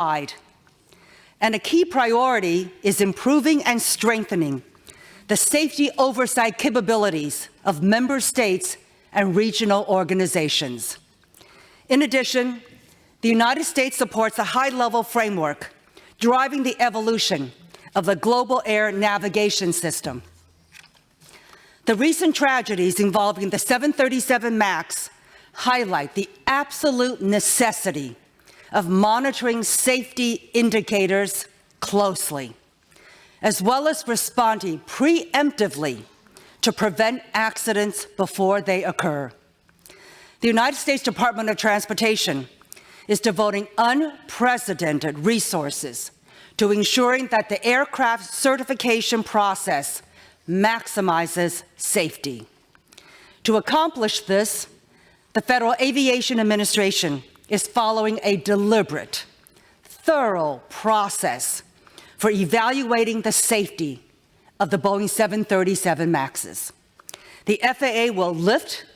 wide. And a key priority is improving and strengthening the safety oversight capabilities of member states and regional organizations. In addition, the United States supports a high-level framework driving the evolution of the global air navigation system. The recent tragedies involving the 737 MAX highlight the absolute necessity of monitoring safety indicators closely, as well as responding preemptively to prevent accidents before they occur. The United States Department of Transportation is devoting unprecedented resources to ensuring that the aircraft certification process maximizes safety. To accomplish this, the Federal Aviation Administration is following a deliberate, thorough process for evaluating the safety of the Boeing 737 MAXes. The FAA will lift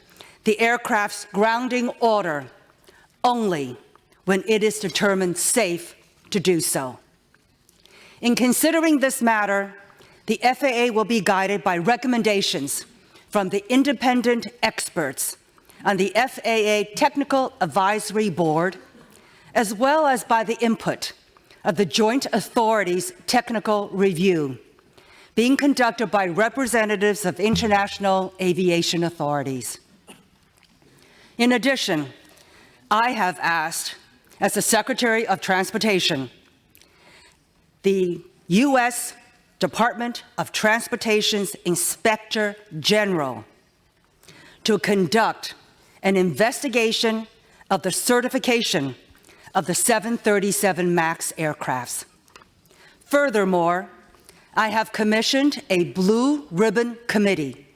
the aircraft's grounding order only when it is determined safe to do so. In considering this matter, the FAA will be guided by recommendations from the independent experts on the FAA Technical Advisory Board, as well as by the input of the Joint Authorities Technical Review, being conducted by representatives of international aviation authorities. In addition, I have asked, as the Secretary of Transportation, the U.S. Department of Transportation's Inspector General to conduct an investigation of the certification of the 737 MAX aircrafts. Furthermore, I have commissioned a Blue Ribbon Committee.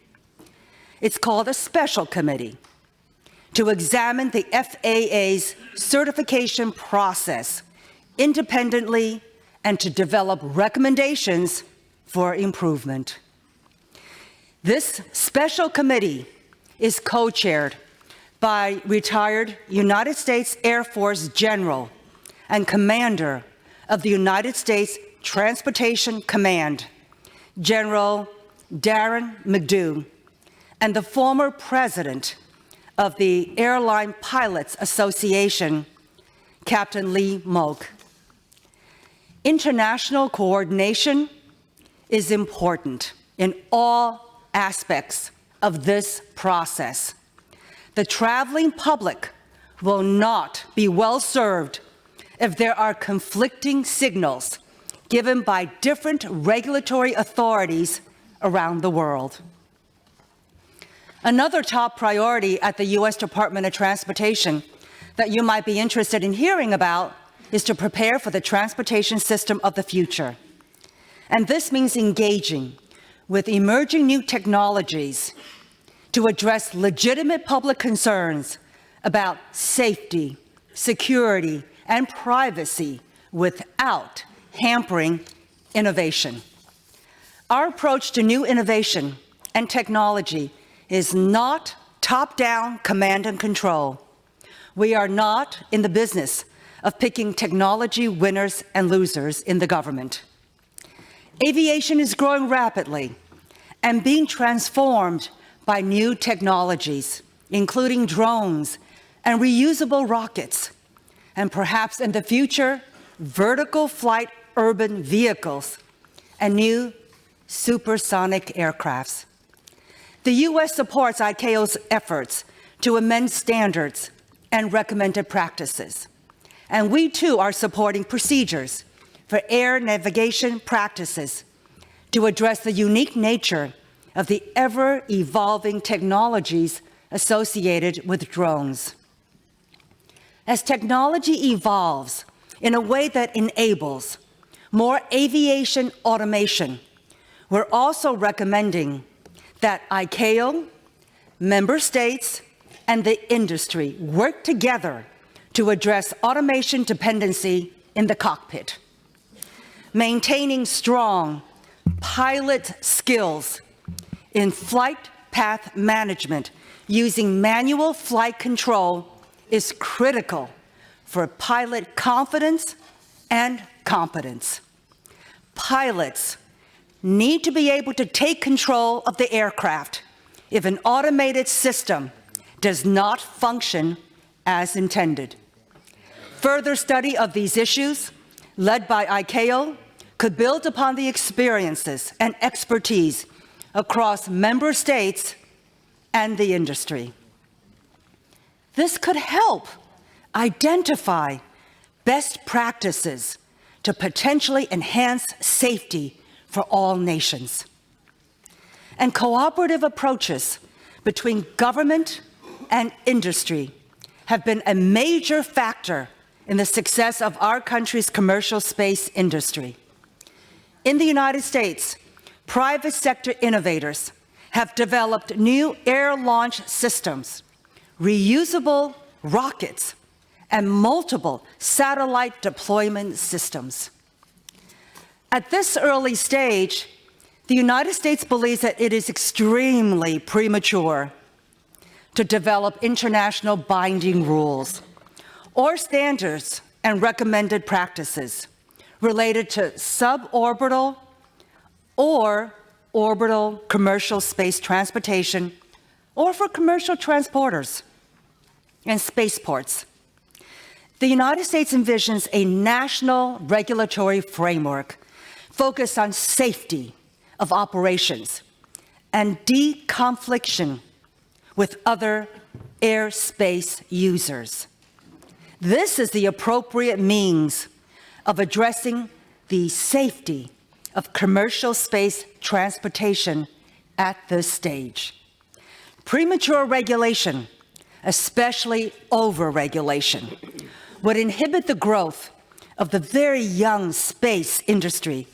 It's called a special committee to examine the FAA's certification process independently and to develop recommendations for improvement. This special committee is co-chaired by retired United States Air Force General and Commander of the United States Transportation Command, General Darren McDew, and the former president of the Airline Pilots Association, Captain Lee Moak. International coordination is important in all aspects of this process. The traveling public will not be well served if there are conflicting signals given by different regulatory authorities around the world. Another top priority at the U.S. Department of Transportation that you might be interested in hearing about is to prepare for the transportation system of the future. And this means engaging with emerging new technologies to address legitimate public concerns about safety, security, and privacy without hampering innovation. Our approach to new innovation and technology is not top-down command and control. We are not in the business of picking technology winners and losers in the government. Aviation is growing rapidly and being transformed by new technologies, including drones and reusable rockets, and perhaps in the future, vertical flight urban vehicles and new supersonic aircrafts. The U.S. supports ICAO's efforts to amend standards and recommended practices. And we too are supporting procedures for air navigation practices to address the unique nature of the ever-evolving technologies associated with drones. As technology evolves in a way that enables more aviation automation, we're also recommending that ICAO, member states, and the industry work together to address automation dependency in the cockpit. Maintaining strong pilot skills in flight path management using manual flight control is critical for pilot confidence and competence. Pilots need to be able to take control of the aircraft if an automated system does not function as intended. Further study of these issues, led by ICAO, could build upon the experiences and expertise across member states and the industry. This could help identify best practices to potentially enhance safety for all nations. And cooperative approaches between government and industry have been a major factor in the success of our country's commercial space industry. In the United States, private sector innovators have developed new air launch systems, reusable rockets, and multiple satellite deployment systems. At this early stage, the United States believes that it is extremely premature to develop international binding rules or standards and recommended practices related to suborbital or orbital commercial space transportation, or for commercial transporters and spaceports. The United States envisions a national regulatory framework focused on safety of operations and deconfliction with other airspace users. This is the appropriate means of addressing the safety of commercial space transportation at this stage. Premature regulation, especially over-regulation, would inhibit the growth of the very young space industry,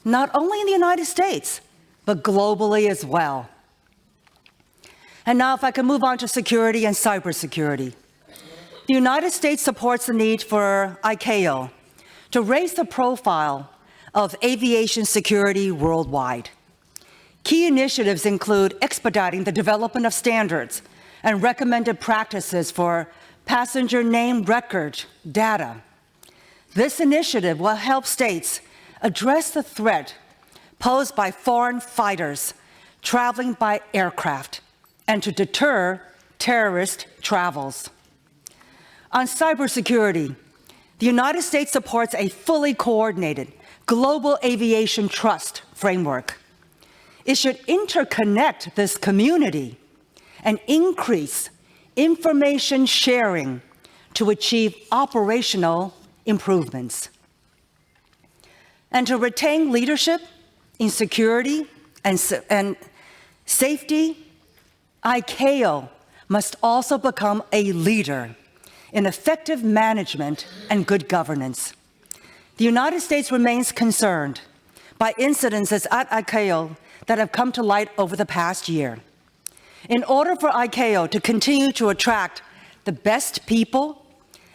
not only in the United States, but globally as well. And now if I can move on to security and cybersecurity. The United States supports the need for ICAO to raise the profile of aviation security worldwide. Key initiatives include expediting the development of standards and recommended practices for passenger name record data. This initiative will help states address the threat posed by foreign fighters traveling by aircraft and to deter terrorist travels. On cybersecurity, the United States supports a fully coordinated global aviation trust framework. It should interconnect this community and increase information sharing to achieve operational improvements. And to retain leadership in security and safety, ICAO must also become a leader in effective management and good governance. The United States remains concerned by incidences at ICAO that have come to light over the past year. In order for ICAO to continue to attract the best people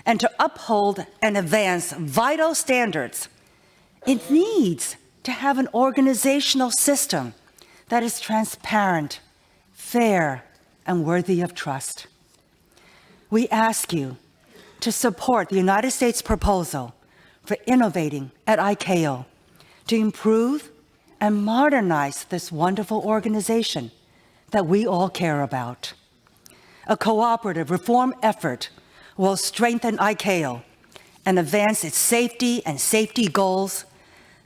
and to uphold and advance vital standards, it needs to have an organizational system that is transparent, fair, and worthy of trust. We ask you to support the United States proposal for innovating at ICAO to improve and modernize this wonderful organization that we all care about. A cooperative reform effort will strengthen ICAO and advance its safety and safety goals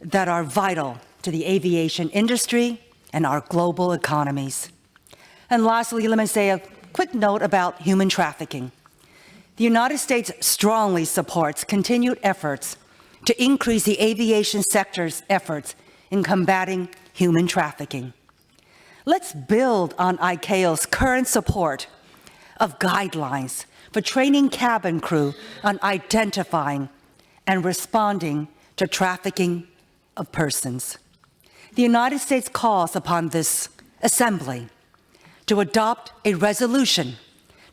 that are vital to the aviation industry and our global economies. And lastly, let me say a quick note about human trafficking. The United States strongly supports continued efforts to increase the aviation sector's efforts in combating human trafficking. Let's build on ICAO's current support of guidelines for training cabin crew on identifying and responding to trafficking of persons. The United States calls upon this assembly to adopt a resolution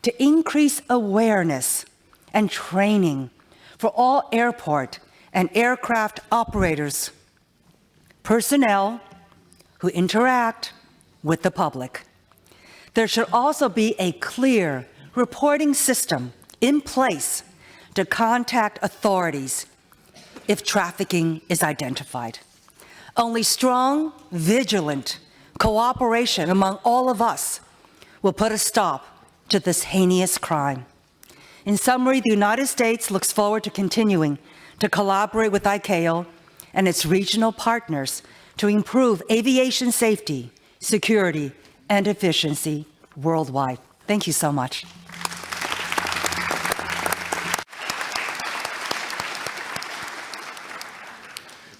to increase awareness and training for all airport and aircraft operators, personnel who interact with the public. There should also be a clear reporting system in place to contact authorities if trafficking is identified. Only strong, vigilant cooperation among all of us will put a stop to this heinous crime. In summary, the United States looks forward to continuing to collaborate with ICAO and its regional partners to improve aviation safety, security, and efficiency worldwide. Thank you so much.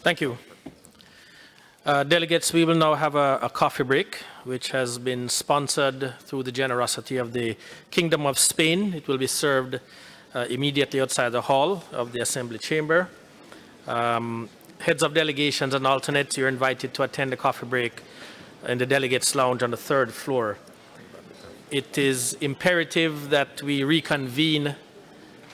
Thank you. Delegates, we will now have a coffee break, which has been sponsored through the generosity of the Kingdom of Spain. It will be served immediately outside the hall of the Assembly Chamber. Heads of delegations and alternates, you're invited to attend the coffee break in the Delegates Lounge on the 3rd floor. It is imperative that we reconvene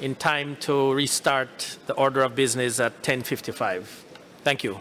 in time to restart the order of business at 10:55. Thank you.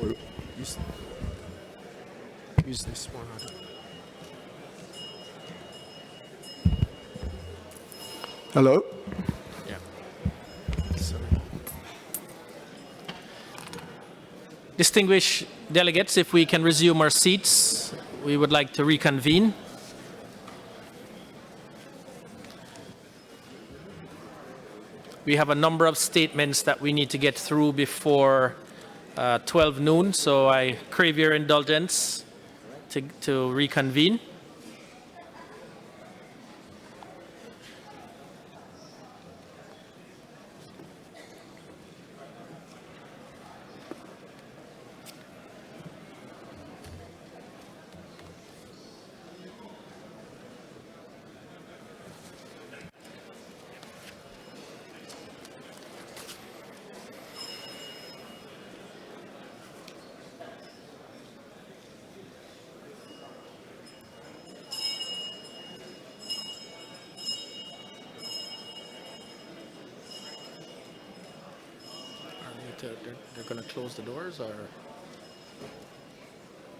Or use this one. Hello? Yeah. Distinguished delegates, if we can resume our seats, we would like to reconvene. We have a number of statements that we need to get through before 12 noon, so I crave your indulgence to reconvene. They're going to close the doors, or?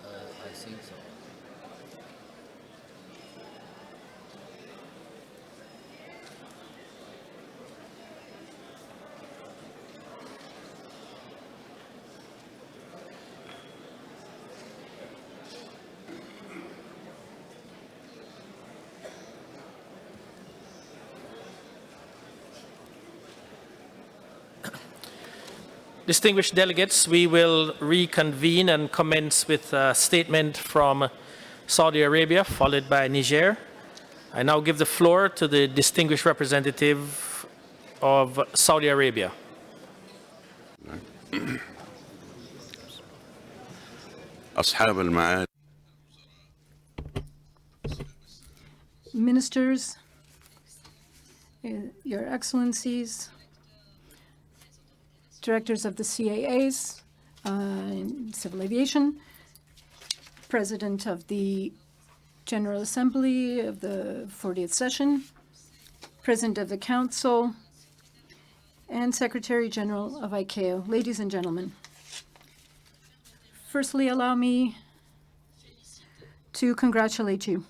I think so. Distinguished delegates, we will reconvene and commence with a statement from Saudi Arabia, followed by Niger. I now give the floor to the distinguished representative of Saudi Arabia. أصحاب المعالي Ministers, Your Excellencies, Directors of the CAAs in Civil Aviation, President of the General Assembly of the 40th Session, President of the Council, and Secretary General of ICAO. Ladies and gentlemen, firstly, allow me to congratulate you.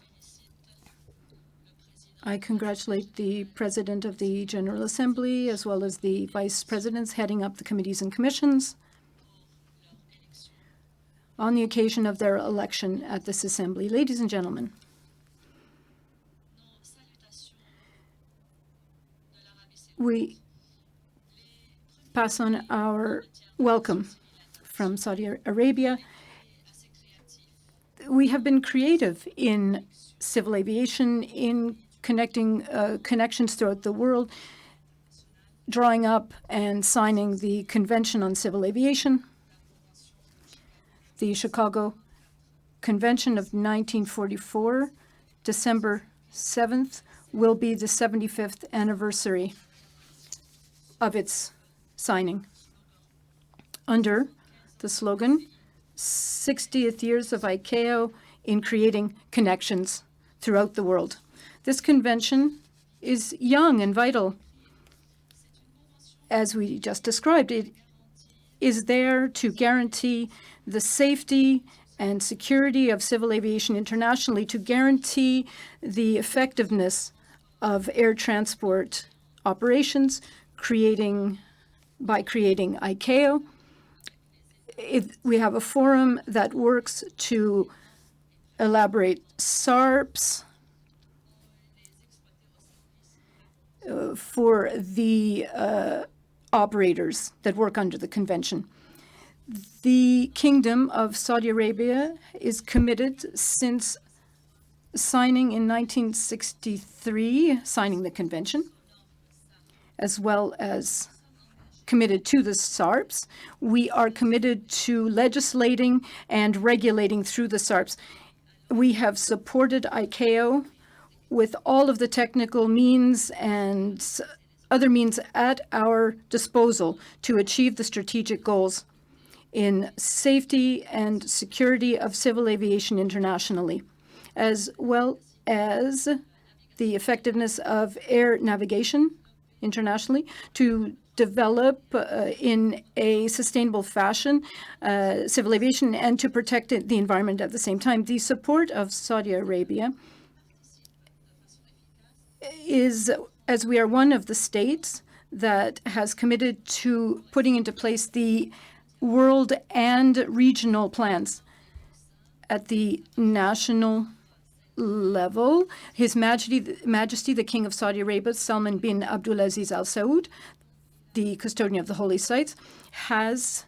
I congratulate the President of the General Assembly, as well as the Vice Presidents heading up the committees and commissions on the occasion of their election at this Assembly. Ladies and gentlemen, we pass on our welcome from Saudi Arabia. We have been creative in civil aviation, in connecting connections throughout the world, drawing up and signing the Convention on Civil Aviation, the Chicago Convention of 1944, December 7th, will be the 75th anniversary of its signing. Under the slogan, 60th years of ICAO in creating connections throughout the world. This convention is young and vital. As we just described, it is there to guarantee the safety and security of civil aviation internationally, to guarantee the effectiveness of air transport operations, by creating ICAO. We have a forum that works to elaborate SARPs for the operators that work under the convention. The Kingdom of Saudi Arabia is committed since signing in 1963, signing the convention, as well as committed to the SARPs. We are committed to legislating and regulating through the SARPs. We have supported ICAO with all of the technical means and other means at our disposal to achieve the strategic goals in safety and security of civil aviation internationally, as well as the effectiveness of air navigation internationally, to develop in a sustainable fashion civil aviation and to protect the environment at the same time. The support of Saudi Arabia is, as we are one of the states that has committed to putting into place the world and regional plans at the national level. His Majesty, the King of Saudi Arabia, Salman bin Abdulaziz Al Saud, the custodian of the holy sites, has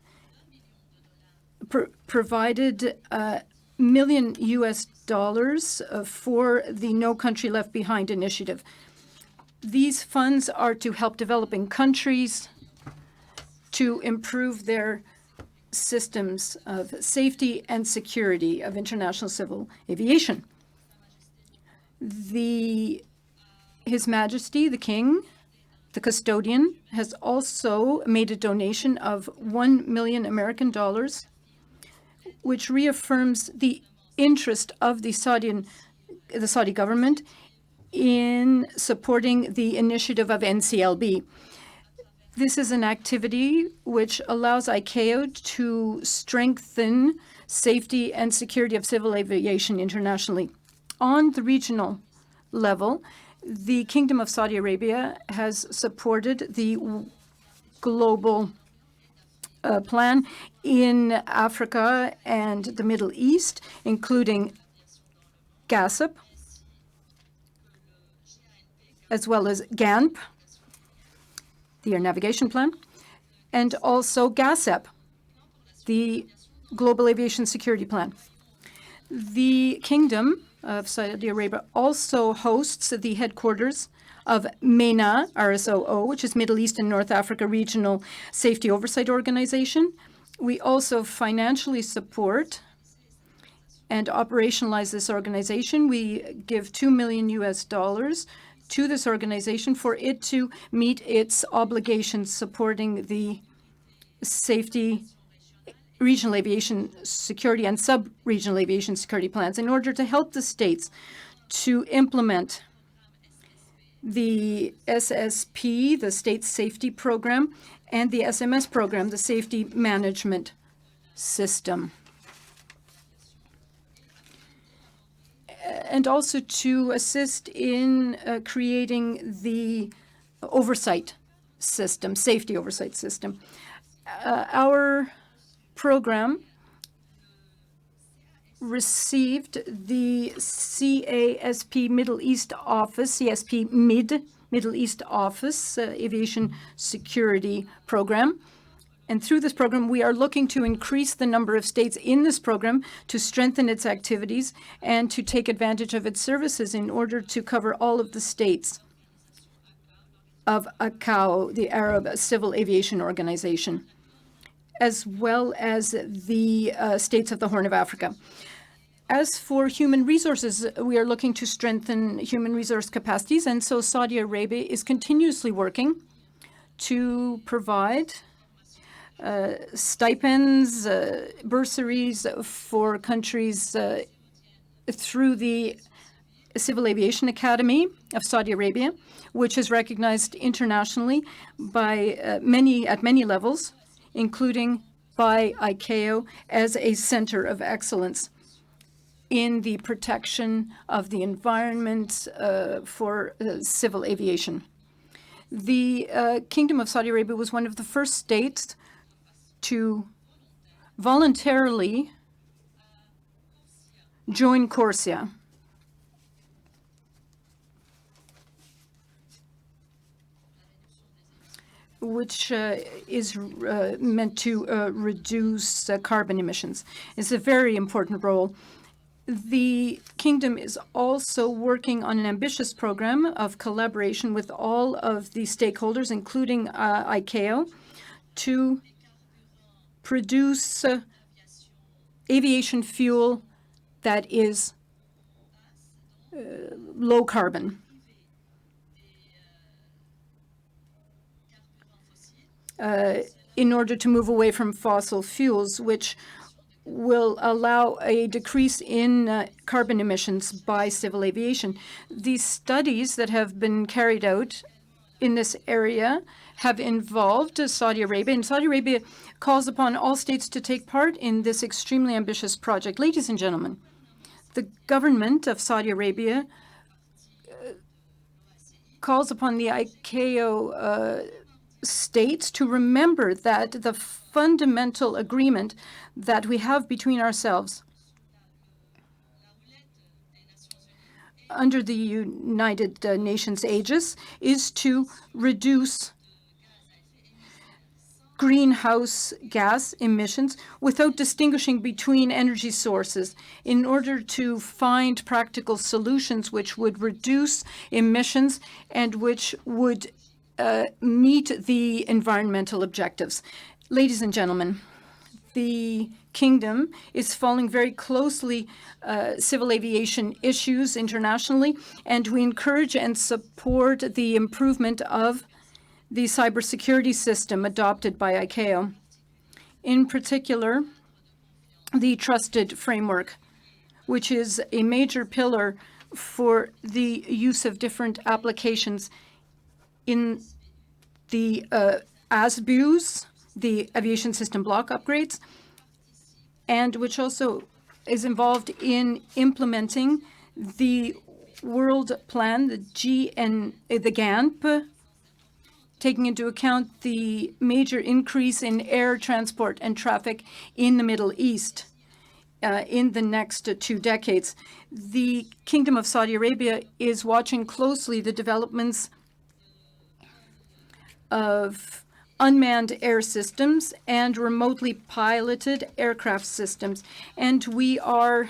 provided $1 million for the No Country Left Behind initiative. These funds are to help developing countries to improve their systems of safety and security of international civil aviation. His Majesty, the King, the custodian, has also made a donation of $1 million American, which reaffirms the interest of the Saudi government in supporting the initiative of NCLB. This is an activity which allows ICAO to strengthen safety and security of civil aviation internationally. On the regional level, the Kingdom of Saudi Arabia has supported the global plan in Africa and the Middle East, including GASP, as well as GANP, the Air Navigation Plan, and also GASEP, the Global Aviation Security Plan. The Kingdom of Saudi Arabia also hosts the headquarters of MENA, RSOO, which is Middle East and North Africa Regional Safety Oversight Organization. We also financially support and operationalize this organization. We give $2 million to this organization for it to meet its obligations supporting the safety, regional aviation security, and sub-regional aviation security plans in order to help the states to implement the SSP, the State Safety Program, and the SMS program, the Safety Management System. And also to assist in creating the oversight system, safety oversight system. Our program received the CASP Middle East Office, CSP Middle East Office Aviation Security Program. And through this program, we are looking to increase the number of states in this program to strengthen its activities and to take advantage of its services in order to cover all of the states of ICAO, the Arab Civil Aviation Organization, as well as the states of the Horn of Africa. As for human resources, we are looking to strengthen human resource capacities, and so Saudi Arabia is continuously working to provide stipends, bursaries for countries through the Civil Aviation Academy of Saudi Arabia, which is recognized internationally by at many levels, including by ICAO as a center of excellence in the protection of the environment for civil aviation. The Kingdom of Saudi Arabia was one of the first states to voluntarily join CORSIA. Which is meant to reduce carbon emissions. It's a very important role. The Kingdom is also working on an ambitious program of collaboration with all of the stakeholders, including ICAO, to produce aviation fuel that is low carbon. In order to move away from fossil fuels, which will allow a decrease in carbon emissions by civil aviation. These studies that have been carried out in this area have involved Saudi Arabia, and Saudi Arabia calls upon all states to take part in this extremely ambitious project. Ladies and gentlemen, the government of Saudi Arabia calls upon the ICAO states to remember that the fundamental agreement that we have between ourselves under the United Nations aegis is to reduce greenhouse gas emissions without distinguishing between energy sources in order to find practical solutions which would reduce emissions and which would meet the environmental objectives. Ladies and gentlemen, the Kingdom is following very closely civil aviation issues internationally, and we encourage and support the improvement of the cybersecurity system adopted by ICAO. In particular, the trusted framework, which is a major pillar for the use of different applications in the ASBUs, the aviation system block upgrades, and which also is involved in implementing the world plan, the GANP, taking into account the major increase in air transport and traffic in the Middle East in the next 2 decades. The Kingdom of Saudi Arabia is watching closely the developments of unmanned air systems and remotely piloted aircraft systems. And we are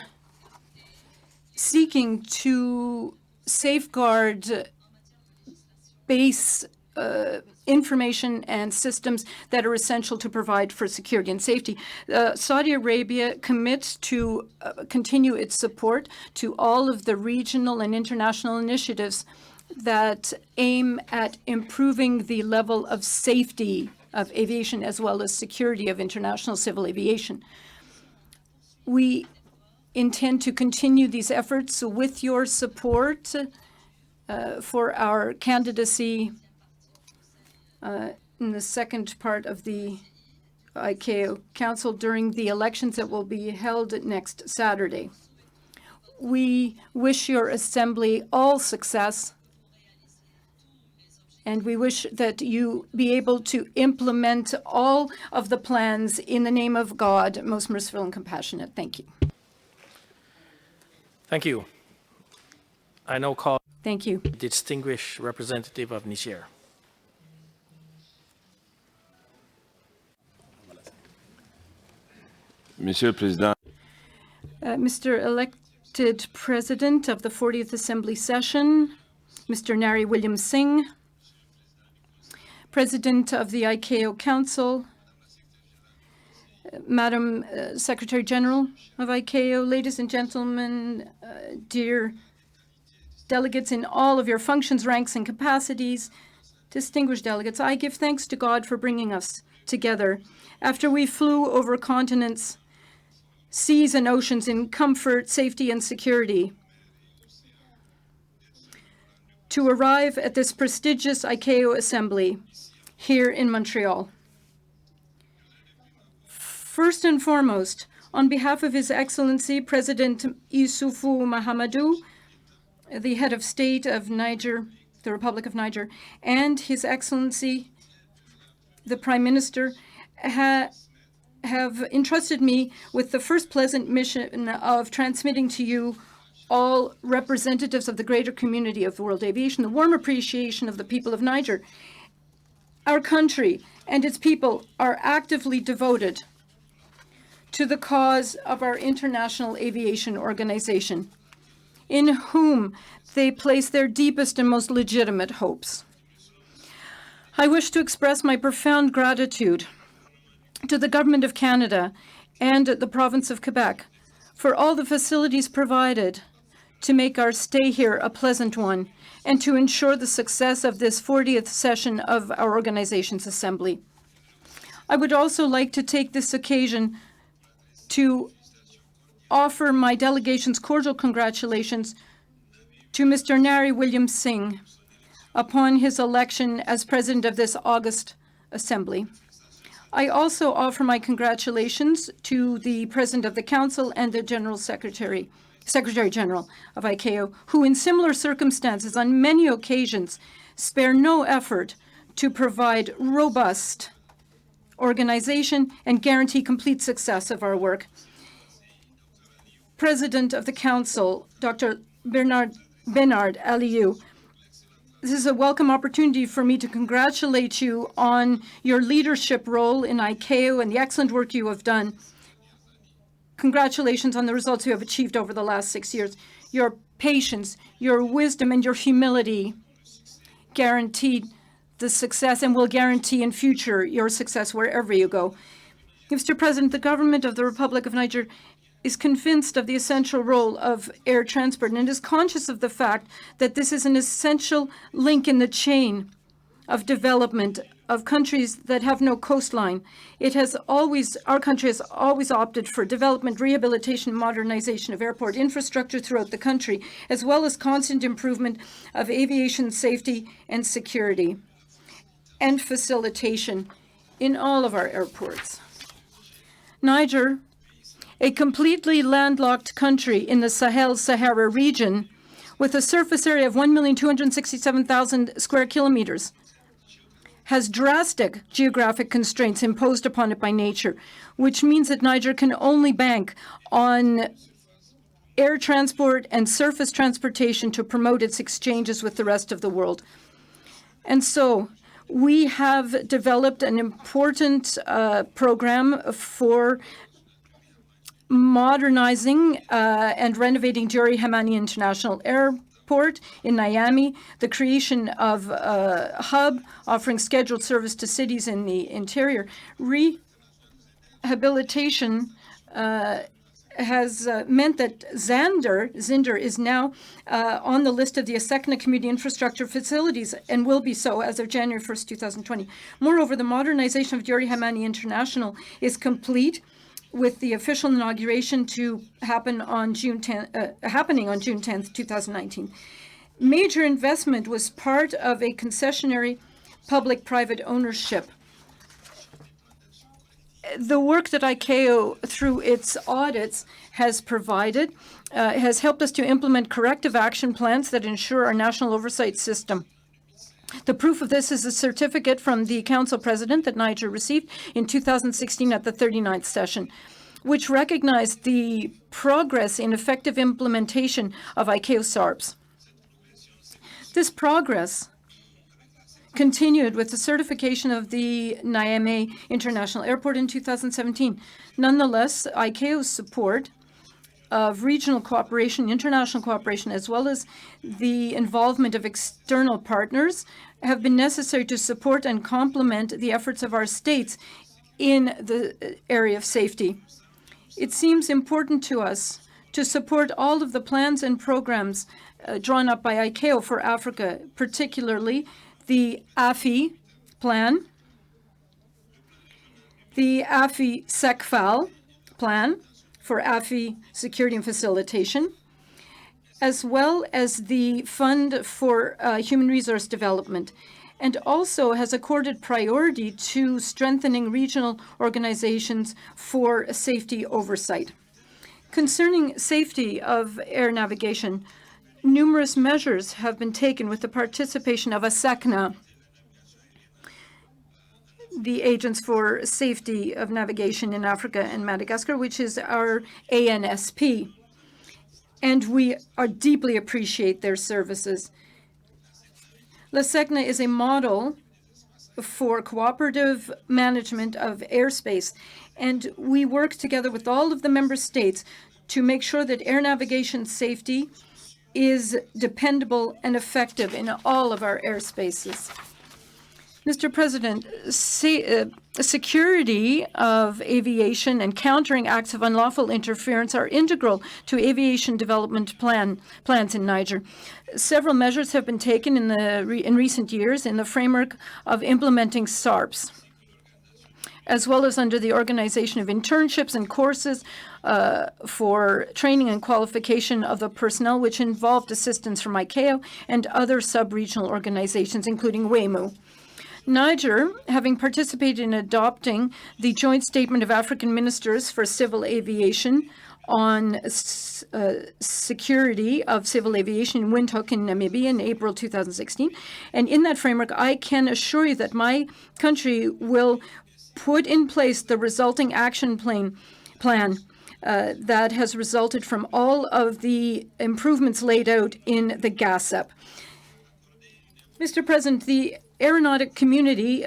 seeking to safeguard base information and systems that are essential to provide for security and safety. Saudi Arabia commits to continue its support to all of the regional and international initiatives that aim at improving the level of safety of aviation as well as security of international civil aviation. We intend to continue these efforts with your support for our candidacy in the second part of the ICAO Council during the elections that will be held next Saturday. We wish your assembly all success, and we wish that you be able to implement all of the plans in the name of God, most merciful and compassionate. Thank you. Thank you. I now call Thank you. distinguished representative of Niger. Monsieur le Président, Mr. Elected President of the 40th Assembly Session, Mr. Nari William Singh, President of the ICAO Council, Madam Secretary General of ICAO, ladies and gentlemen, dear delegates in all of your functions, ranks, and capacities, distinguished delegates, I give thanks to God for bringing us together after we flew over continents, seas, and oceans in comfort, safety, and security to arrive at this prestigious ICAO Assembly here in Montreal. First and foremost, on behalf of His Excellency President Issoufou Mahamadou, the head of state of Niger, the Republic of Niger, and His Excellency the Prime Minister have entrusted me with the first pleasant mission of transmitting to you, all representatives of the greater community of world aviation, the warm appreciation of the people of Niger. Our country and its people are actively devoted to the cause of our International Aviation Organization, in whom they place their deepest and most legitimate hopes. I wish to express my profound gratitude to the Government of Canada and the Province of Quebec for all the facilities provided to make our stay here a pleasant one and to ensure the success of this 40th session of our organization's assembly. I would also like to take this occasion to offer my delegation's cordial congratulations to Mr. Nari William Singh, upon his election as president of this August Assembly. I also offer my congratulations to the President of the Council and the Secretary General of ICAO, who in similar circumstances on many occasions spare no effort to provide robust organization and guarantee complete success of our work. President of the Council, Dr. Bernard Aliou, this is a welcome opportunity for me to congratulate you on your leadership role in ICAO and the excellent work you have done. Congratulations on the results you have achieved over the last 6 years. Your patience, your wisdom, and your humility guaranteed the success and will guarantee in future your success wherever you go. Mr. President, the government of the Republic of Niger is convinced of the essential role of air transport and is conscious of the fact that this is an essential link in the chain of development of countries that have no coastline. Our country has always opted for development, rehabilitation, modernization of airport infrastructure throughout the country, as well as constant improvement of aviation safety and security and facilitation in all of our airports. Niger, a completely landlocked country in the Sahel-Sahara region with a surface area of 1,267,000 square kilometers, has drastic geographic constraints imposed upon it by nature, which means that Niger can only bank on air transport and surface transportation to promote its exchanges with the rest of the world. And so we have developed an important program for modernizing and renovating Diori Hamani International Airport in Niamey, the creation of a hub offering scheduled service to cities in the interior. Rehabilitation has meant that Zinder is now on the list of the ASECNA community infrastructure facilities and will be so as of January 1st, 2020. Moreover, the modernization of Diori Hamani International is complete, with the official inauguration to happen on happening on June 10th, 2019. Major investment was part of a concessionary public-private ownership. The work that ICAO, through its audits, has provided has helped us to implement corrective action plans that ensure our national oversight system. The proof of this is a certificate from the Council President that Niger received in 2016 at the 39th session, which recognized the progress in effective implementation of ICAO SARPs. This progress continued with the certification of the Niamey International Airport in 2017. Nonetheless, ICAO's support of regional cooperation, international cooperation, as well as the involvement of external partners have been necessary to support and complement the efforts of our states in the area of safety. It seems important to us to support all of the plans and programs drawn up by ICAO for Africa, particularly the AFI plan, the AFI-SECFAL plan for AFI security and facilitation, as well as the Fund for Human Resource Development, and also has accorded priority to strengthening regional organizations for safety oversight. Concerning safety of air navigation, numerous measures have been taken with the participation of ASECNA, the Agents for Safety of Navigation in Africa and Madagascar, which is our ANSP. And we deeply appreciate their services. ASECNA is a model for cooperative management of airspace, and we work together with all of the member states to make sure that air navigation safety is dependable and effective in all of our airspaces. Mr. President, security of aviation and countering acts of unlawful interference are integral to aviation development plans in Niger. Several measures have been taken in recent years in the framework of implementing SARPs. as well as under the organization of internships and courses for training and qualification of the personnel, which involved assistance from ICAO and other sub-regional organizations, including WAMU. Niger, having participated in adopting the Joint Statement of African Ministers for Civil Aviation on security of civil aviation in Windhoek in Namibia in April 2016. And in that framework, I can assure you that my country will put in place the resulting action plan that has resulted from all of the improvements laid out in the GASEP. Mr. President, the aeronautic community,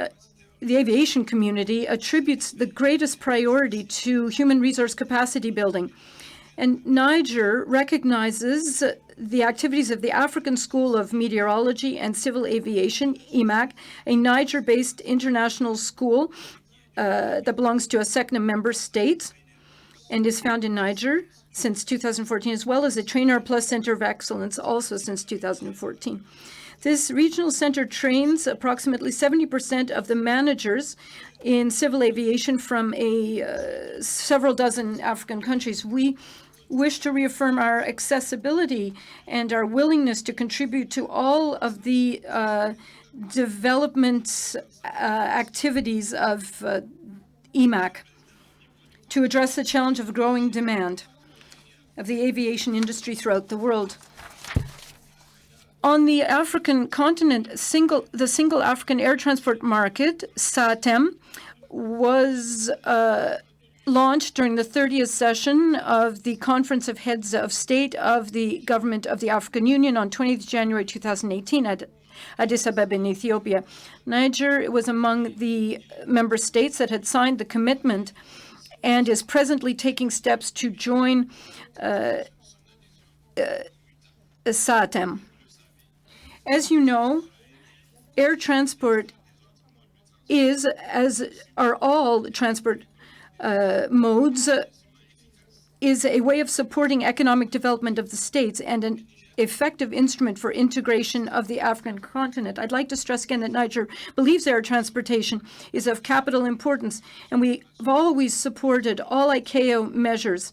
the aviation community, attributes the greatest priority to human resource capacity building. And Niger recognizes the activities of the African School of Meteorology and Civil Aviation, IMAC, a Niger-based international school that belongs to a SECNA member state and is found in Niger since 2014, as well as a Trainer Plus Center of Excellence, also since 2014. This regional center trains approximately 70% of the managers in civil aviation from several dozen African countries. We wish to reaffirm our accessibility and our willingness to contribute to all of the development activities of IMAC to address the challenge of growing demand of the aviation industry throughout the world. On the African continent, the single African air transport market, SATEM, was launched during the 30th session of the Conference of Heads of State of the Government of the African Union on 20th January 2018 at Addis Ababa in Ethiopia. Niger was among the member states that had signed the commitment and is presently taking steps to join SATEM. As you know, air transport is, as are all transport modes, is a way of supporting economic development of the states and an effective instrument for integration of the African continent. I'd like to stress again that Niger believes air transportation is of capital importance, and we've always supported all ICAO measures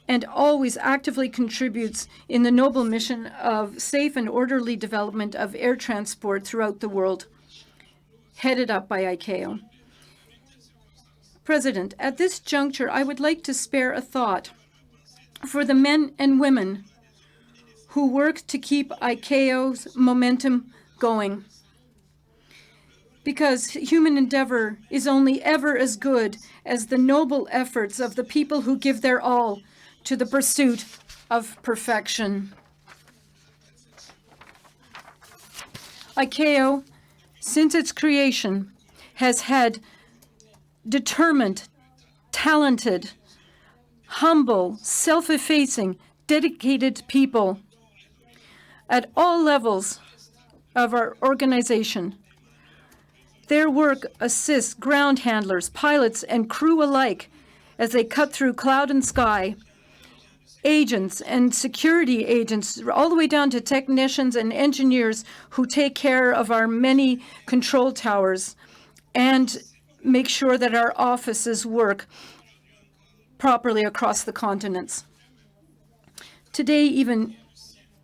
and always actively contributes in the noble mission of safe and orderly development of air transport throughout the world, headed up by ICAO. President, at this juncture, I would like to spare a thought for the men and women who work to keep ICAO's momentum going. Because human endeavor is only ever as good as the noble efforts of the people who give their all to the pursuit of perfection. ICAO, since its creation, has had determined, talented, humble, self-effacing, dedicated people at all levels of our organization. Their work assists ground handlers, pilots, and crew alike as they cut through cloud and sky, agents and security agents, all the way down to technicians and engineers who take care of our many control towers and make sure that our offices work properly across the continents. Today, even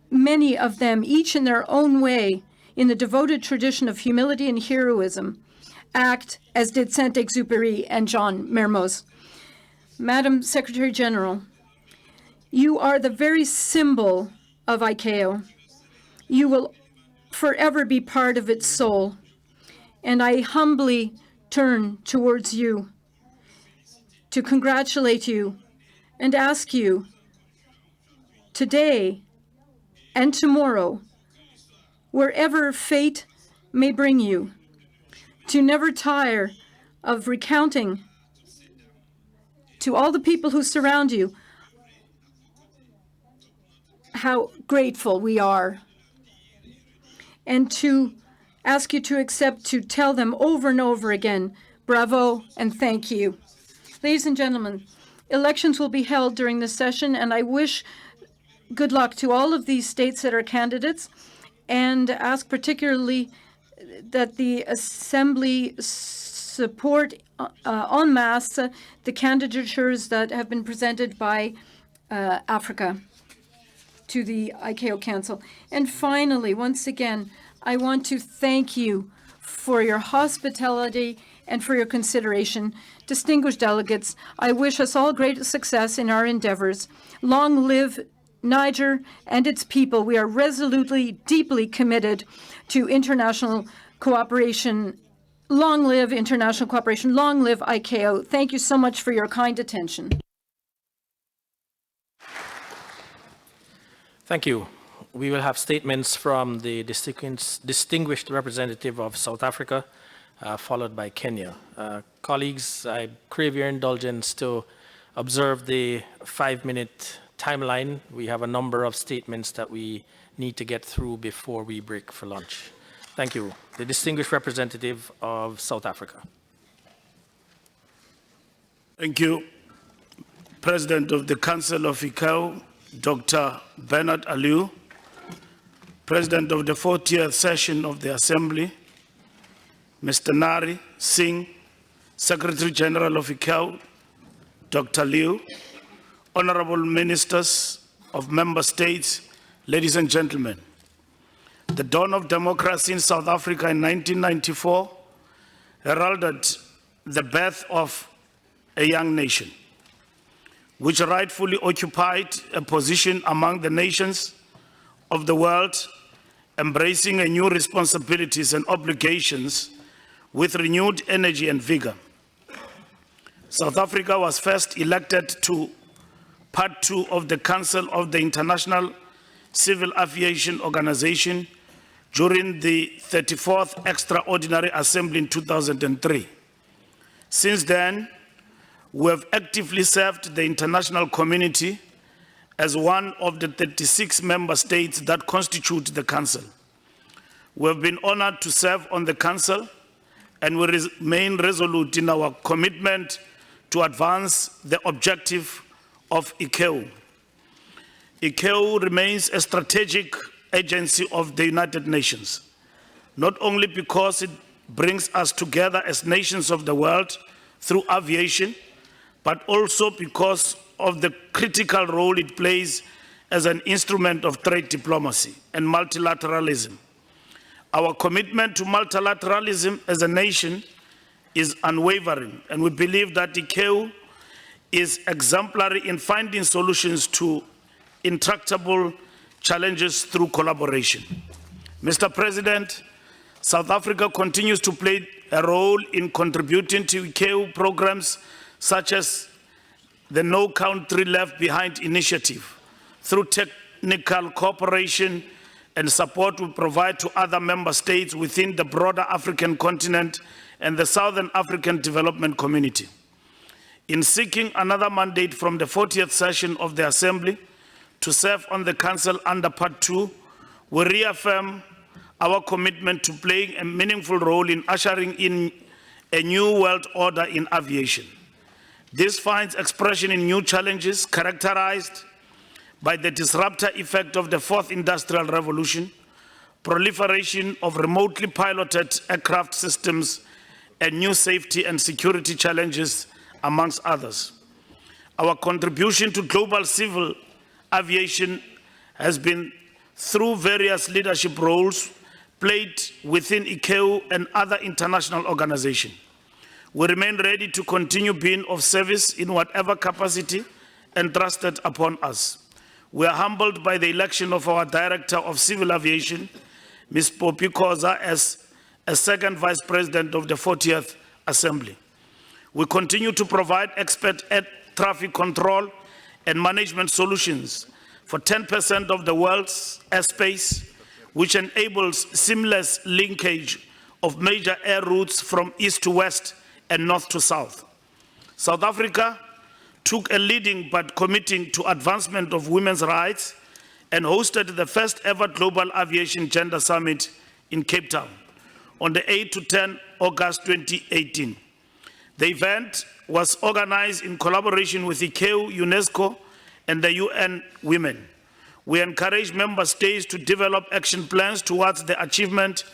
many of them, each in their own way, in the devoted tradition of humility and heroism, act as did Saint-Exupéry and John Mermoz. Madam Secretary General, you are the very symbol of ICAO. You will forever be part of its soul. And I humbly turn towards you to congratulate you and ask you today and tomorrow, wherever fate may bring you, to never tire of recounting to all the people who surround you how grateful we are, and to ask you to accept to tell them over and over again, bravo and thank you. Ladies and gentlemen, elections will be held during this session, and I wish good luck to all of these states that are candidates, and ask particularly that the Assembly support en masse the candidatures that have been presented by Africa to the ICAO Council. And finally, once again, I want to thank you for your hospitality and for your consideration. Distinguished delegates, I wish us all great success in our endeavors. Long live Niger and its people. We are resolutely, deeply committed to international cooperation. Long live international cooperation. Long live ICAO. Thank you so much for your kind attention. Thank you. We will have statements from the distinguished representative of South Africa, followed by Kenya. Colleagues, I crave your indulgence to observe the 5-minute timeline. We have a number of statements that we need to get through before we break for lunch. Thank you. The distinguished representative of South Africa. Thank you, President of the Council of ICAO, Dr. Bernard Aliu, President of the 40th session of the Assembly, Mr. Nari Singh, Secretary General of ICAO, Dr. Liu, Honorable Ministers of Member States, ladies and gentlemen. The dawn of democracy in South Africa in 1994 heralded the birth of a young nation, which rightfully occupied a position among the nations of the world, embracing a new responsibilities and obligations with renewed energy and vigor. South Africa was first elected to Part 2 of the Council of the International Civil Aviation Organization during the 34th Extraordinary Assembly in 2003. Since then, we have actively served the international community as one of the 36 member states that constitute the Council. We have been honored to serve on the Council, and we remain resolute in our commitment to advance the objective of ICAO. ICAO remains a strategic agency of the United Nations, not only because it brings us together as nations of the world through aviation, but also because of the critical role it plays as an instrument of trade diplomacy and multilateralism. Our commitment to multilateralism as a nation is unwavering, and we believe that ICAO is exemplary in finding solutions to intractable challenges through collaboration. Mr. President, South Africa continues to play a role in contributing to ICAO programs such as the No Country Left Behind initiative. Through technical cooperation and support we provide to other member states within the broader African continent and the Southern African Development Community. In seeking another mandate from the 40th session of the Assembly to serve on the Council under Part 2, we reaffirm our commitment to playing a meaningful role in ushering in a new world order in aviation. This finds expression in new challenges characterized by the disruptor effect of the fourth industrial revolution, proliferation of remotely piloted aircraft systems, and new safety and security challenges, amongst others. Our contribution to global civil aviation has been through various leadership roles played within ICAO and other international organizations. We remain ready to continue being of service in whatever capacity entrusted upon us. We are humbled by the election of our Director of Civil Aviation, Ms. Poppy Khoza, as a second Vice President of the 40th Assembly. We continue to provide expert air traffic control and management solutions for 10% of the world's airspace, which enables seamless linkage of major air routes from east to west and north to south. South Africa took a leading but committing to advancement of women's rights and hosted the first ever Global Aviation Gender Summit in Cape Town on the 8 to 10 August 2018. The event was organized in collaboration with ICAO, UNESCO, and the UN Women. We encourage member states to develop action plans towards the achievement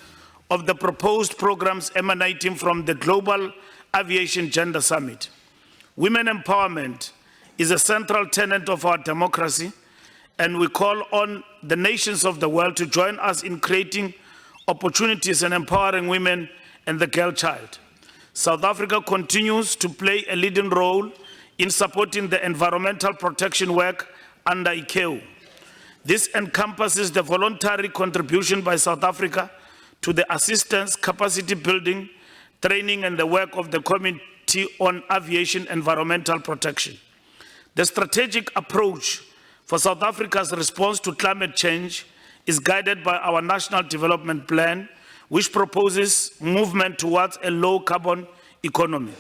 of the proposed programs emanating from the Global Aviation Gender Summit. Women empowerment is a central tenet of our democracy, and we call on the nations of the world to join us in creating opportunities and empowering women and the girl child. South Africa continues to play a leading role in supporting the environmental protection work under ICAO. This encompasses the voluntary contribution by South Africa to the assistance, capacity building, training, and the work of the Committee on Aviation Environmental Protection. The strategic approach for South Africa's response to climate change is guided by our National Development Plan, which proposes movement towards a low-carbon economy.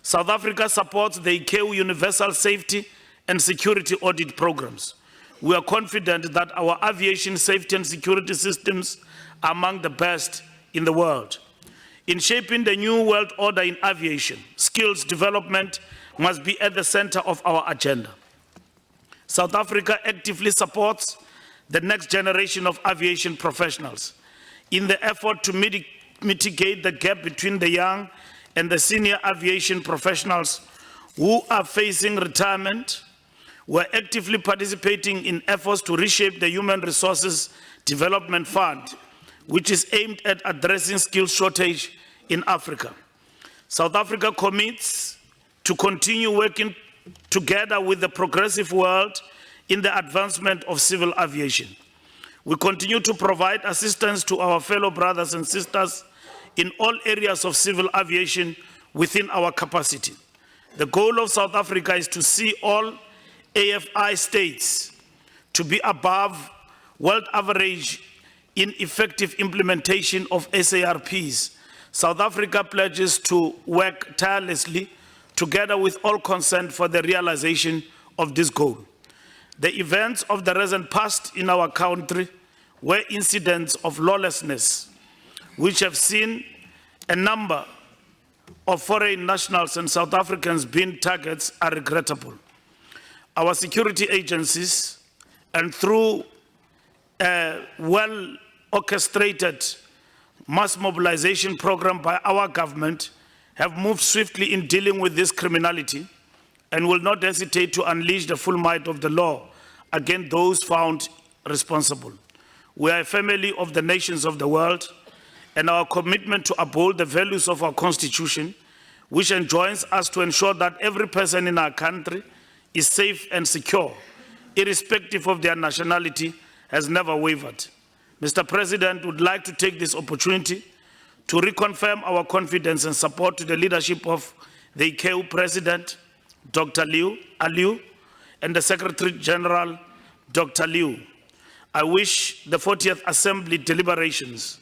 South Africa supports the ICAO Universal Safety and Security Audit programs. We are confident that our aviation safety and security systems are among the best in the world. In shaping the new world order in aviation, skills development must be at the center of our agenda. South Africa actively supports the next generation of aviation professionals in the effort to mitigate the gap between the young and the senior aviation professionals who are facing retirement. We're actively participating in efforts to reshape the Human Resources Development Fund, which is aimed at addressing skills shortage in Africa. South Africa commits to continue working together with the progressive world in the advancement of civil aviation. We continue to provide assistance to our fellow brothers and sisters in all areas of civil aviation within our capacity. The goal of South Africa is to see all AFI states to be above world average in effective implementation of SARPs. South Africa pledges to work tirelessly together with all concerned for the realization of this goal. The events of the recent past in our country were incidents of lawlessness, which have seen a number of foreign nationals and South Africans being targets, are regrettable. Our security agencies, and through a well-orchestrated mass mobilization program by our government, have moved swiftly in dealing with this criminality and will not hesitate to unleash the full might of the law against those found responsible. We are a family of the nations of the world, and our commitment to uphold the values of our Constitution, which enjoins us to ensure that every person in our country is safe and secure, irrespective of their nationality, has never wavered. Mr. President, would like to take this opportunity to reconfirm our confidence and support to the leadership of the ICAO President, Dr. Aliu, and the Secretary General, Dr. Liu. I wish the 40th Assembly deliberations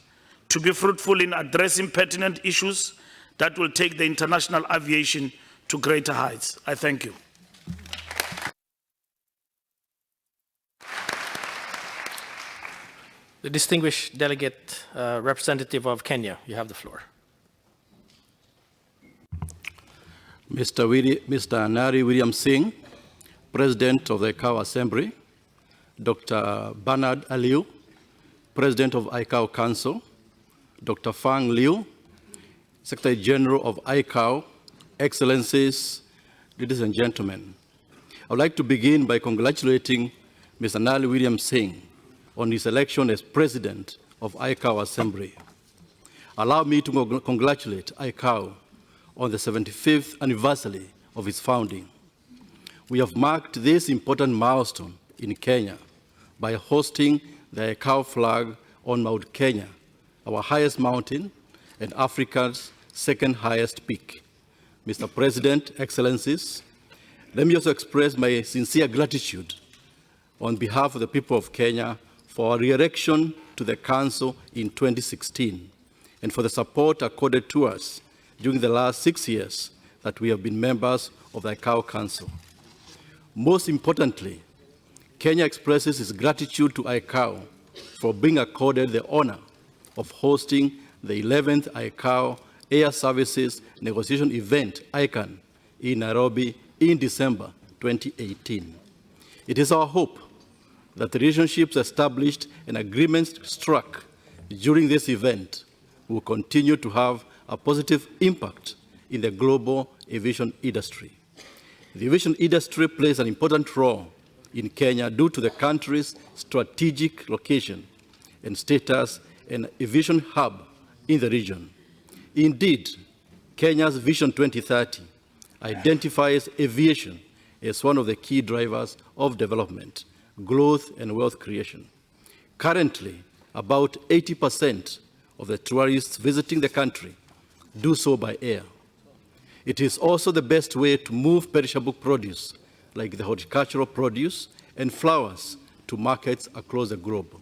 to be fruitful in addressing pertinent issues that will take the international aviation to greater heights. I thank you. The distinguished delegate representative of Kenya, you have the floor. Mr. Nari William Singh, President of the ICAO Assembly, Dr. Bernard Aliu, President of ICAO Council, Dr. Fang Liu, Secretary General of ICAO, Excellencies, ladies and gentlemen. I would like to begin by congratulating Mr. Nari William Singh on his election as President of ICAO Assembly. Allow me to congratulate ICAO on the 75th anniversary of its founding. We have marked this important milestone in Kenya by hosting the ICAO flag on Mount Kenya, our highest mountain and Africa's second highest peak. Mr. President, Excellencies, let me also express my sincere gratitude on behalf of the people of Kenya for our re-election to the Council in 2016 and for the support accorded to us during the last 6 years that we have been members of the ICAO Council. Most importantly, Kenya expresses its gratitude to ICAO for being accorded the honor of hosting the 11th ICAO Air Services Negotiation Event, ICAN, in Nairobi in December 2018. It is our hope that the relationships established and agreements struck during this event will continue to have a positive impact in the global aviation industry. The aviation industry plays an important role in Kenya due to the country's strategic location and status an aviation hub in the region. Indeed, Kenya's Vision 2030 identifies aviation as one of the key drivers of development, growth, and wealth creation. Currently, about 80% of the tourists visiting the country do so by air. It is also the best way to move perishable produce, like the horticultural produce and flowers, to markets across the globe.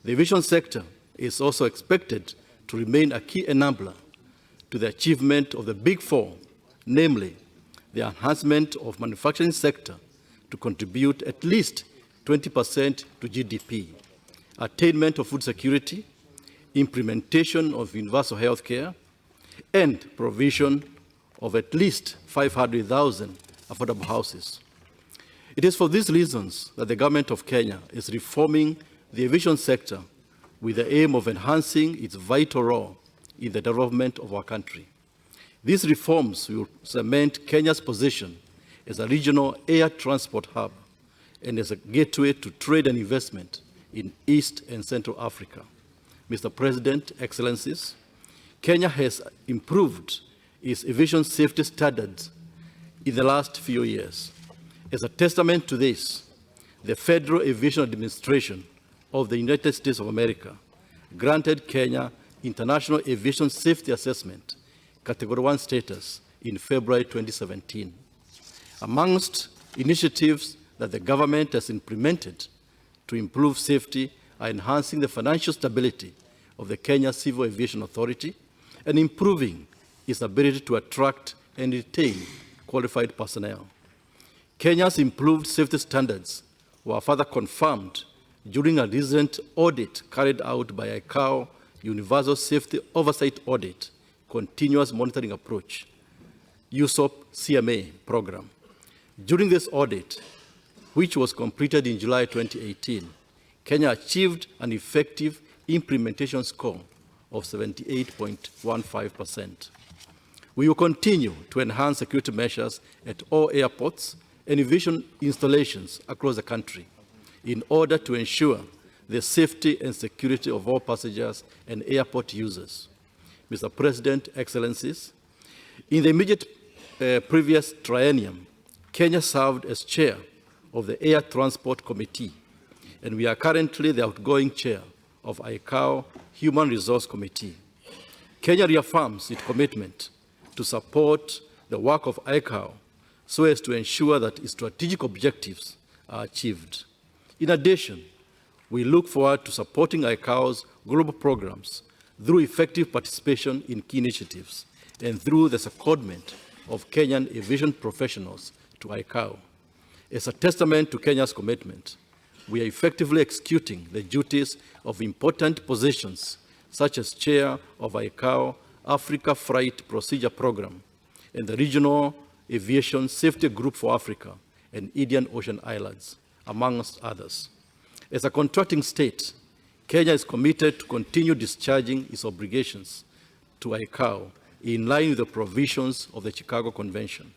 The aviation sector is also expected to remain a key enabler to the achievement of the Big Four, namely the enhancement of manufacturing sector to contribute at least 20% to GDP, attainment of food security, implementation of universal health care, and provision of at least 500,000 affordable houses. It is for these reasons that the government of Kenya is reforming the aviation sector with the aim of enhancing its vital role in the development of our country. These reforms will cement Kenya's position as a regional air transport hub and as a gateway to trade and investment in East and Central Africa. Mr. President, Excellencies, Kenya has improved its aviation safety standards in the last few years. As a testament to this, the Federal Aviation Administration of the United States of America granted Kenya International Aviation Safety Assessment Category 1 status in February 2017. Amongst initiatives that the government has implemented to improve safety are enhancing the financial stability of the Kenya Civil Aviation Authority and improving its ability to attract and retain qualified personnel. Kenya's improved safety standards were further confirmed during a recent audit carried out by ICAO Universal Safety Oversight Audit Continuous Monitoring Approach, USOP CMA program. During this audit, which was completed in July 2018, Kenya achieved an effective implementation score of 78.15%. We will continue to enhance security measures at all airports and aviation installations across the country in order to ensure the safety and security of all passengers and airport users. Mr. President, Excellencies, in the immediate previous triennium, Kenya served as chair of the Air Transport Committee, and we are currently the outgoing chair of ICAO Human Resource Committee. Kenya reaffirms its commitment to support the work of ICAO so as to ensure that its strategic objectives are achieved. In addition, we look forward to supporting ICAO's global programs through effective participation in key initiatives and through the secondment of Kenyan aviation professionals to ICAO. As a testament to Kenya's commitment, we are effectively executing the duties of important positions such as chair of ICAO Africa Freight Procedure Program and the Regional Aviation Safety Group for Africa and Indian Ocean Islands, amongst others. As a contracting state, Kenya is committed to continue discharging its obligations to ICAO in line with the provisions of the Chicago Convention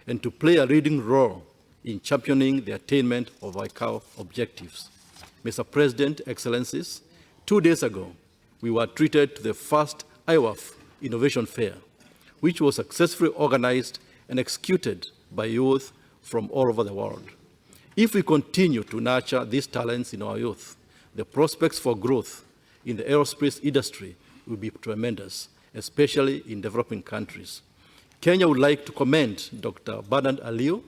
and to play a leading role in championing the attainment of ICAO objectives. Mr. President, Excellencies, 2 days ago, we were treated to the first IWAF Innovation Fair, which was successfully organized and executed by youth from all over the world. If we continue to nurture these talents in our youth, the prospects for growth in the aerospace industry will be tremendous, especially in developing countries. Kenya would like to commend Dr. Bernard Aliu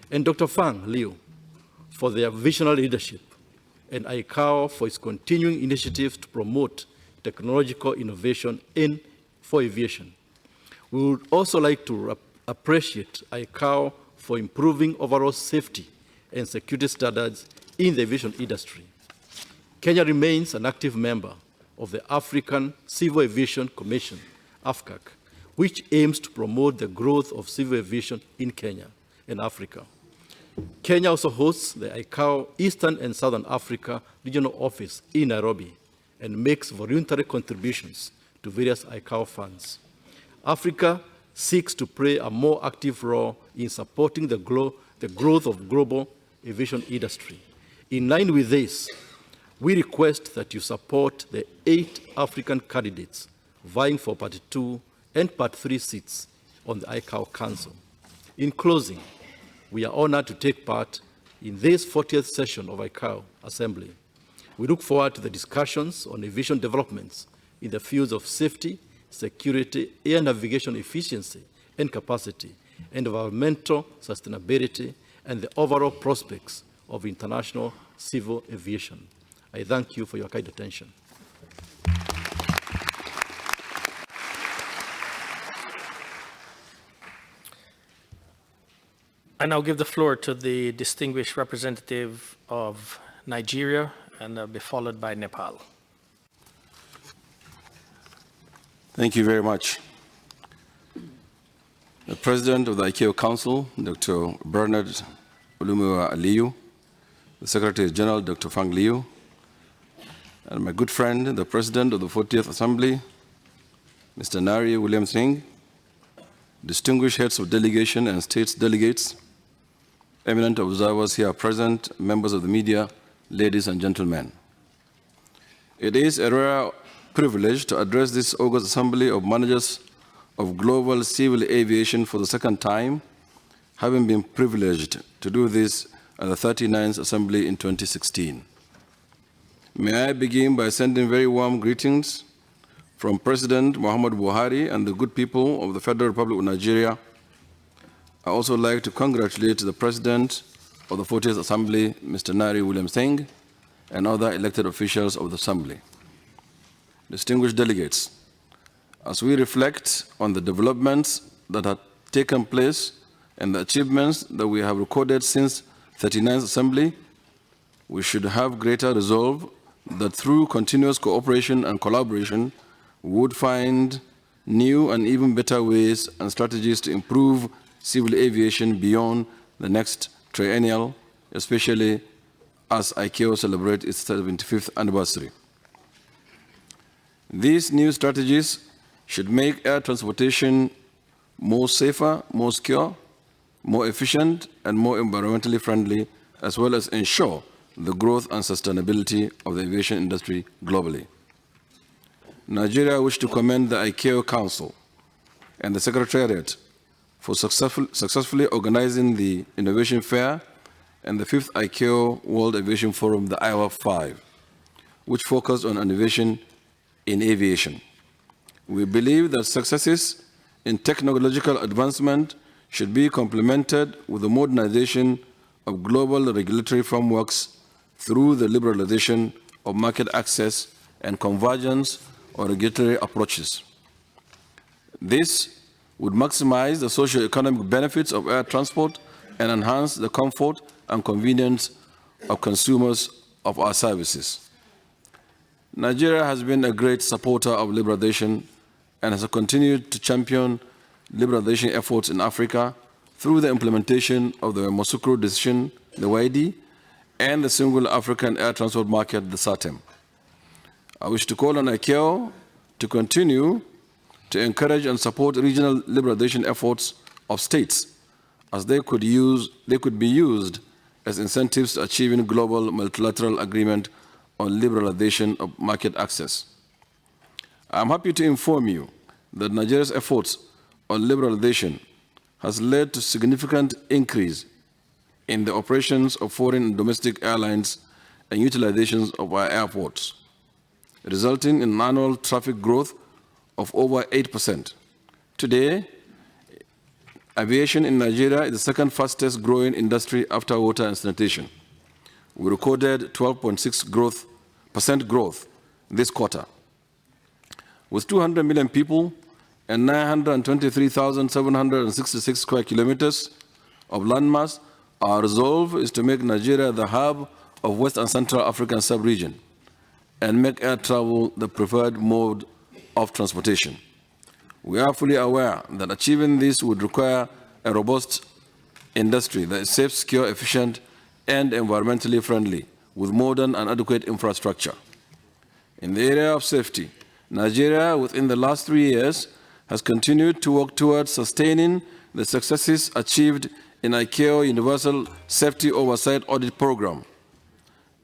and Dr. Fang Liu for their visionary leadership and ICAO for its continuing initiatives to promote technological innovation for aviation. We would also like to appreciate ICAO for improving overall safety and security standards in the aviation industry. Kenya remains an active member of the African Civil Aviation Commission, AFCAC, which aims to promote the growth of civil aviation in Kenya and Africa. Kenya also hosts the ICAO Eastern and Southern Africa Regional Office in Nairobi and makes voluntary contributions to various ICAO funds. Africa seeks to play a more active role in supporting the growth of global aviation industry. In line with this, we request that you support the 8 African candidates vying for Part 2 and Part 3 seats on the ICAO Council. In closing, we are honored to take part in this 40th session of ICAO Assembly. We look forward to the discussions on aviation developments in the fields of safety, security, air navigation efficiency and capacity, environmental sustainability, and the overall prospects of international civil aviation. I thank you for your kind attention. I now give the floor to the distinguished representative of Nigeria, and be followed by Nepal. Thank you very much. The President of the ICAO Council, Dr. Bernard Aliyu, the Secretary General, Dr. Fang Liu, and my good friend, the President of the 40th Assembly, Mr. Nari William Singh, distinguished heads of delegation and states delegates, eminent observers here present, members of the media, ladies and gentlemen. It is a rare privilege to address this August Assembly of Managers of Global Civil Aviation for the second time, having been privileged to do this at the 39th Assembly in 2016. May I begin by sending very warm greetings from President Muhammad Buhari and the good people of the Federal Republic of Nigeria. I also like to congratulate the President of the 40th Assembly, Mr. Nari William Singh, and other elected officials of the Assembly. Distinguished delegates, as we reflect on the developments that have taken place and the achievements that we have recorded since 39th Assembly, we should have greater resolve that through continuous cooperation and collaboration, we would find new and even better ways and strategies to improve civil aviation beyond the next triennial, especially as ICAO celebrates its 75th anniversary. These new strategies should make air transportation more safer, more secure, more efficient, and more environmentally friendly, as well as ensure the growth and sustainability of the aviation industry globally. Nigeria wishes to commend the ICAO Council and the Secretariat for successfully organizing the Innovation Fair and the 5th ICAO World Aviation Forum, the ICAO 5, which focused on innovation in aviation. We believe that successes in technological advancement should be complemented with the modernization of global regulatory frameworks through the liberalization of market access and convergence of regulatory approaches. This would maximize the socio-economic benefits of air transport and enhance the comfort and convenience of consumers of our services. Nigeria has been a great supporter of liberalization and has continued to champion liberalization efforts in Africa through the implementation of the Yamoussoukro Decision, the YD, and the Single African Air Transport Market, the SATEM. I wish to call on ICAO to continue to encourage and support regional liberalization efforts of states, as they could be used as incentives to achieving global multilateral agreement on liberalization of market access. I am happy to inform you that Nigeria's efforts on liberalization has led to significant increase in the operations of foreign and domestic airlines and utilizations of our airports, resulting in annual traffic growth of over 8%. Today, aviation in Nigeria is the second fastest growing industry after water and sanitation. We recorded 12.6% growth this quarter. With 200 million people and 923,766 square kilometers of landmass, our resolve is to make Nigeria the hub of West and Central African sub-region and make air travel the preferred mode of transportation. We are fully aware that achieving this would require a robust industry that is safe, secure, efficient, and environmentally friendly, with modern and adequate infrastructure. In the area of safety, Nigeria, within the last 3 years, has continued to work towards sustaining the successes achieved in ICAO Universal Safety Oversight Audit Program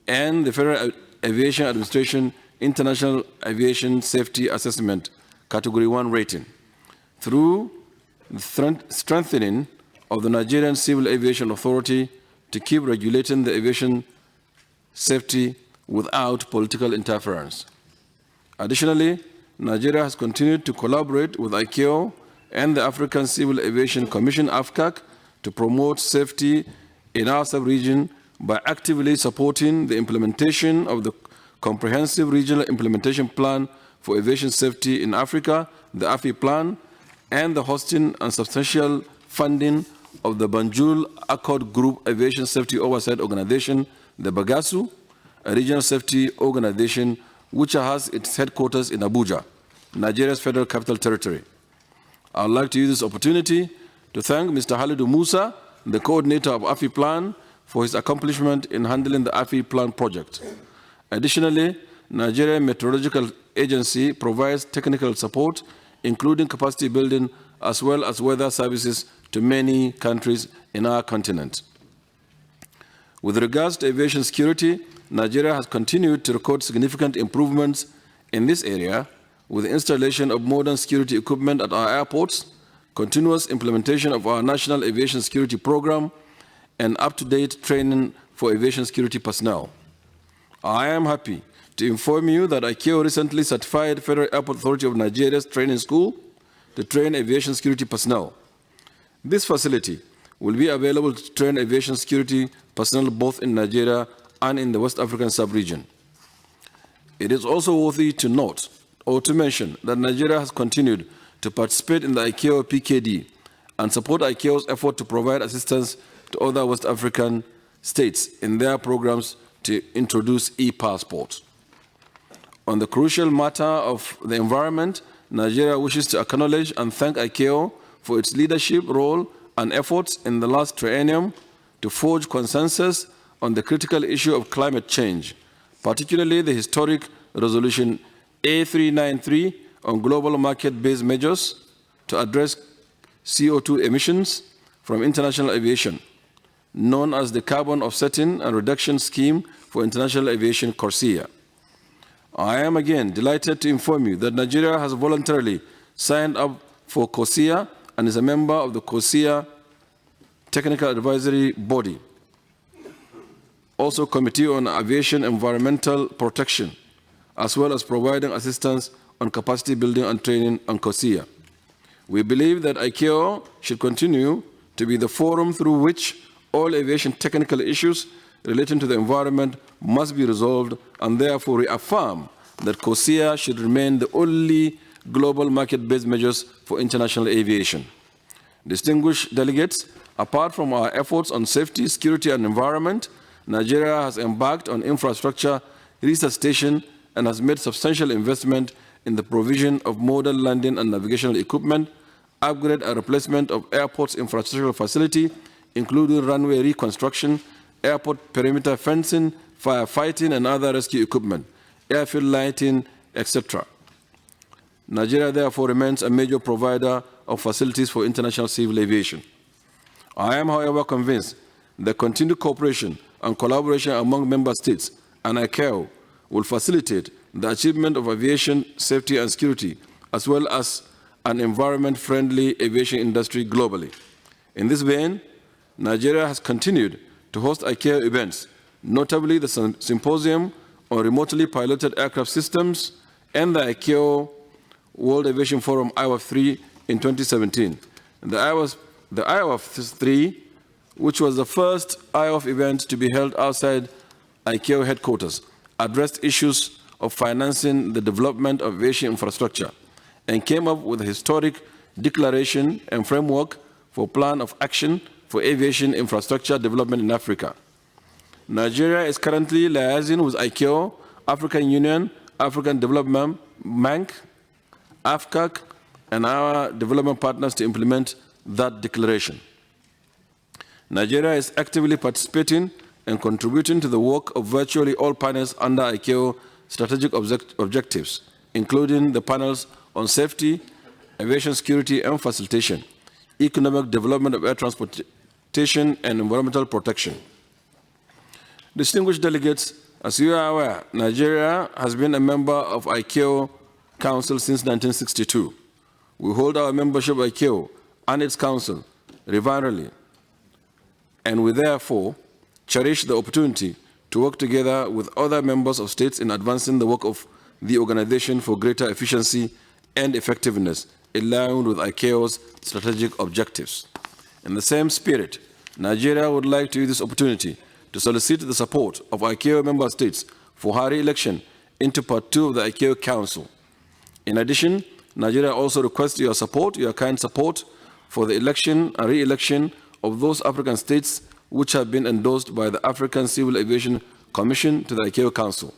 and the Federal Aviation Administration International Aviation Safety Assessment Category 1 rating through the strengthening of the Nigerian Civil Aviation Authority to keep regulating the aviation safety without political interference. Additionally, Nigeria has continued to collaborate with ICAO and the African Civil Aviation Commission, AFCAC, to promote safety in our sub-region by actively supporting the implementation of the Comprehensive Regional Implementation Plan for Aviation Safety in Africa, the AFI Plan, and the hosting and substantial funding of the Banjul Accord Group Aviation Safety Oversight Organization, the Bagasu, a regional safety organization which has its headquarters in Abuja, Nigeria's Federal Capital Territory. I would like to use this opportunity to thank Mr. Halidou Musa, the coordinator of AFI Plan, for his accomplishment in handling the AFI Plan project. Additionally, Nigeria Meteorological Agency provides technical support, including capacity building, as well as weather services to many countries in our continent. With regards to aviation security, Nigeria has continued to record significant improvements in this area with the installation of modern security equipment at our airports, continuous implementation of our National Aviation Security Program, and up-to-date training for aviation security personnel. I am happy to inform you that ICAO recently certified Federal Airport Authority of Nigeria's training school to train aviation security personnel. This facility will be available to train aviation security personnel both in Nigeria and in the West African sub-region. It is also worthy to note or to mention that Nigeria has continued to participate in the ICAO PKD and support ICAO's effort to provide assistance to other West African states in their programs to introduce e-passports. On the crucial matter of the environment, Nigeria wishes to acknowledge and thank ICAO for its leadership role and efforts in the last triennium to forge consensus on the critical issue of climate change, particularly the historic resolution A393 on global market-based measures to address CO2 emissions from international aviation, known as the Carbon Offsetting and Reduction Scheme for International Aviation, CORSIA. I am again delighted to inform you that Nigeria has voluntarily signed up for CORSIA and is a member of the CORSIA Technical Advisory Body, also Committee on Aviation Environmental Protection, as well as providing assistance on capacity building and training on CORSIA. We believe that ICAO should continue to be the forum through which all aviation technical issues relating to the environment must be resolved, and therefore reaffirm that CORSIA should remain the only global market-based measures for international aviation. Distinguished delegates, apart from our efforts on safety, security, and environment, Nigeria has embarked on infrastructure resuscitation and has made substantial investment in the provision of modern landing and navigational equipment, upgrade and replacement of airports' infrastructural facility, including runway reconstruction, airport perimeter fencing, firefighting and other rescue equipment, airfield lighting, etc. Nigeria therefore remains a major provider of facilities for international civil aviation. I am, however, convinced that continued cooperation and collaboration among member states and ICAO will facilitate the achievement of aviation safety and security, as well as an environment-friendly aviation industry globally. In this vein, Nigeria has continued to host ICAO events, notably the Symposium on Remotely Piloted Aircraft Systems and the ICAO World Aviation Forum IWAF3 in 2017. The IWAF3, which was the first IWAF event to be held outside ICAO headquarters, addressed issues of financing the development of aviation infrastructure and came up with a historic declaration and framework for plan of action for aviation infrastructure development in Africa. Nigeria is currently liaising with ICAO, African Union, African Development Bank, AFCAC, and our development partners to implement that declaration. Nigeria is actively participating and contributing to the work of virtually all partners under ICAO strategic objectives, including the panels on safety, aviation security and facilitation, economic development of air transportation and environmental protection. Distinguished delegates, as you are aware, Nigeria has been a member of ICAO Council since 1962. We hold our membership of ICAO and its council reverently, and we therefore cherish the opportunity to work together with other members of states in advancing the work of the organization for greater efficiency and effectiveness, aligned with ICAO's strategic objectives. In the same spirit, Nigeria would like to use this opportunity to solicit the support of ICAO member states for her re-election into Part 2 of the ICAO Council. In addition, Nigeria also requests your support, your kind support, for the election and re-election of those African states which have been endorsed by the African Civil Aviation Commission to the ICAO Council.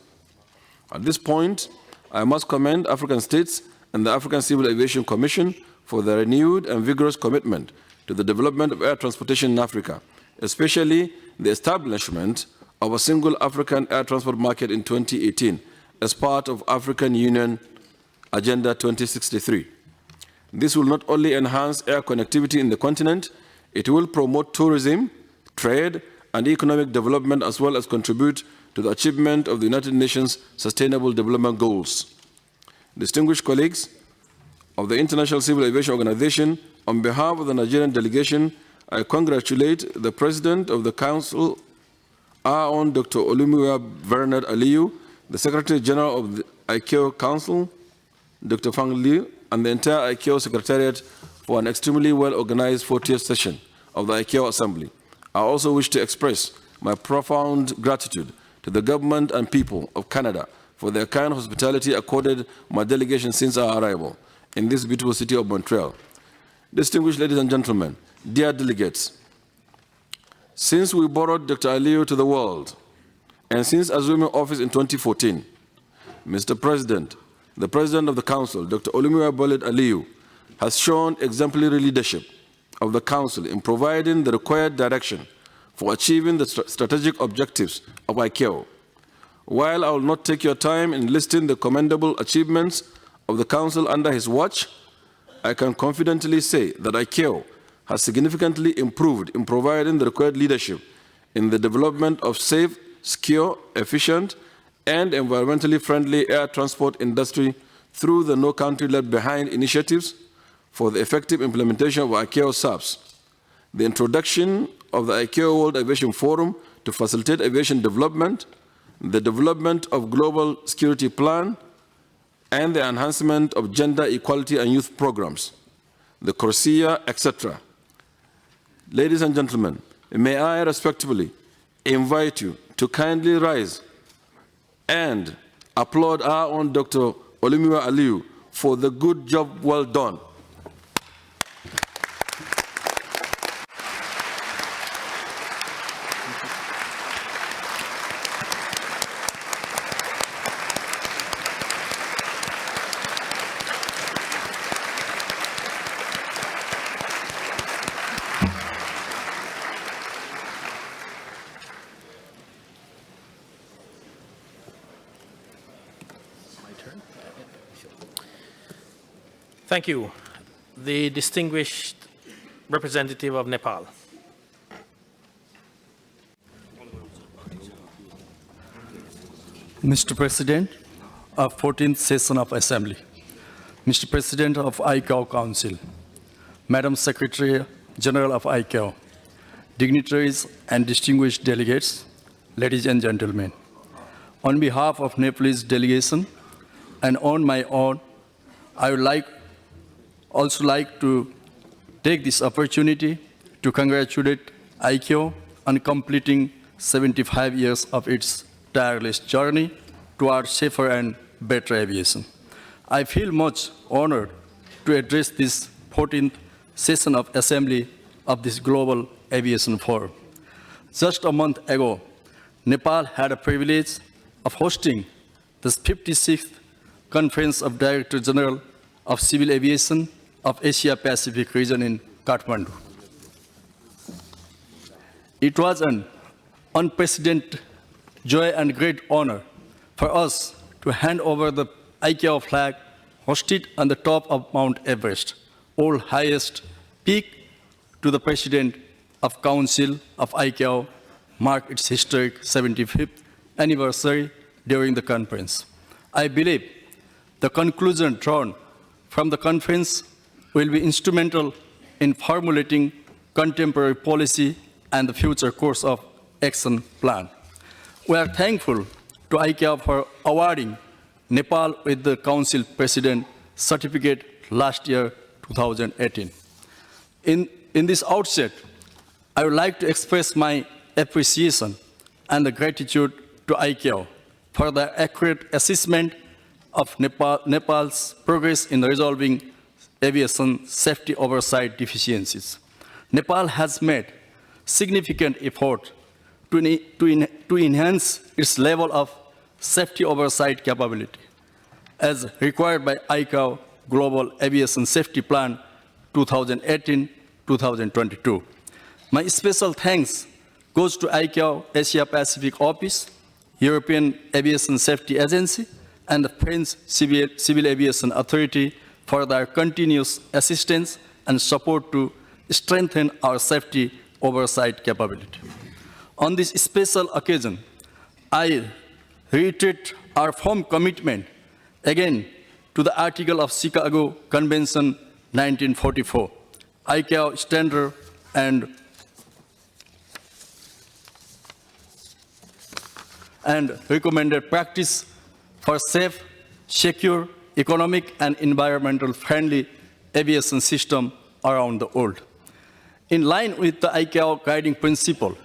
At this point, I must commend African states and the African Civil Aviation Commission for their renewed and vigorous commitment to the development of air transportation in Africa, especially the establishment of a single African air transport market in 2018 as part of African Union Agenda 2063. This will not only enhance air connectivity in the continent, it will promote tourism, trade, and economic development, as well as contribute to the achievement of the United Nations Sustainable Development Goals. Distinguished colleagues of the International Civil Aviation Organization, on behalf of the Nigerian delegation, I congratulate the President of the Council, our own Dr. Olumuyiwa Bernard Aliyu, the Secretary General of the ICAO Council, Dr. Fang Liu, and the entire ICAO Secretariat for an extremely well-organized 40th session of the ICAO Assembly. I also wish to express my profound gratitude to the government and people of Canada for their kind hospitality accorded my delegation since our arrival in this beautiful city of Montreal. Distinguished ladies and gentlemen, dear delegates, since we borrowed Dr. Aliyu to the world, and since assuming office in 2014, Mr. President, the President of the Council, Dr. Olumuyiwa Bernard Aliyu, has shown exemplary leadership of the Council in providing the required direction for achieving the strategic objectives of ICAO. While I will not take your time in listing the commendable achievements of the Council under his watch, I can confidently say that ICAO has significantly improved in providing the required leadership in the development of safe, secure, efficient, and environmentally friendly air transport industry through the No Country Left Behind initiatives for the effective implementation of ICAO SAPs, the introduction of the ICAO World Aviation Forum to facilitate aviation development, the development of global security plan, and the enhancement of gender equality and youth programs, the CORSIA, etc. Ladies and gentlemen, may I respectfully invite you to kindly rise and applaud our own Dr. Olumuyiwa Aliyu for the good job well done. Thank you. The distinguished representative of Nepal. Mr. President of 14th Session of Assembly, Mr. President of ICAO Council, Madam Secretary General of ICAO, dignitaries and distinguished delegates, ladies and gentlemen, on behalf of Nepalese delegation and on my own, I would also like to take this opportunity to congratulate ICAO on completing 75 years of its tireless journey towards safer and better aviation. I feel much honored to address this 14th session of Assembly of this Global Aviation Forum. Just a month ago, Nepal had a privilege of hosting the 56th Conference of Director General of Civil Aviation of Asia-Pacific region in Kathmandu. It was an unprecedented joy and great honor for us to hand over the ICAO flag hosted on the top of Mount Everest, world's highest peak, to the President of Council of ICAO, marked its historic 75th anniversary during the conference. I believe the conclusion drawn from the conference will be instrumental in formulating contemporary policy and the future course of action plan. We are thankful to ICAO for awarding Nepal with the Council President certificate last year, 2018. In this outset, I would like to express my appreciation and the gratitude to ICAO for the accurate assessment of Nepal's progress in resolving aviation safety oversight deficiencies. Nepal has made significant effort to enhance its level of safety oversight capability, as required by ICAO Global Aviation Safety Plan 2018-2022. My special thanks goes to ICAO Asia Pacific Office, European Aviation Safety Agency, and the French Civil Aviation Authority for their continuous assistance and support to strengthen our safety oversight capability. On this special occasion, I reiterate our firm commitment again to the Article of Chicago Convention 1944, ICAO standard and recommended practice for safe, secure, economic, and environmental friendly aviation system around the world. In line with the ICAO guiding principle,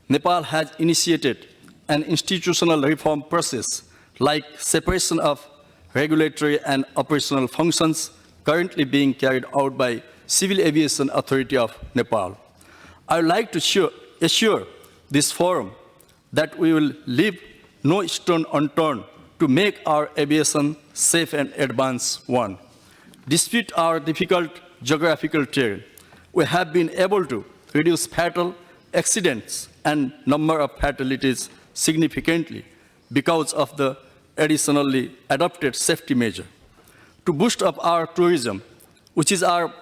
Nepal has initiated an institutional reform process like separation of regulatory and operational functions currently being carried out by Civil Aviation Authority of Nepal. I would like to assure this forum that we will leave no stone unturned to make our aviation safe and advanced one. Despite our difficult geographical terrain, we have been able to reduce fatal accidents and number of fatalities significantly because of the additionally adopted safety measure. To boost up our tourism, which is our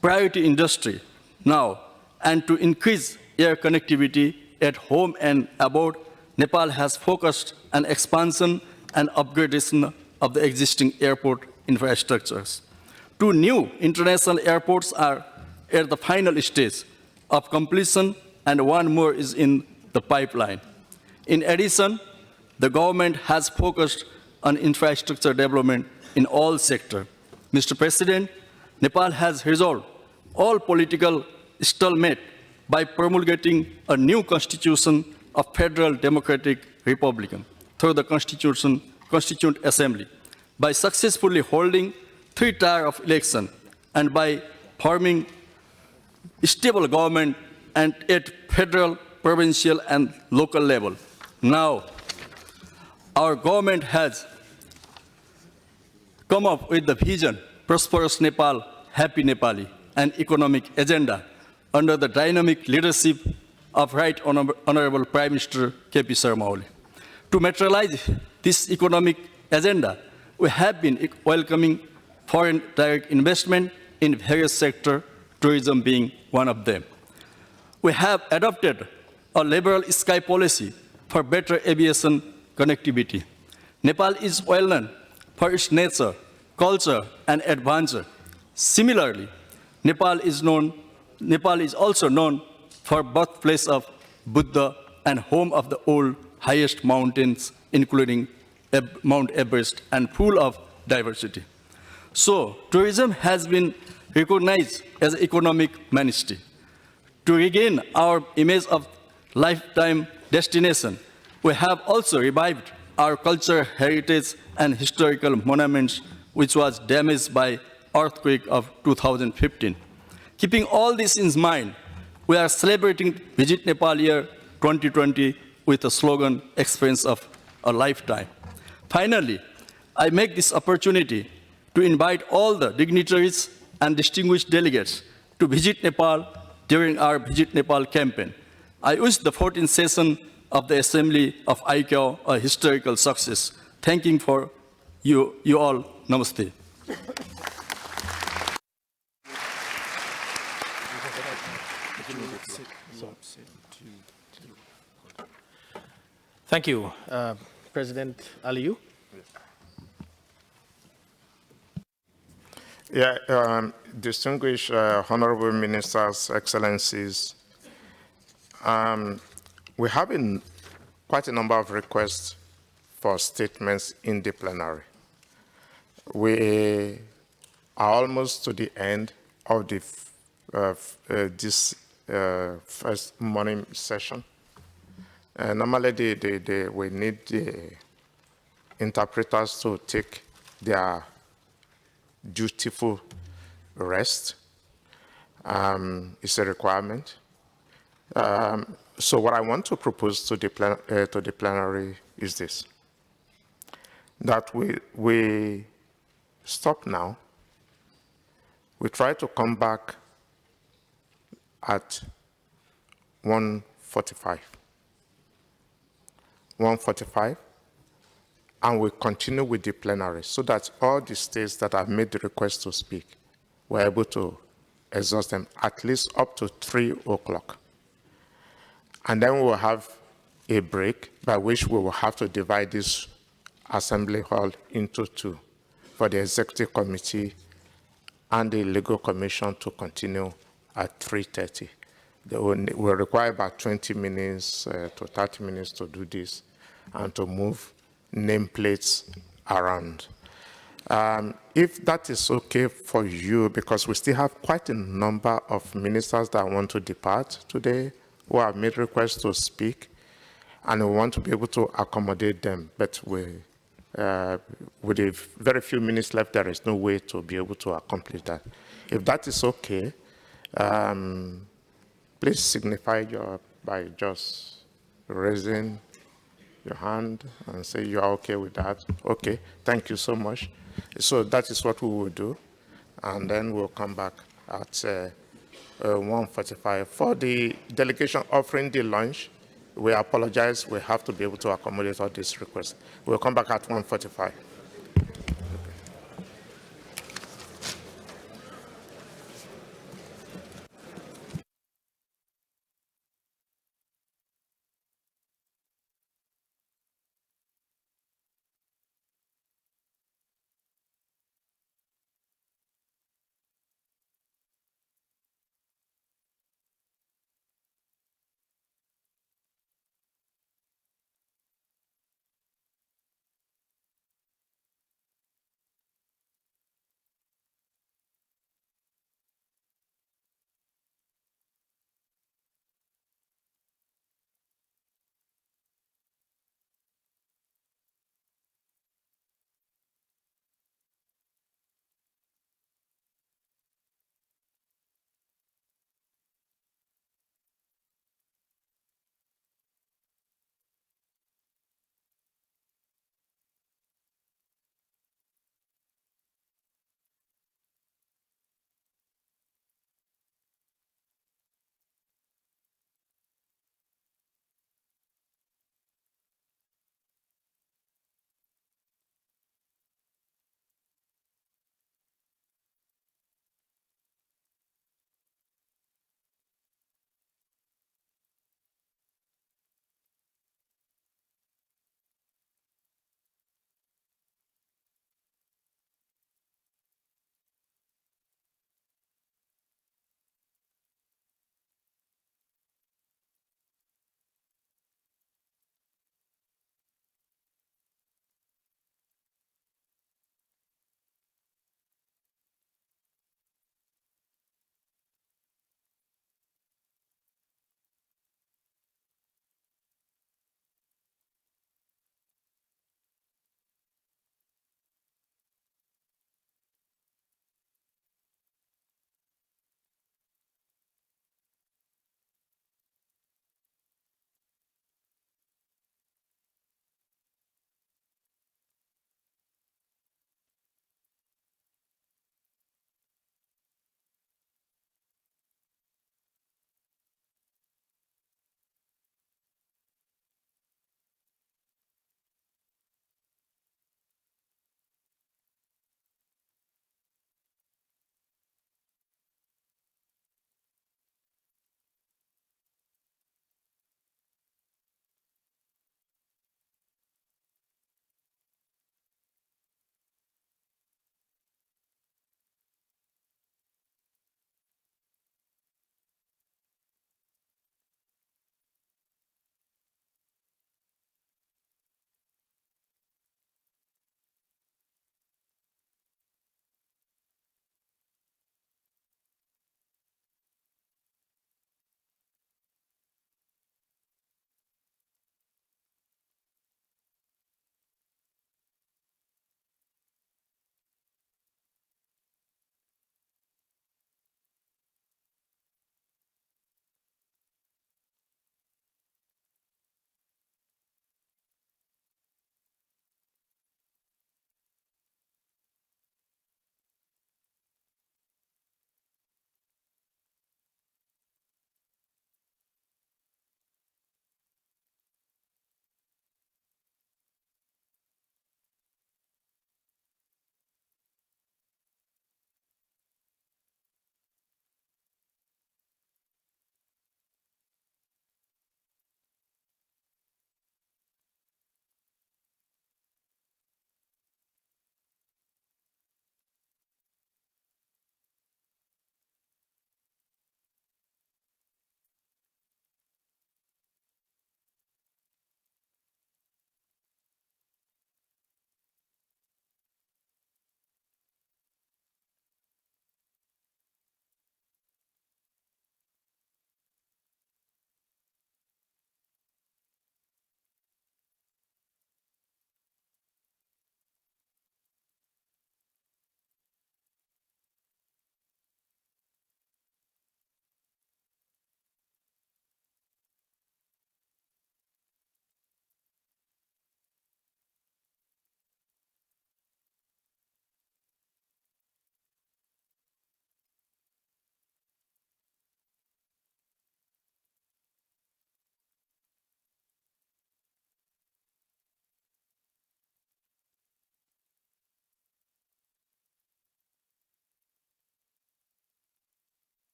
priority industry now, and to increase air connectivity at home and abroad, Nepal has focused on expansion and upgradation of the existing airport infrastructures. 2 new international airports are at the final stage of completion, and 1 more is in the pipeline. In addition, the government has focused on infrastructure development in all sectors. Mr. President, Nepal has resolved all political stalemate by promulgating a new constitution of Federal Democratic Republic through the Constituent Assembly, by successfully holding 3 tiers of election, and by forming stable government and at federal, provincial, and local level. Now, our government has come up with the vision, Prosperous Nepal, Happy Nepali, and economic agenda under the dynamic leadership of Right Honorable Prime Minister K.P. Sharma Oli. To materialize this economic agenda, we have been welcoming foreign direct investment in various sectors, tourism being one of them. We have adopted a liberal sky policy for better aviation connectivity. Nepal is well known for its nature, culture, and adventure. Similarly, Nepal is also known for birthplace of Buddha and home of the old highest mountains, including Mount Everest, and full of diversity. So, tourism has been recognized as an economic ministry. To regain our image of lifetime destination, we have also revived our cultural heritage and historical monuments, which was damaged by earthquake of 2015. Keeping all this in mind, we are celebrating Visit Nepal Year 2020 with a slogan, Experience of a Lifetime. Finally, I make this opportunity to invite all the dignitaries and distinguished delegates to visit Nepal during our Visit Nepal campaign. I wish the 14th session of the Assembly of ICAO a historical success. Thank you for You all, namaste. Thank you, President Aliyu. Yeah, distinguished honorable ministers, excellencies, we have quite a number of requests for statements in the plenary. We are almost to the end of this first morning session. Normally, we need the interpreters to take their dutiful rest. It's a requirement. So what I want to propose to the plenary is this, that we stop now. We try to come back at 1:45. 1:45, and we continue with the plenary so that all the states that have made the request to speak, we're able to exhaust them at least up to 3 o'clock. And then we'll have a break by which we will have to divide this assembly hall into 2 for the executive committee and the legal commission to continue at 3:30. They will require about 20 minutes to 30 minutes to do this and to move nameplates around. If that is okay for you, because we still have quite a number of ministers that want to depart today, who have made requests to speak, and we want to be able to accommodate them, but with the very few minutes left, there is no way to be able to accomplish that. If that is okay, please signify by just raising your hand and say you are okay with that. Okay, thank you so much. So that is what we will do, and then we'll come back at 1:45. For the delegation offering the lunch, we apologize. We have to be able to accommodate all these requests. We'll come back at 1:45.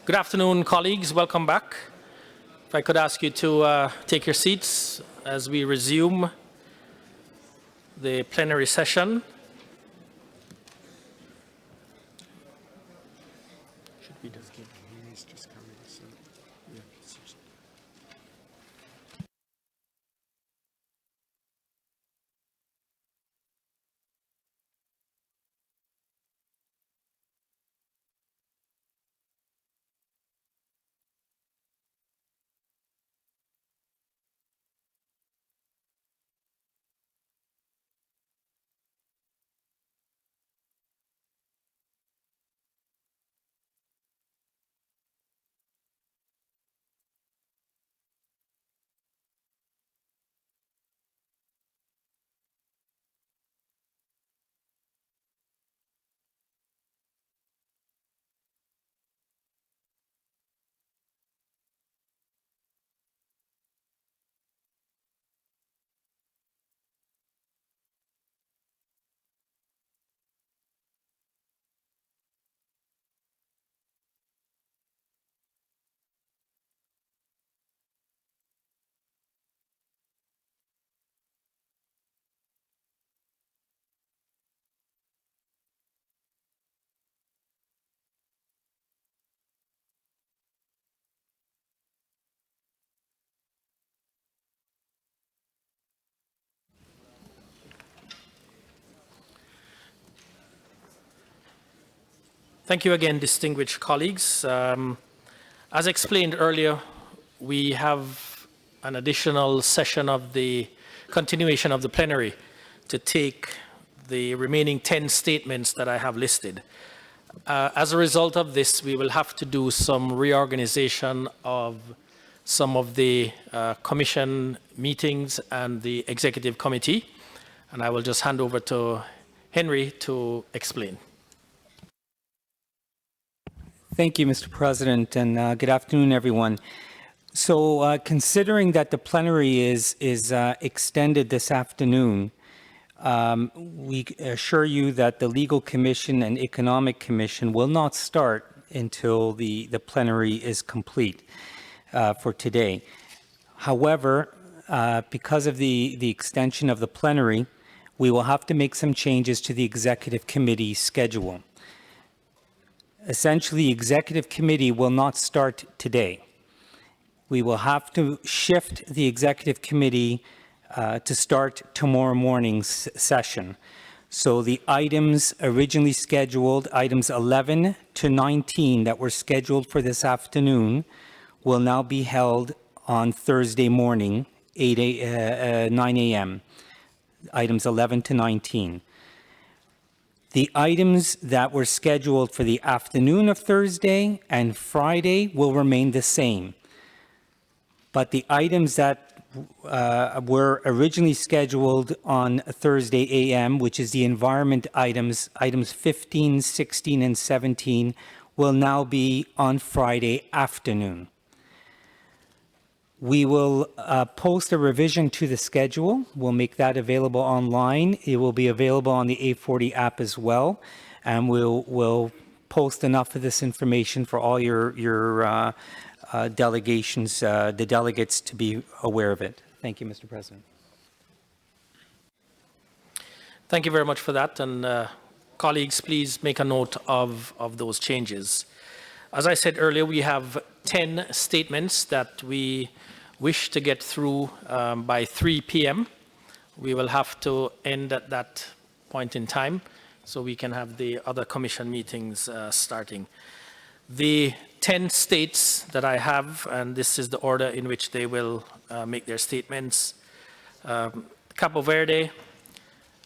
Good afternoon, colleagues. Welcome back. If I could ask you to take your seats as we resume the plenary session. Should we just give him? He's just coming. So, yeah. Thank you again, distinguished colleagues. As explained earlier, we have an additional session of the continuation of the plenary to take the remaining 10 statements that I have listed. As a result of this, we will have to do some reorganization of some of the commission meetings and the executive committee, and I will just hand over to Henry to explain. Thank you, Mr. President, and good afternoon, everyone. So considering that the plenary is extended this afternoon, we assure you that the Legal Commission and Economic Commission will not start until the plenary is complete for today. However, because of the extension of the plenary, we will have to make some changes to the Executive Committee schedule. Essentially, the Executive Committee will not start today. We will have to shift the Executive Committee to start tomorrow morning's session. So the items originally scheduled, items 11 to 19 that were scheduled for this afternoon, will now be held on Thursday morning, 9 a.m., items 11 to 19. The items that were scheduled for the afternoon of Thursday and Friday will remain the same. But the items that were originally scheduled on Thursday a.m., which is the environment items 15, 16, and 17, will now be on Friday afternoon. We will post a revision to the schedule. We'll make that available online. It will be available on the A40 app as well. And we'll post enough of this information for all your delegations, the delegates, to be aware of it. Thank you, Mr. President. Thank you very much for that. And colleagues, please make a note of those changes. As I said earlier, we have 10 statements that we wish to get through by 3 p.m. We will have to end at that point in time so we can have the other commission meetings starting. The 10 states that I have, and this is the order in which they will make their statements: Cabo Verde,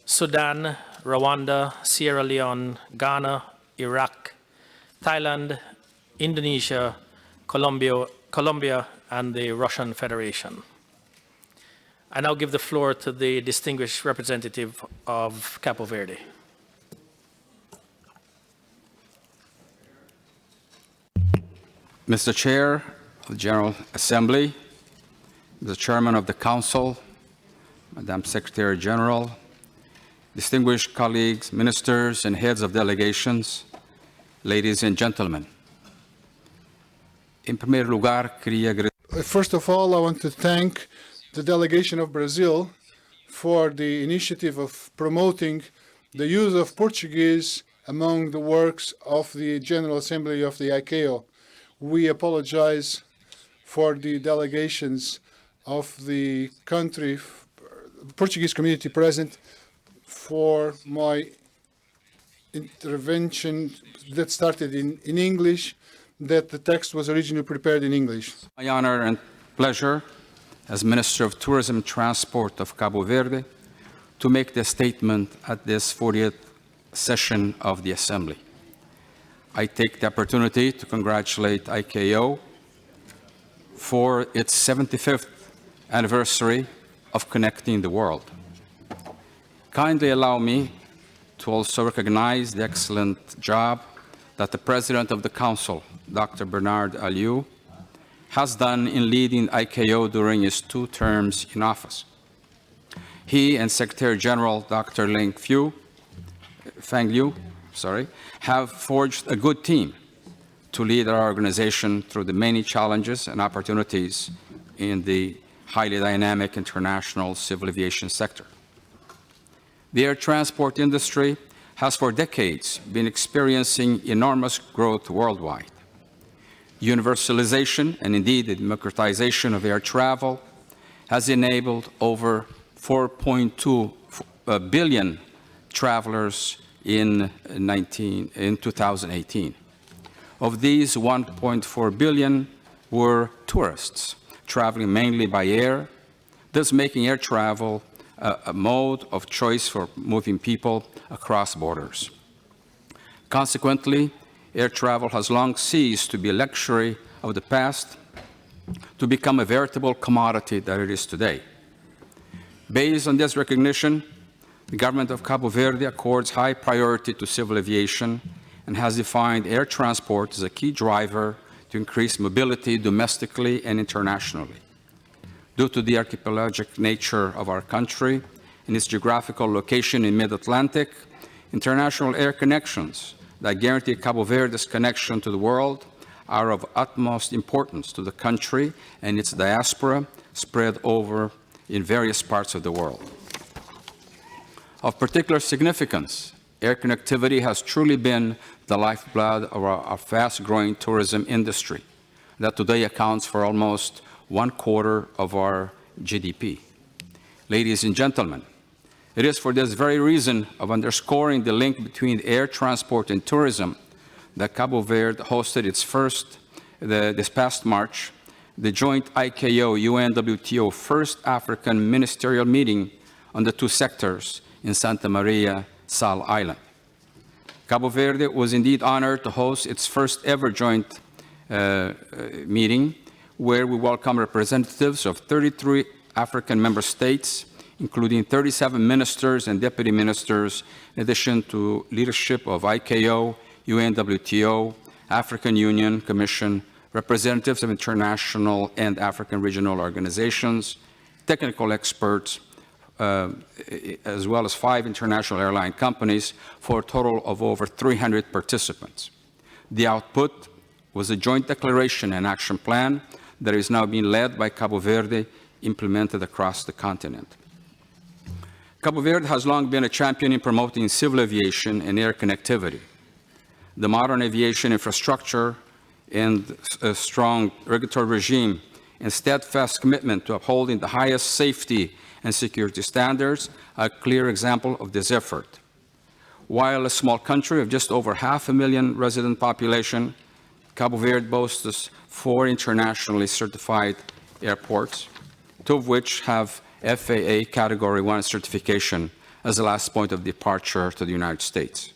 Sudan, Rwanda, Sierra Leone, Ghana, Iraq, Thailand, Indonesia, Colombia, and the Russian Federation. I now give the floor to the distinguished representative of Cabo Verde. Mr. Chair of the General Assembly, Mr. Chairman of the Council, Madam Secretary General, distinguished colleagues, ministers, and heads of delegations, ladies and gentlemen. Em primeiro lugar, queria agradecer. First of all, I want to thank the delegation of Brazil for the initiative of promoting the use of Portuguese among the works of the General Assembly of the ICAO. We apologize for the delegations of the country, Portuguese community present, for my intervention that started in English, that the text was originally prepared in English. My honor and pleasure as Minister of Tourism and Transport of Cabo Verde to make this statement at this 40th session of the Assembly. I take the opportunity to congratulate ICAO for its 75th anniversary of connecting the world. Kindly allow me to also recognize the excellent job that the President of the Council, Dr. Bernard Aliou, has done in leading ICAO during his 2 terms in office. He and Secretary General Dr. Fang Liu, have forged a good team to lead our organization through the many challenges and opportunities in the highly dynamic international civil aviation sector. The air transport industry has for decades been experiencing enormous growth worldwide. Universalization and indeed the democratization of air travel has enabled over 4.2 billion travelers in 2018. Of these, 1.4 billion were tourists traveling mainly by air, thus making air travel a mode of choice for moving people across borders. Consequently, air travel has long ceased to be a luxury of the past to become a veritable commodity that it is today. Based on this recognition, the government of Cabo Verde accords high priority to civil aviation and has defined air transport as a key driver to increase mobility domestically and internationally. Due to the archipelagic nature of our country and its geographical location in mid-Atlantic, international air connections that guarantee Cabo Verde's connection to the world are of utmost importance to the country and its diaspora spread over in various parts of the world. Of particular significance, air connectivity has truly been the lifeblood of our fast-growing tourism industry that today accounts for almost 1/4 of our GDP. Ladies and gentlemen, it is for this very reason of underscoring the link between air transport and tourism that Cabo Verde hosted its this past March, the joint ICAO-UNWTO first African ministerial meeting on the 2 sectors in Santa Maria, Sal Island. Cabo Verde was indeed honored to host its first ever joint meeting, where we welcome representatives of 33 African member states, including 37 ministers and deputy ministers, in addition to leadership of ICAO, UNWTO, African Union Commission, representatives of international and African regional organizations, technical experts, as well as 5 international airline companies, for a total of over 300 participants. The output was a joint declaration and action plan that is now being led by Cabo Verde, implemented across the continent. Cabo Verde has long been a champion in promoting civil aviation and air connectivity. The modern aviation infrastructure and a strong regulatory regime and steadfast commitment to upholding the highest safety and security standards are a clear example of this effort. While a small country of just over 500,000 resident population, Cabo Verde boasts 4 internationally certified airports, 2 of which have FAA Category 1 certification as the last point of departure to the United States.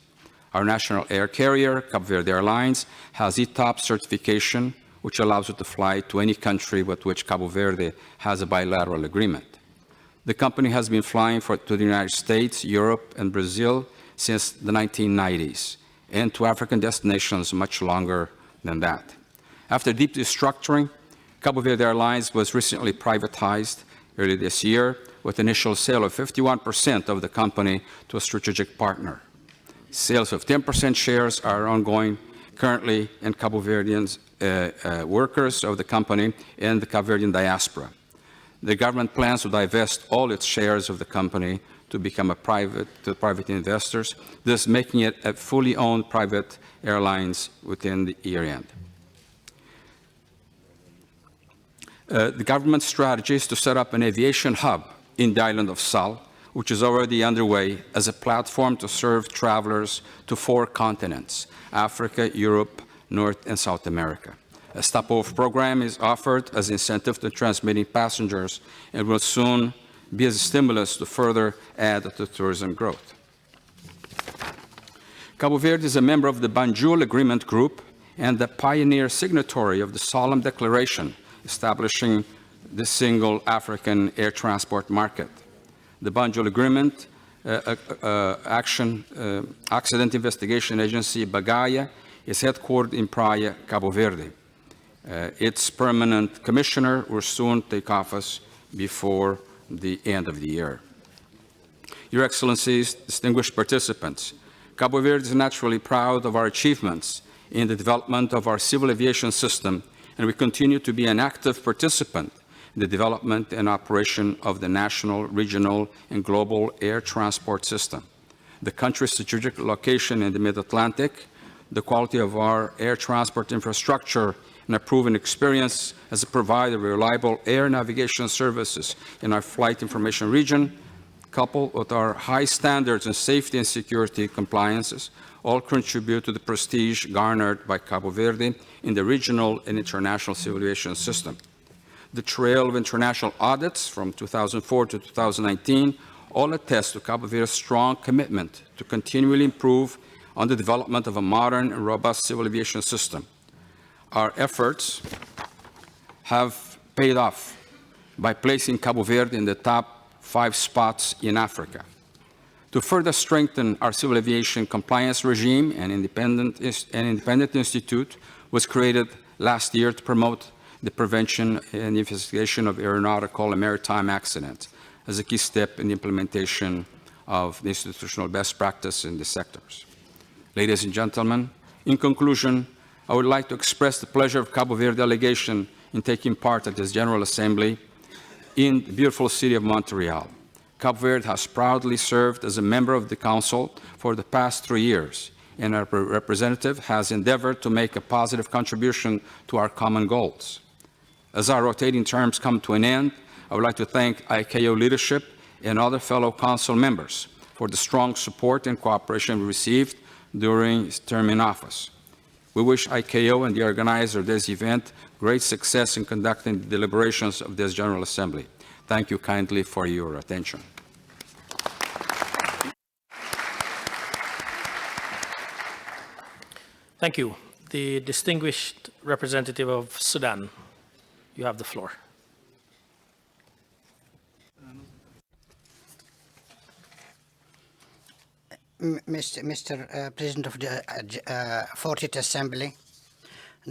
Our national air carrier, Cabo Verde Airlines, has ETOPS certification, which allows it to fly to any country with which Cabo Verde has a bilateral agreement. The company has been flying to the United States, Europe, and Brazil since the 1990s, and to African destinations much longer than that. After deep restructuring, Cabo Verde Airlines was recently privatized early this year, with initial sale of 51% of the company to a strategic partner. Sales of 10% shares are ongoing currently, and Cabo Verdeans workers of the company and the Cape Verdean diaspora. The government plans to divest all its shares of the company to become to private investors, thus making it a fully owned private airlines within the year end. The government's strategy is to set up an aviation hub in the island of Sal, which is already underway as a platform to serve travelers to 4 continents: Africa, Europe, North and South America. A stopover program is offered as incentive to transmitting passengers and will soon be as a stimulus to further add to tourism growth. Cabo Verde is a member of the Banjul Agreement Group and the pioneer signatory of the Solemn Declaration establishing the single African air transport market. The Banjul Agreement Accident Investigation Agency, Bagaya, is headquartered in Praia, Cabo Verde. Its permanent commissioner will soon take office before the end of the year. Your Excellencies, distinguished participants, Cabo Verde is naturally proud of our achievements in the development of our civil aviation system, and we continue to be an active participant in the development and operation of the national, regional, and global air transport system. The country's strategic location in the Mid-Atlantic, the quality of our air transport infrastructure, and a proven experience as a provider of reliable air navigation services in our flight information region, coupled with our high standards in safety and security compliances, all contribute to the prestige garnered by Cabo Verde in the regional and international civil aviation system. The trail of international audits from 2004 to 2019 all attest to Cabo Verde's strong commitment to continually improve on the development of a modern and robust civil aviation system. Our efforts have paid off by placing Cabo Verde in the top 5 spots in Africa. To further strengthen our civil aviation compliance regime, an independent institute was created last year to promote the prevention and investigation of aeronautical and maritime accidents as a key step in the implementation of the institutional best practice in the sectors. Ladies and gentlemen, in conclusion, I would like to express the pleasure of Cabo Verde delegation in taking part at this General Assembly in the beautiful city of Montreal. Cabo Verde has proudly served as a member of the Council for the past 3 years, and our representative has endeavored to make a positive contribution to our common goals. As our rotating terms come to an end, I would like to thank ICAO leadership and other fellow Council members for the strong support and cooperation we received during his term in office. We wish ICAO and the organizer of this event great success in conducting the deliberations of this General Assembly. Thank you kindly for your attention. Thank you. The distinguished representative of Sudan, you have the floor. Mr. President of the 40th Assembly,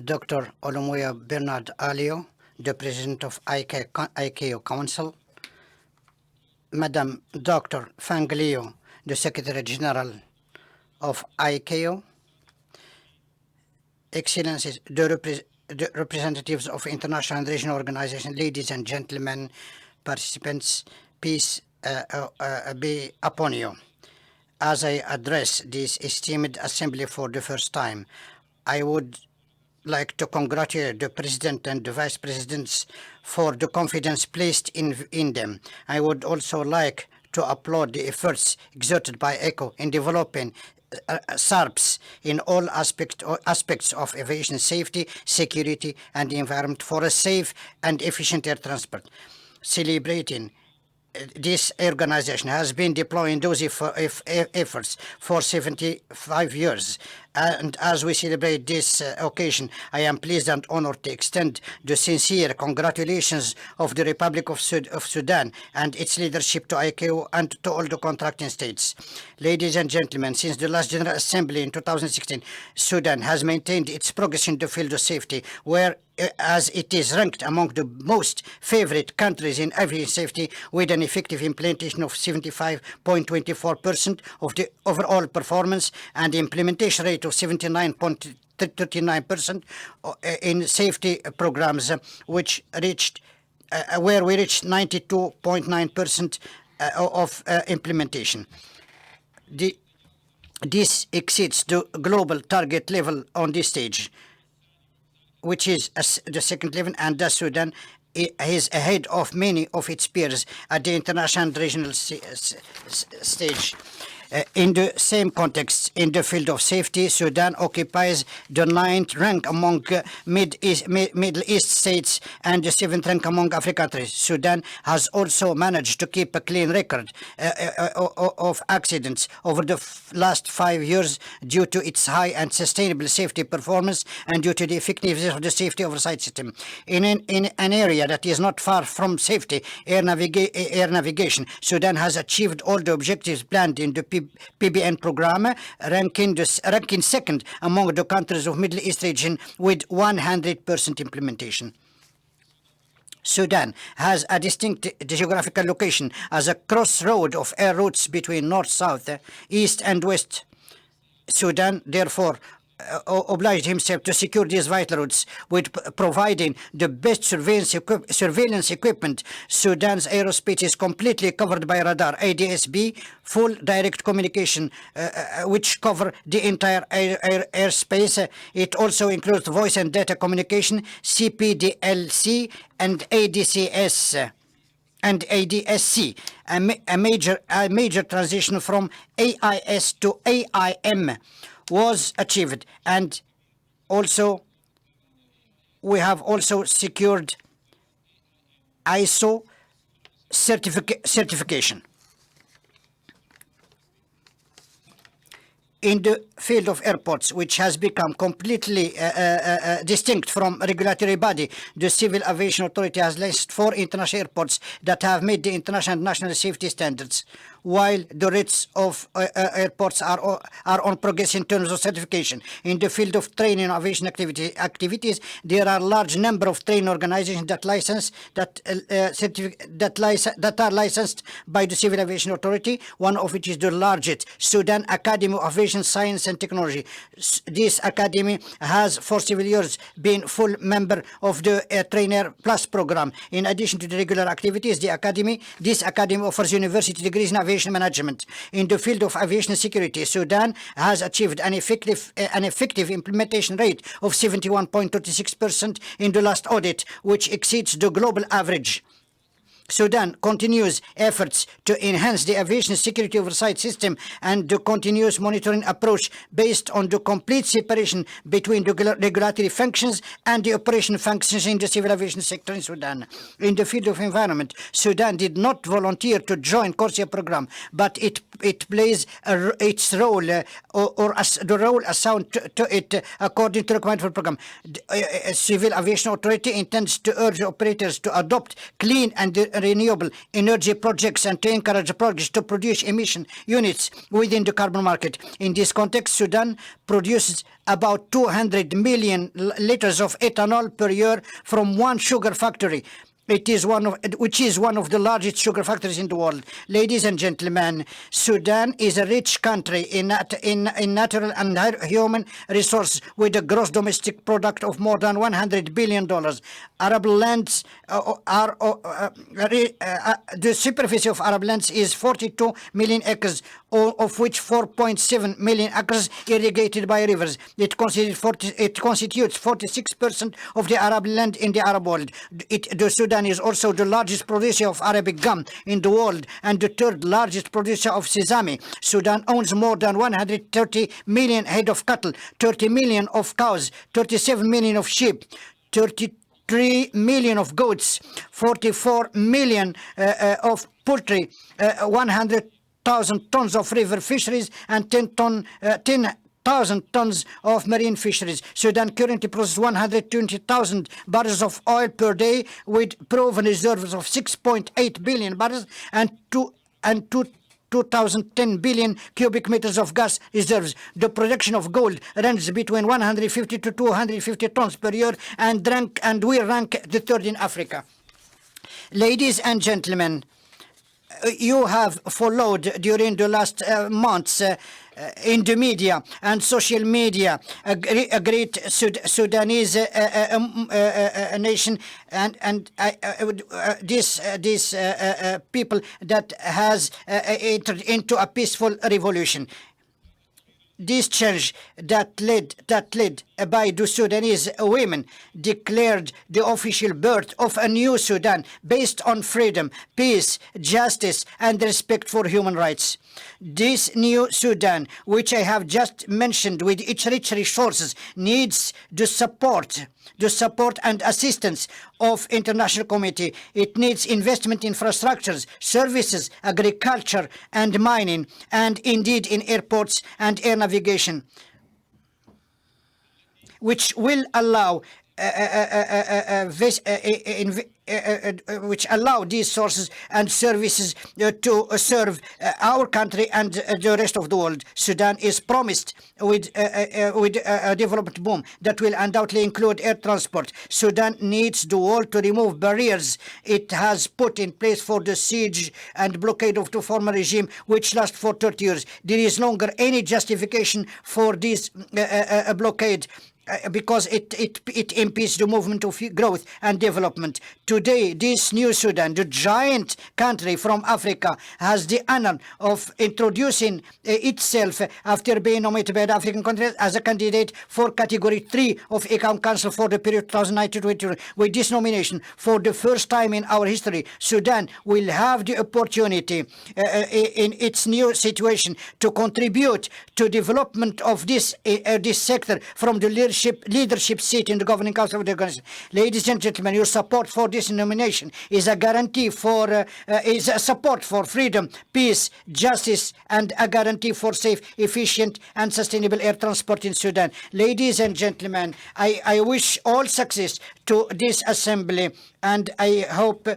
Dr. Olomoya Bernard Alio, the President of ICAO Council, Madam Dr. Fang Liu, the Secretary General of ICAO, Excellencies, the representatives of international and regional organizations, ladies and gentlemen, participants, peace be upon you. As I address this esteemed assembly for the first time, I would like to congratulate the President and the Vice Presidents for the confidence placed in them. I would also like to applaud the efforts exerted by ECHO in developing SARPs in all aspects of aviation safety, security, and the environment for a safe and efficient air transport. Celebrating this organization has been deploying those efforts for 75 years. And as we celebrate this occasion, I am pleased and honored to extend the sincere congratulations of the Republic of Sudan and its leadership to ICAO and to all the contracting states. Ladies and gentlemen, since the last General Assembly in 2016, Sudan has maintained its progress in the field of safety, where as it is ranked among the most favorite countries in aviation safety with an effective implementation of 75.24% of the overall performance and the implementation rate of 79.2%. 39% in safety programs, which reached where we reached 92.9% of implementation. This exceeds the global target level on this stage, which is the second level, and thus Sudan is ahead of many of its peers at the international and regional stage. In the same context, in the field of safety, Sudan occupies the 9th rank among Middle East states and the 7th rank among African countries. Sudan has also managed to keep a clean record of accidents over the last 5 years due to its high and sustainable safety performance and due to the effectiveness of the safety oversight system. In an area that is not far from safety, air navigation, Sudan has achieved all the objectives planned in the PBN program, ranking second among the countries of Middle East region with 100% implementation. Sudan has a distinct geographical location as a crossroad of air routes between north, south, east and west. Sudan, therefore, obliged himself to secure these vital routes with providing the best surveillance equipment. Sudan's aerospace is completely covered by radar, ADS-B, full direct communication, which cover the entire airspace. It also includes voice and data communication, CPDLC, and ADCS. And ADSC, a major transition from AIS to AIM was achieved, and also we have also secured ISO certification. In the field of airports, which has become completely distinct from regulatory body, the Civil Aviation Authority has licensed 4 international airports that have met the international and national safety standards, while the rates of airports are on progress in terms of certification. In the field of training and aviation activities, there are a large number of training organizations that are licensed by the Civil Aviation Authority, one of which is the largest, Sudan Academy of Aviation Science and Technology. This academy has for several years been full member of the Trainer Plus program. In addition to the regular activities, this academy offers university degrees in aviation management. In the field of aviation security, Sudan has achieved an effective implementation rate of 71.36% in the last audit, which exceeds the global average. Sudan continues efforts to enhance the aviation security oversight system and the continuous monitoring approach based on the complete separation between the regulatory functions and the operation functions in the civil aviation sector in Sudan. In the field of environment, Sudan did not volunteer to join CORSIA program, but it plays its role the role assigned to it according to the requirement for the program. The Civil Aviation Authority intends to urge operators to adopt clean and renewable energy projects and to encourage projects to produce emission units within the carbon market. In this context, Sudan produces about 200 million liters of ethanol per year from one sugar factory. Which is one of the largest sugar factories in the world. Ladies and gentlemen, Sudan is a rich country in natural and human resources with a gross domestic product of more than $100 billion. Arable lands the superficie of Arab lands is 42 million acres, of which 4.7 million acres irrigated by rivers. It constitutes 46% of the Arab land in the Arab world. The Sudan is also the largest producer of Arabic gum in the world and the 3rd largest producer of sesame. Sudan owns more than 130 million head of cattle, 30 million of cows, 37 million of sheep, 33 million of goats, 44 million of poultry, 100,000 tons of river fisheries, and 10,000 tons of marine fisheries. Sudan currently produces 120,000 barrels of oil per day with proven reserves of 6.8 billion barrels and 2010 billion cubic meters of gas reserves. The production of gold runs between 150 to 250 tons per year and we rank the 3rd in Africa. Ladies and gentlemen, you have followed during the last months in the media and social media, a great Sudanese nation, and these people that has entered into a peaceful revolution. This change that led by the Sudanese women declared the official birth of a new Sudan based on freedom, peace, justice, and respect for human rights. This new Sudan, which I have just mentioned with its rich resources, needs the support and assistance of international community. It needs investment in infrastructures, services, agriculture, and mining, and indeed in airports and air navigation, which will allow these sources and services to serve our country and the rest of the world. Sudan is promised with a development boom that will undoubtedly include air transport. Sudan needs the world to remove barriers it has put in place for the siege and blockade of the former regime, which lasted for 30 years. There is no longer any justification for this blockade, because it impedes the movement of growth and development. Today, this new Sudan, the giant country from Africa, has the honor of introducing itself after being nominated by the African continent as a candidate for Category 3 of ICAO Council for the period 2019-2020. With this nomination, for the first time in our history, Sudan will have the opportunity in its new situation to contribute to development of this sector from the leadership seat in the Governing Council of the organization. Ladies and gentlemen, your support for this nomination is a guarantee for is a support for freedom, peace, justice, and a guarantee for safe, efficient, and sustainable air transport in Sudan. Ladies and gentlemen, I wish all success to this assembly, and I hope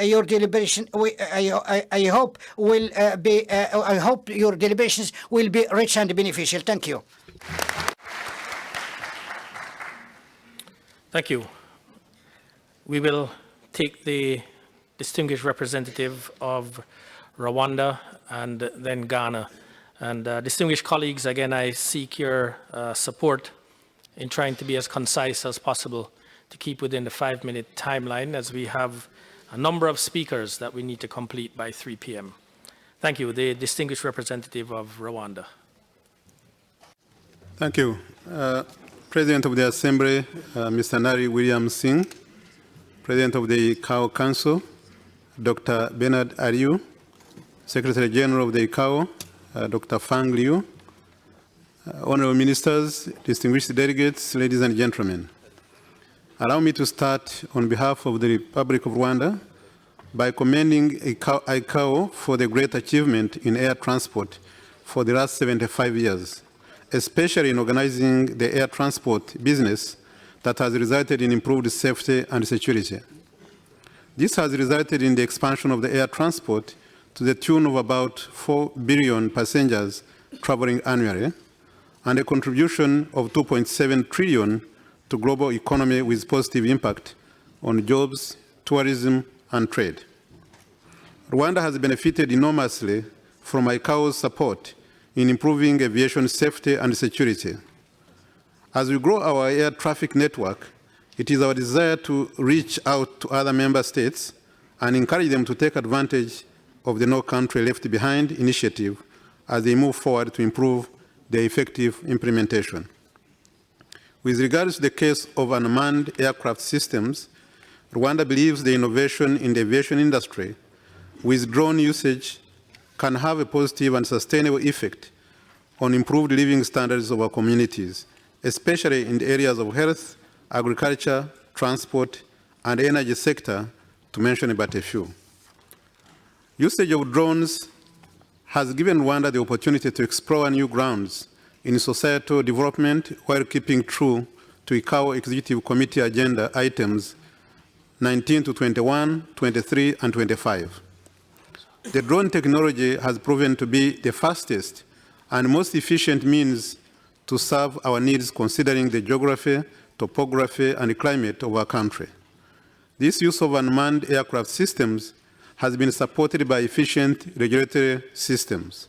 your deliberation. I hope your deliberations will be rich and beneficial. Thank you. Thank you. We will take the distinguished representative of Rwanda and then Ghana. And distinguished colleagues, again, I seek your support in trying to be as concise as possible to keep within the 5-minute timeline, as we have a number of speakers that we need to complete by 3 p.m. Thank you. The distinguished representative of Rwanda. Thank you. President of the Assembly, Mr. Nari William Singh, President of the ICAO Council, Dr. Bernard Aliou, Secretary General of the ICAO, Dr. Fang Liu, Honorable Ministers, distinguished delegates, ladies and gentlemen. Allow me to start on behalf of the Republic of Rwanda by commending ICAO for the great achievement in air transport for the last 75 years. Especially in organizing the air transport business that has resulted in improved safety and security. This has resulted in the expansion of the air transport to the tune of about 4 billion passengers traveling annually, and a contribution of 2.7 trillion to global economy with positive impact on jobs, tourism, and trade. Rwanda has benefited enormously from ICAO's support in improving aviation safety and security. As we grow our air traffic network, it is our desire to reach out to other member states and encourage them to take advantage of the No Country Left Behind initiative as they move forward to improve their effective implementation. With regards to the case of unmanned aircraft systems, Rwanda believes the innovation in the aviation industry with drone usage can have a positive and sustainable effect on improved living standards of our communities, especially in the areas of health, agriculture, transport, and energy sector, to mention but a few. Usage of drones has given Rwanda the opportunity to explore new grounds in societal development while keeping true to ICAO Executive Committee agenda items 19 to 21, 23, and 25. The drone technology has proven to be the fastest and most efficient means to serve our needs considering the geography, topography, and climate of our country. This use of unmanned aircraft systems has been supported by efficient regulatory systems.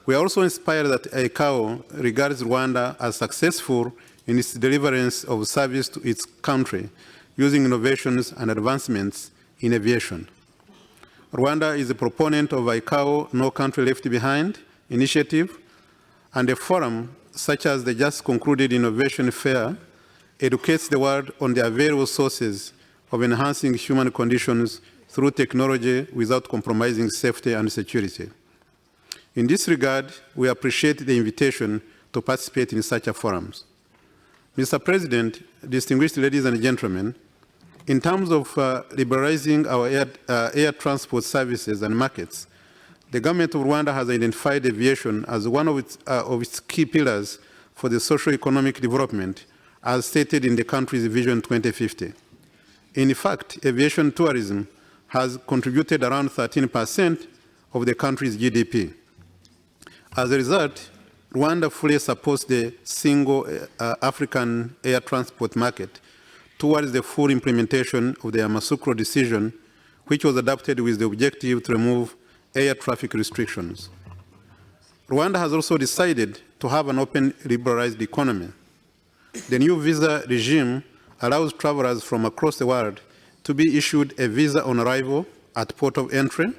We are also inspired that ICAO regards Rwanda as successful in its deliverance of service to its country using innovations and advancements in aviation. Rwanda is a proponent of ICAO No Country Left Behind initiative, and a forum such as the just concluded Innovation Fair educates the world on the available sources of enhancing human conditions through technology without compromising safety and security. In this regard, we appreciate the invitation to participate in such forums. Mr. President, distinguished ladies and gentlemen, in terms of liberalizing our air transport services and markets, the government of Rwanda has identified aviation as one of its key pillars for the socio-economic development, as stated in the country's Vision 2050. In fact, aviation tourism has contributed around 13% of the country's GDP. As a result, Rwanda fully supports the single African air transport market towards the full implementation of the Yamoussoukro decision, which was adopted with the objective to remove air traffic restrictions. Rwanda has also decided to have an open, liberalized economy. The new visa regime allows travelers from across the world to be issued a visa on arrival at port of entry,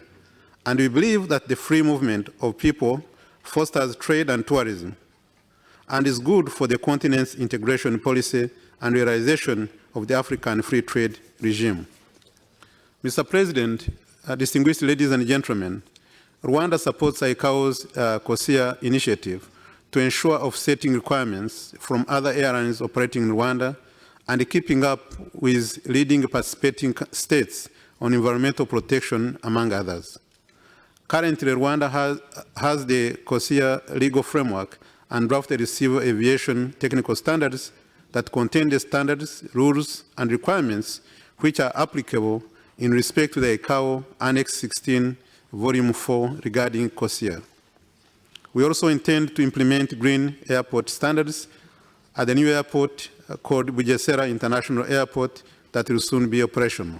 and we believe that the free movement of people fosters trade and tourism, and is good for the continent's integration policy and realization of the African free trade regime. Mr. President, distinguished ladies and gentlemen, Rwanda supports ICAO's COSIA initiative to ensure offsetting requirements from other airlines operating in Rwanda and keeping up with leading participating states on environmental protection, among others. Currently, Rwanda has the COSIA legal framework and drafted civil aviation technical standards that contain the standards, rules, and requirements which are applicable in respect to the ICAO Annex 16, Volume 4 regarding COSIA. We also intend to implement green airport standards at the new airport called Bugesera International Airport that will soon be operational.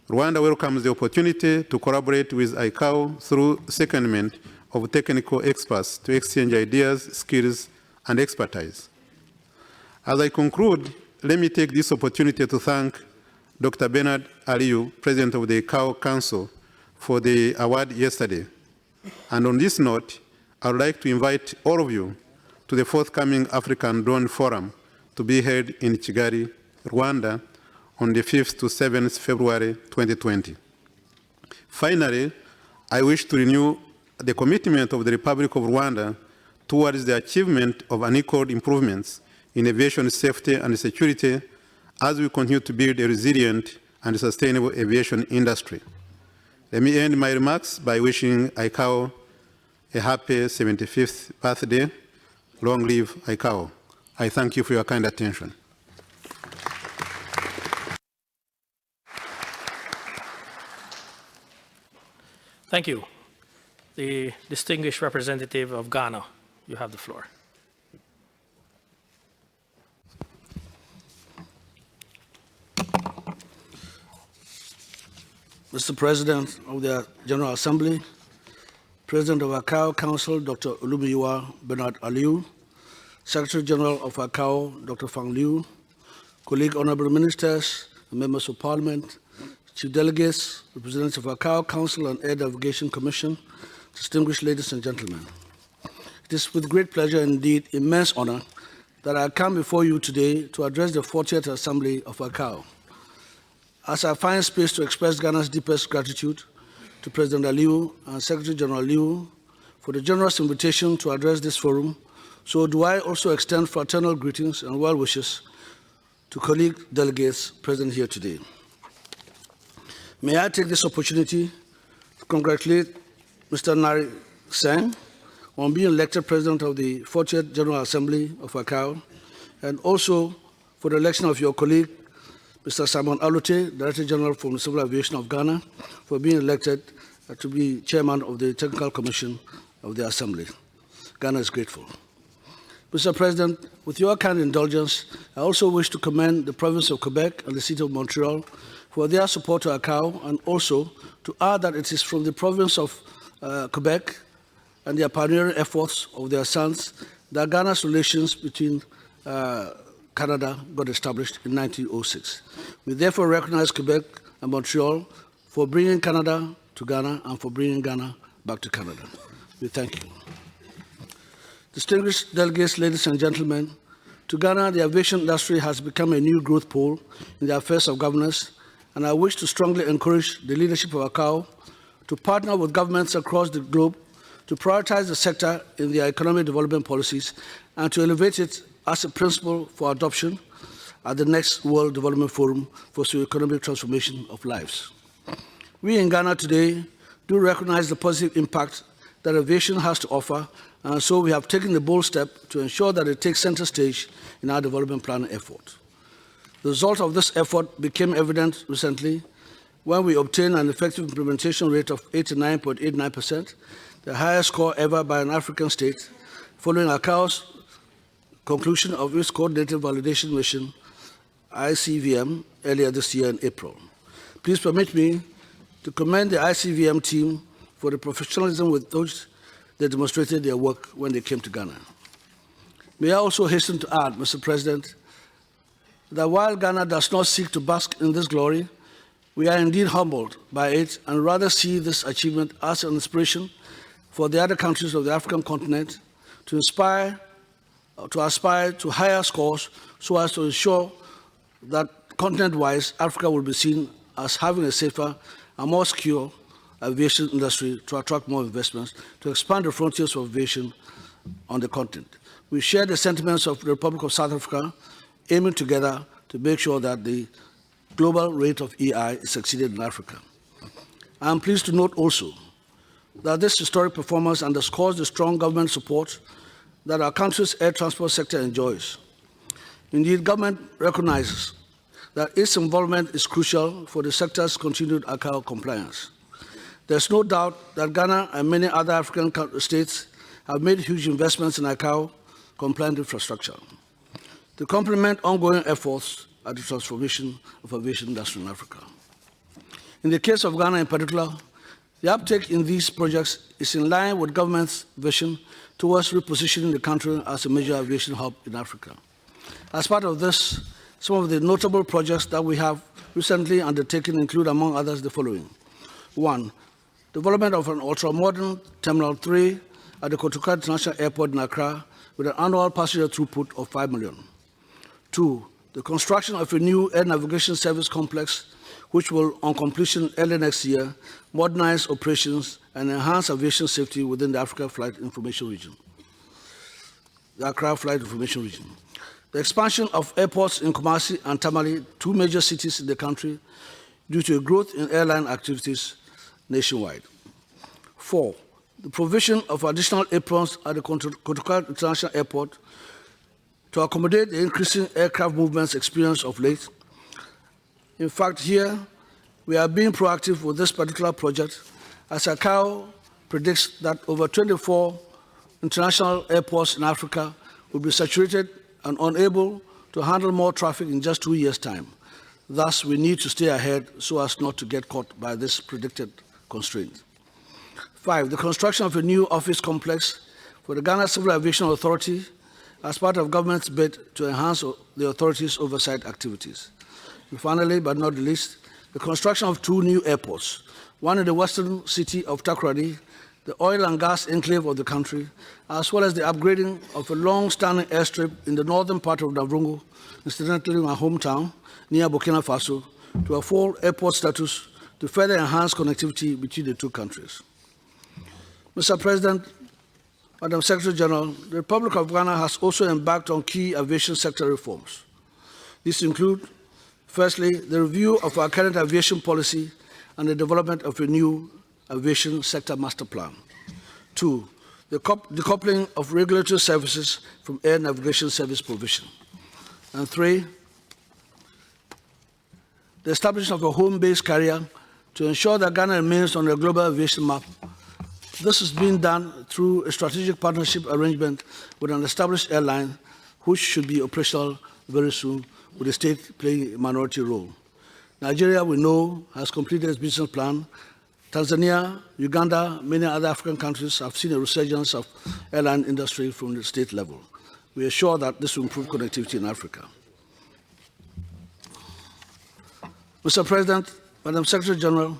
Rwanda welcomes the opportunity to collaborate with ICAO through secondment of technical experts to exchange ideas, skills, and expertise. As I conclude, let me take this opportunity to thank Dr. Bernard Aliou, President of the ICAO Council, for the award yesterday. And on this note, I would like to invite all of you to the forthcoming African Drone Forum to be held in Kigali, Rwanda, on the 5th to 7th February 2020. Finally, I wish to renew the commitment of the Republic of Rwanda towards the achievement of unequaled improvements in aviation safety and security as we continue to build a resilient and sustainable aviation industry. Let me end my remarks by wishing ICAO a happy 75th birthday. Long live ICAO. I thank you for your kind attention. Thank you. The distinguished representative of Ghana, you have the floor. Mr. President of the General Assembly, President of ICAO Council, Dr. Olumiyiwa Bernard Aliou, Secretary General of ICAO, Dr. Fang Liu, colleague honorable ministers, members of parliament, chief delegates, representatives of ICAO Council and Air Navigation Commission, distinguished ladies and gentlemen. It is with great pleasure, indeed immense honor, that I come before you today to address the 40th Assembly of ICAO. As I find space to express Ghana's deepest gratitude to President Aliou and Secretary General Liu for the generous invitation to address this forum, so do I also extend fraternal greetings and well wishes to colleague delegates present here today. May I take this opportunity to congratulate Mr. Nari Seng on being elected President of the 40th General Assembly of ICAO, and also for the election of your colleague, Mr. Simon Alute, Director General from the Civil Aviation of Ghana, for being elected to be Chairman of the Technical Commission of the Assembly. Ghana is grateful. Mr. President, with your kind indulgence, I also wish to commend the province of Quebec and the city of Montreal for their support to ICAO, and also to add that it is from the province of Quebec and their pioneering efforts of their sons that Ghana's relations between Canada got established in 1906. We therefore recognize Quebec and Montreal for bringing Canada to Ghana and for bringing Ghana back to Canada. We thank you. Distinguished delegates, ladies and gentlemen, to Ghana, the aviation industry has become a new growth pole in the affairs of governance, and I wish to strongly encourage the leadership of ICAO to partner with governments across the globe to prioritize the sector in their economic development policies and to elevate it as a principle for adoption at the next World Development Forum for socio-economic transformation of lives. We in Ghana today do recognize the positive impact that aviation has to offer, and so we have taken the bold step to ensure that it takes center stage in our development planning effort. The result of this effort became evident recently when we obtained an effective implementation rate of 89.89%, the highest score ever by an African state, following ICAO's conclusion of its coordinated validation mission, ICVM, earlier this year in April. Please permit me to commend the ICVM team for the professionalism with which they demonstrated their work when they came to Ghana. May I also hasten to add, Mr. President, that while Ghana does not seek to bask in this glory, we are indeed humbled by it and rather see this achievement as an inspiration for the other countries of the African continent to aspire to higher scores so as to ensure that continent-wise Africa will be seen as having a safer and more secure aviation industry to attract more investments, to expand the frontiers of aviation on the continent. We share the sentiments of the Republic of South Africa, aiming together to make sure that the global rate of EI is succeeded in Africa. I am pleased to note also that this historic performance underscores the strong government support that our country's air transport sector enjoys. Indeed, government recognizes that its involvement is crucial for the sector's continued ICAO compliance. There's no doubt that Ghana and many other African states have made huge investments in ICAO compliant infrastructure to complement ongoing efforts at the transformation of aviation industry in Africa. In the case of Ghana in particular, the uptake in these projects is in line with government's vision towards repositioning the country as a major aviation hub in Africa. As part of this, some of the notable projects that we have recently undertaken include, among others, the following. 1. Development of an ultra-modern Terminal 3 at the Kotoka International Airport in Accra with an annual passenger throughput of 5 million. 2. The construction of a new air navigation service complex which will, on completion early next year, modernize operations and enhance aviation safety within the Africa Flight Information Region, the Accra Flight Information Region. The expansion of airports in Kumasi and Tamale, two major cities in the country, due to a growth in airline activities nationwide. 4. The provision of additional aprons at the Kotoka International Airport to accommodate the increasing aircraft movements experienced of late. In fact, here, we are being proactive with this particular project, as ICAO predicts that over 24 international airports in Africa will be saturated and unable to handle more traffic in just 2 years' time. Thus, we need to stay ahead so as not to get caught by this predicted constraint. 5. The construction of a new office complex for the Ghana Civil Aviation Authority as part of government's bid to enhance the authority's oversight activities. And finally, but not the least, the construction of 2 new airports, one in the western city of Takoradi, the oil and gas enclave of the country, as well as the upgrading of a long-standing airstrip in the northern part of Navrungu, incidentally my hometown, near Burkina Faso, to a full airport status to further enhance connectivity between the two countries. Mr. President, Madam Secretary General, the Republic of Ghana has also embarked on key aviation sector reforms. These include, firstly, the review of our current aviation policy and the development of a new aviation sector master plan. 2, the decoupling of regulatory services from air navigation service provision. And 3, the establishment of a home-based carrier to ensure that Ghana remains on the global aviation map. This is being done through a strategic partnership arrangement with an established airline, which should be operational very soon, with the state playing a minority role. Nigeria, we know, has completed its business plan Tanzania, Uganda, many other African countries have seen a resurgence of airline industry from the state level. We are sure that this will improve connectivity in Africa. Mr. President, Madam Secretary General,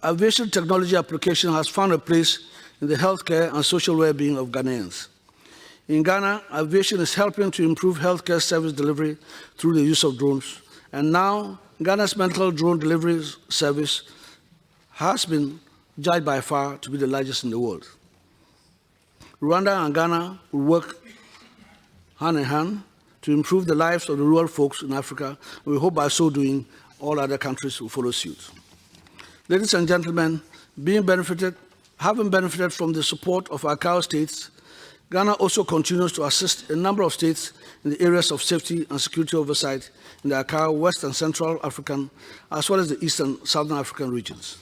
aviation technology application has found a place in the healthcare and social well-being of Ghanaians. In Ghana, aviation is helping to improve healthcare service delivery through the use of drones. And now, Ghana's medical drone delivery service has been judged by far to be the largest in the world. Rwanda and Ghana will work hand in hand to improve the lives of the rural folks in Africa. And we hope by so doing, all other countries will follow suit. Ladies and gentlemen, having benefited from the support of ICAO states, Ghana also continues to assist a number of states in the areas of safety and security oversight in the ICAO West and Central African, as well as the East and Southern African regions.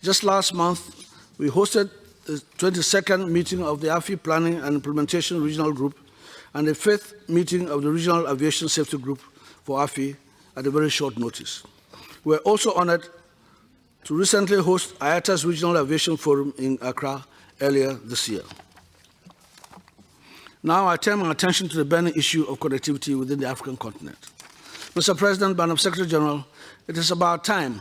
Just last month, we hosted the 22nd meeting of the AFI Planning and Implementation Regional Group and the 5th meeting of the Regional Aviation Safety Group for AFI at a very short notice. We are also honored to recently host IATA's Regional Aviation Forum in Accra earlier this year. Now I turn my attention to the burning issue of connectivity within the African continent. Mr. President, Madam Secretary General, it is about time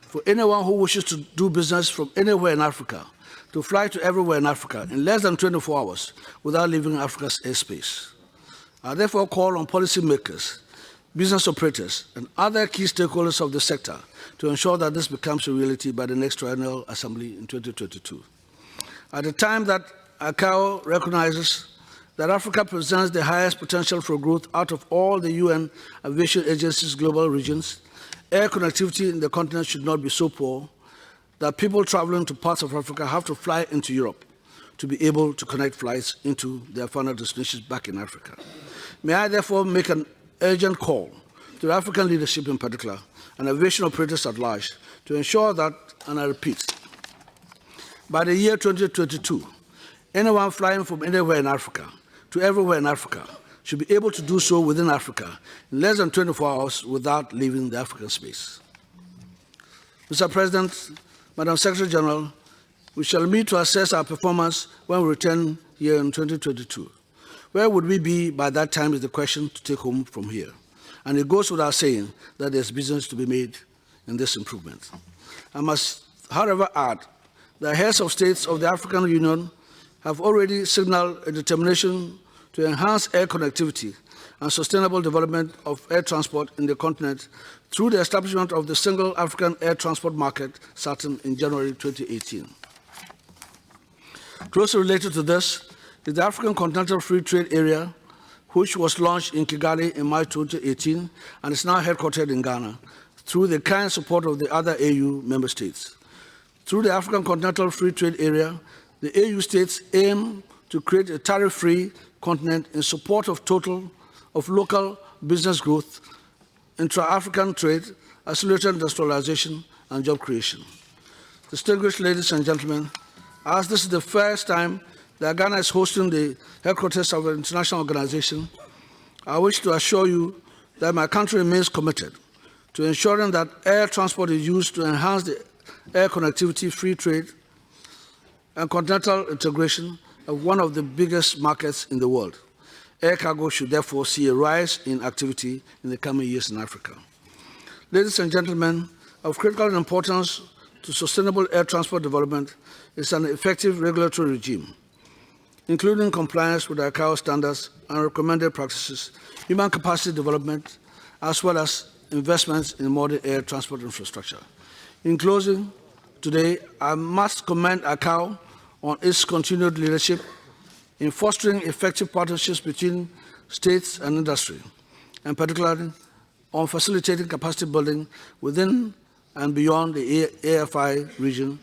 for anyone who wishes to do business from anywhere in Africa to fly to everywhere in Africa in less than 24 hours without leaving Africa's airspace. I therefore call on policymakers, business operators, and other key stakeholders of the sector to ensure that this becomes a reality by the next Triennial Assembly in 2022. At the time that ICAO recognizes that Africa presents the highest potential for growth out of all the UN Aviation Agency's global regions, air connectivity in the continent should not be so poor that people traveling to parts of Africa have to fly into Europe to be able to connect flights into their final destinations back in Africa. May I therefore make an urgent call to the African leadership in particular and aviation operators at large to ensure that, and I repeat, by the year 2022, anyone flying from anywhere in Africa to everywhere in Africa should be able to do so within Africa in less than 24 hours without leaving the African space. Mr. President, Madam Secretary General, we shall meet to assess our performance when we return here in 2022. Where would we be by that time is the question to take home from here. And it goes without saying that there's business to be made in this improvement. I must, however, add that heads of states of the African Union have already signaled a determination to enhance air connectivity and sustainable development of air transport in the continent through the establishment of the Single African Air Transport Market, starting in January 2018. Closely related to this is the African Continental Free Trade Area, which was launched in Kigali in March 2018 and is now headquartered in Ghana through the kind support of the other AU member states. Through the African Continental Free Trade Area, the AU states aim to create a tariff-free continent in support of local business growth, intra-African trade, accelerated industrialization, and job creation. Distinguished ladies and gentlemen, as this is the first time that Ghana is hosting the headquarters of an international organization, I wish to assure you that my country remains committed to ensuring that air transport is used to enhance the air connectivity, free trade, and continental integration of one of the biggest markets in the world. Air cargo should therefore see a rise in activity in the coming years in Africa. Ladies and gentlemen, of critical importance to sustainable air transport development is an effective regulatory regime, including compliance with ICAO standards and recommended practices, human capacity development, as well as investments in modern air transport infrastructure. In closing, today, I must commend ICAO on its continued leadership in fostering effective partnerships between states and industry, and particularly on facilitating capacity building within and beyond the AFI region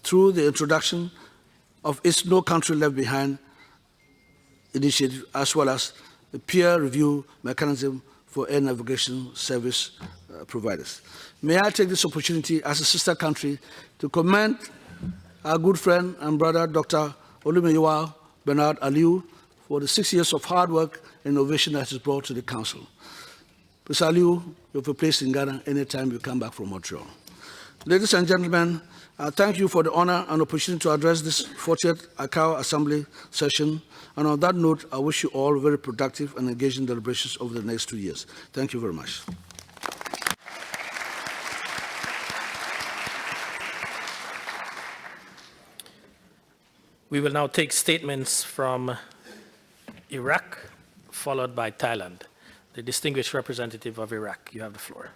through the introduction of its No Country Left Behind initiative, as well as the peer review mechanism for air navigation service providers. May I take this opportunity as a sister country to commend our good friend and brother, Dr. Olumiyiwa Bernard Aliu, for the 6 years of hard work and innovation that he's brought to the Council. Mr. Aliu, you have a place in Ghana anytime you come back from Montreal. Ladies and gentlemen, thank you for the honor and opportunity to address this 40th ICAO Assembly session. And on that note, I wish you all very productive and engaging deliberations over the next 2 years. Thank you very much. We will now take statements from Iraq, followed by Thailand. The distinguished representative of Iraq, you have the floor.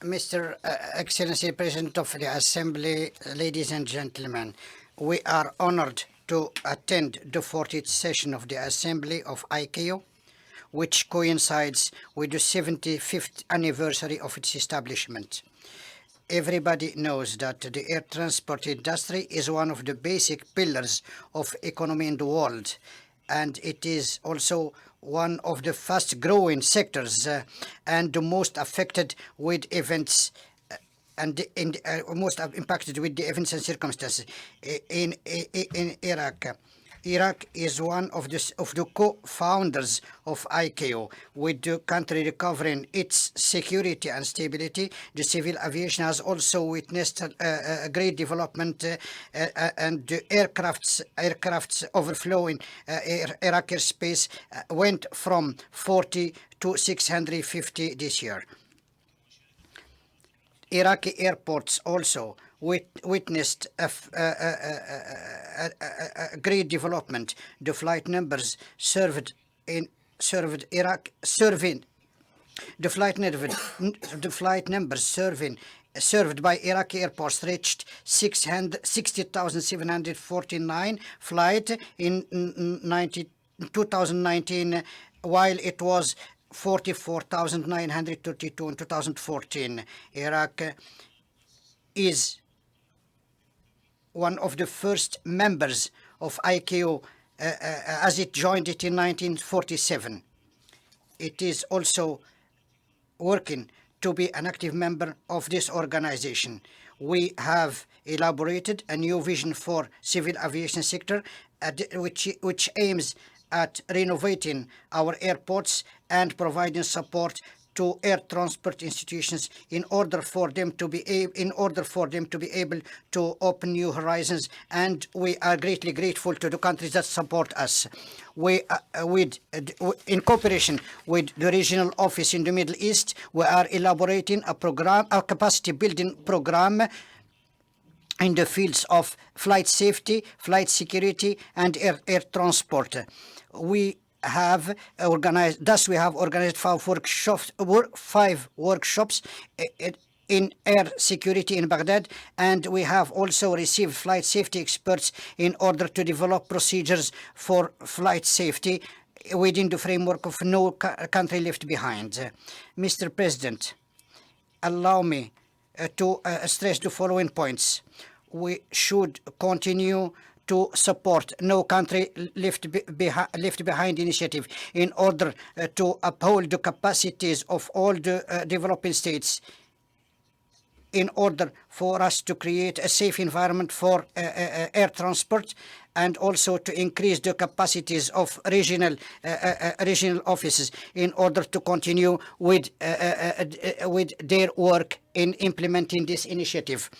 Mr. Excellency, President of the Assembly, ladies and gentlemen, we are honored to attend the 40th session of the Assembly of ICAO, which coincides with the 75th anniversary of its establishment. Everybody knows that the air transport industry is one of the basic pillars of economy in the world, and it is also one of the fast-growing sectors and the most affected with events most impacted with the events and circumstances in Iraq. Iraq is one of the co-founders of ICAO. With the country recovering its security and stability, the civil aviation has also witnessed a great development, and the aircrafts overflowing Iraq airspace went from 40 to 650 this year. Iraqi airports also witnessed a great development. The flight numbers served Iraq served by Iraqi airports reached 60,749 flight in 2019, while it was 44,932 in 2014. Iraq is one of the first members of ICAO as it joined it in 1947. It is also working to be an active member of this organization. We have elaborated a new vision for civil aviation sector which aims at renovating our airports and providing support to air transport institutions in order for them to be able to open new horizons, and we are greatly grateful to the countries that support us. We, in cooperation with the regional office in the Middle East, we are elaborating a capacity building program in the fields of flight safety, flight security, and air transport. We have organized 5 workshops in air security in Baghdad, and we have also received flight safety experts in order to develop procedures for flight safety within the framework of no country left behind. Mr. President, allow me to stress the following points. We should continue to support no country left behind initiative in order to uphold the capacities of all the developing states, in order for us to create a safe environment for air transport, and also to increase the capacities of regional offices in order to continue with their work in implementing this initiative.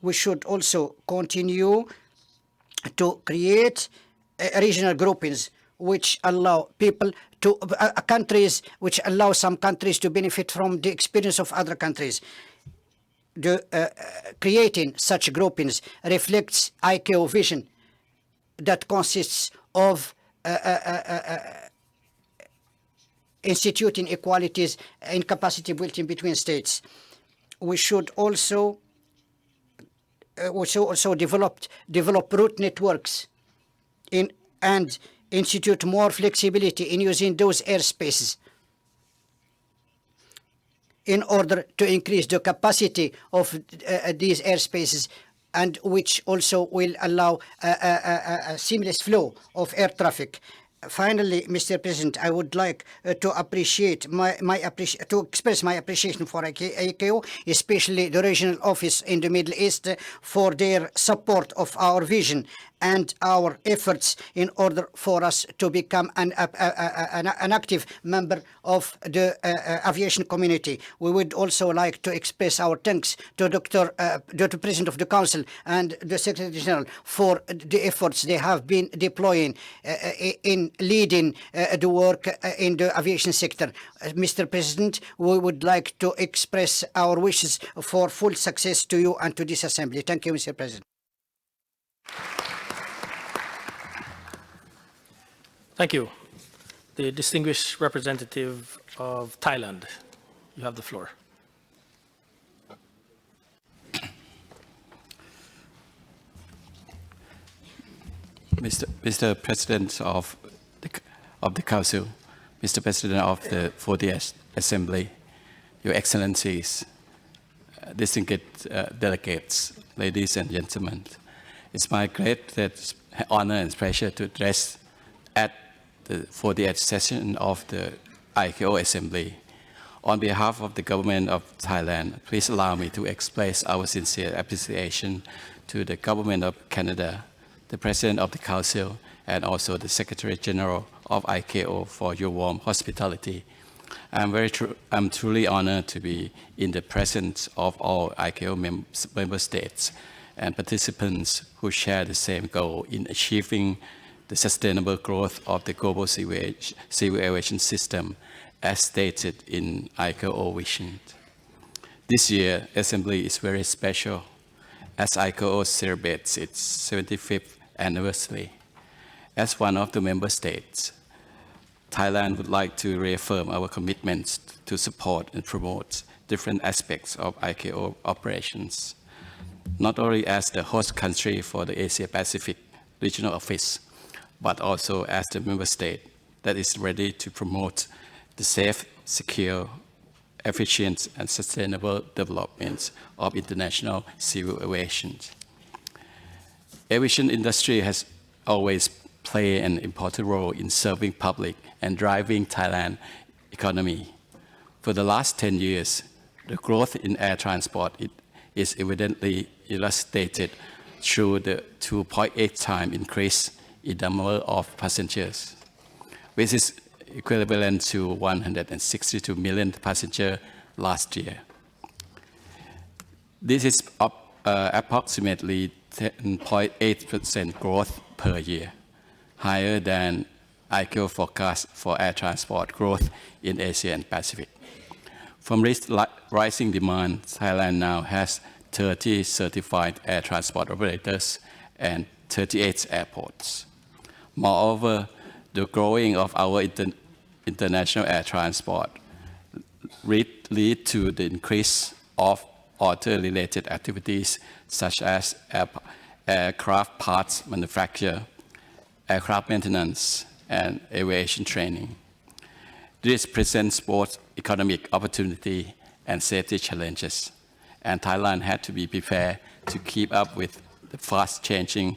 We should also continue to create regional groupings which allow people to which allow some countries to benefit from the experience of other countries. Creating such groupings reflects ICAO vision that consists of instituting equalities in capacity building between states. We should also develop route networks and institute more flexibility in using those airspaces in order to increase the capacity of these airspaces, and which also will allow a seamless flow of air traffic. Finally, Mr. President, I would like to express my appreciation for ICAO, especially the regional office in the Middle East, for their support of our vision and our efforts in order for us to become an active member of the aviation community. We would also like to express our thanks to the President of the Council and the Secretary General for the efforts they have been deploying in leading the work in the aviation sector. Mr. President, we would like to express our wishes for full success to you and to this Assembly. Thank you, Mr. President. Thank you. The distinguished representative of Thailand, you have the floor. Mr. President of the Council, Mr. President of the 40th Assembly, Your Excellencies, distinguished delegates, ladies and gentlemen, it's my great honor and pleasure to address at the 40th session of the ICAO Assembly. On behalf of the government of Thailand, please allow me to express our sincere appreciation to the government of Canada, the President of the Council, and also the Secretary General of ICAO for your warm hospitality. I'm truly honored to be in the presence of all ICAO member states and participants who share the same goal in achieving the sustainable growth of the global civil aviation system as stated in ICAO vision. This year, Assembly is very special as ICAO celebrates its 75th anniversary. As one of the member states, Thailand would like to reaffirm our commitments to support and promote different aspects of ICAO operations, not only as the host country for the Asia-Pacific Regional Office, but also as the member state that is ready to promote the safe, secure, efficient, and sustainable development of international civil aviation. Aviation industry has always played an important role in serving public and driving Thailand's economy. For the last 10 years, the growth in air transport is evidently illustrated through the 2.8 times increase in the number of passengers, which is equivalent to 162 million passengers last year. This is approximately 10.8% growth per year, higher than ICAO forecast for air transport growth in Asia and Pacific. From this rising demand, Thailand now has 30 certified air transport operators and 38 airports. Moreover, the growing of our international air transport lead to the increase of other-related activities such as aircraft parts manufacture, aircraft maintenance, and aviation training. This presents both economic opportunity and safety challenges, and Thailand had to be prepared to keep up with the fast changing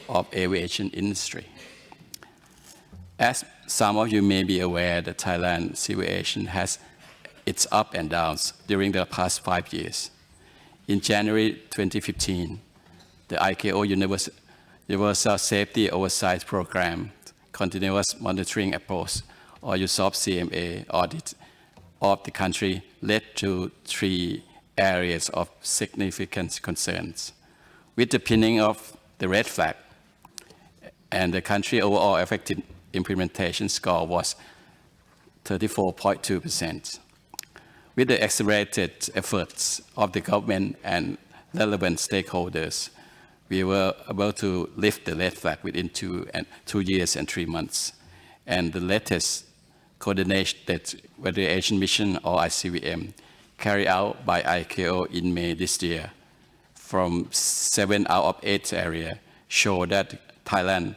of aviation industry. As some of you may be aware, that Thailand civil aviation has its ups and downs during the past 5 years. In January 2015, the ICAO Universal Safety Oversight Program Continuous Monitoring Approach, or USOP CMA audit of the country led to 3 areas of significant concerns. With the pinning of the red flag, and the country overall effective implementation score was 34.2%. With the accelerated efforts of the government and relevant stakeholders, we were able to lift the red flag within 2 years and 3 months. And the latest coordinated variation mission, or ICVM, carried out by ICAO in May this year, from 7 out of 8 areas, show that Thailand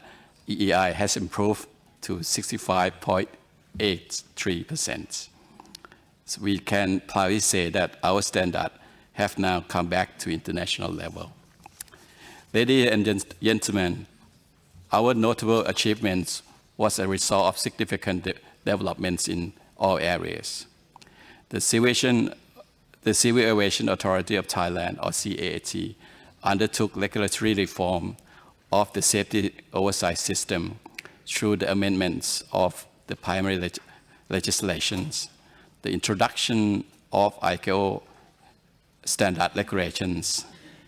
EEI has improved to 65.83%. So we can proudly say that our standards have now come back to international level. Ladies and gentlemen, our notable achievements was a result of significant developments in all areas. The Civil Aviation Authority of Thailand, or CAAT, undertook regulatory reform of the safety oversight system through the amendments of the primary legislations, the introduction of ICAO standard regulations,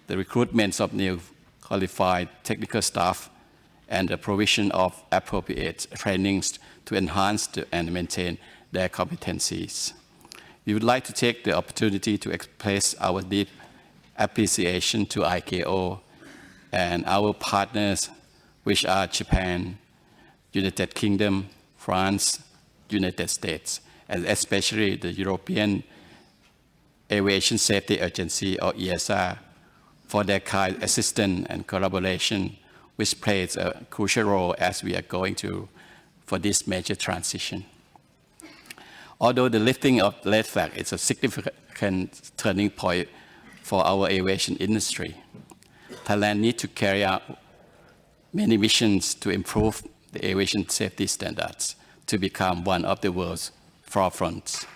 the recruitment of new qualified technical staff, and the provision of appropriate trainings to enhance and maintain their competencies. We would like to take the opportunity to express our deep appreciation to ICAO and our partners, which are Japan, United Kingdom, France, United States, and especially the European Aviation Safety Agency, or ESA, for their kind assistance and collaboration, which plays a crucial role as we are going to for this major transition. Although the lifting of the red flag is a significant turning point for our aviation industry, Thailand needs to carry out many missions to improve the aviation safety standards to become one of the world's forefronts.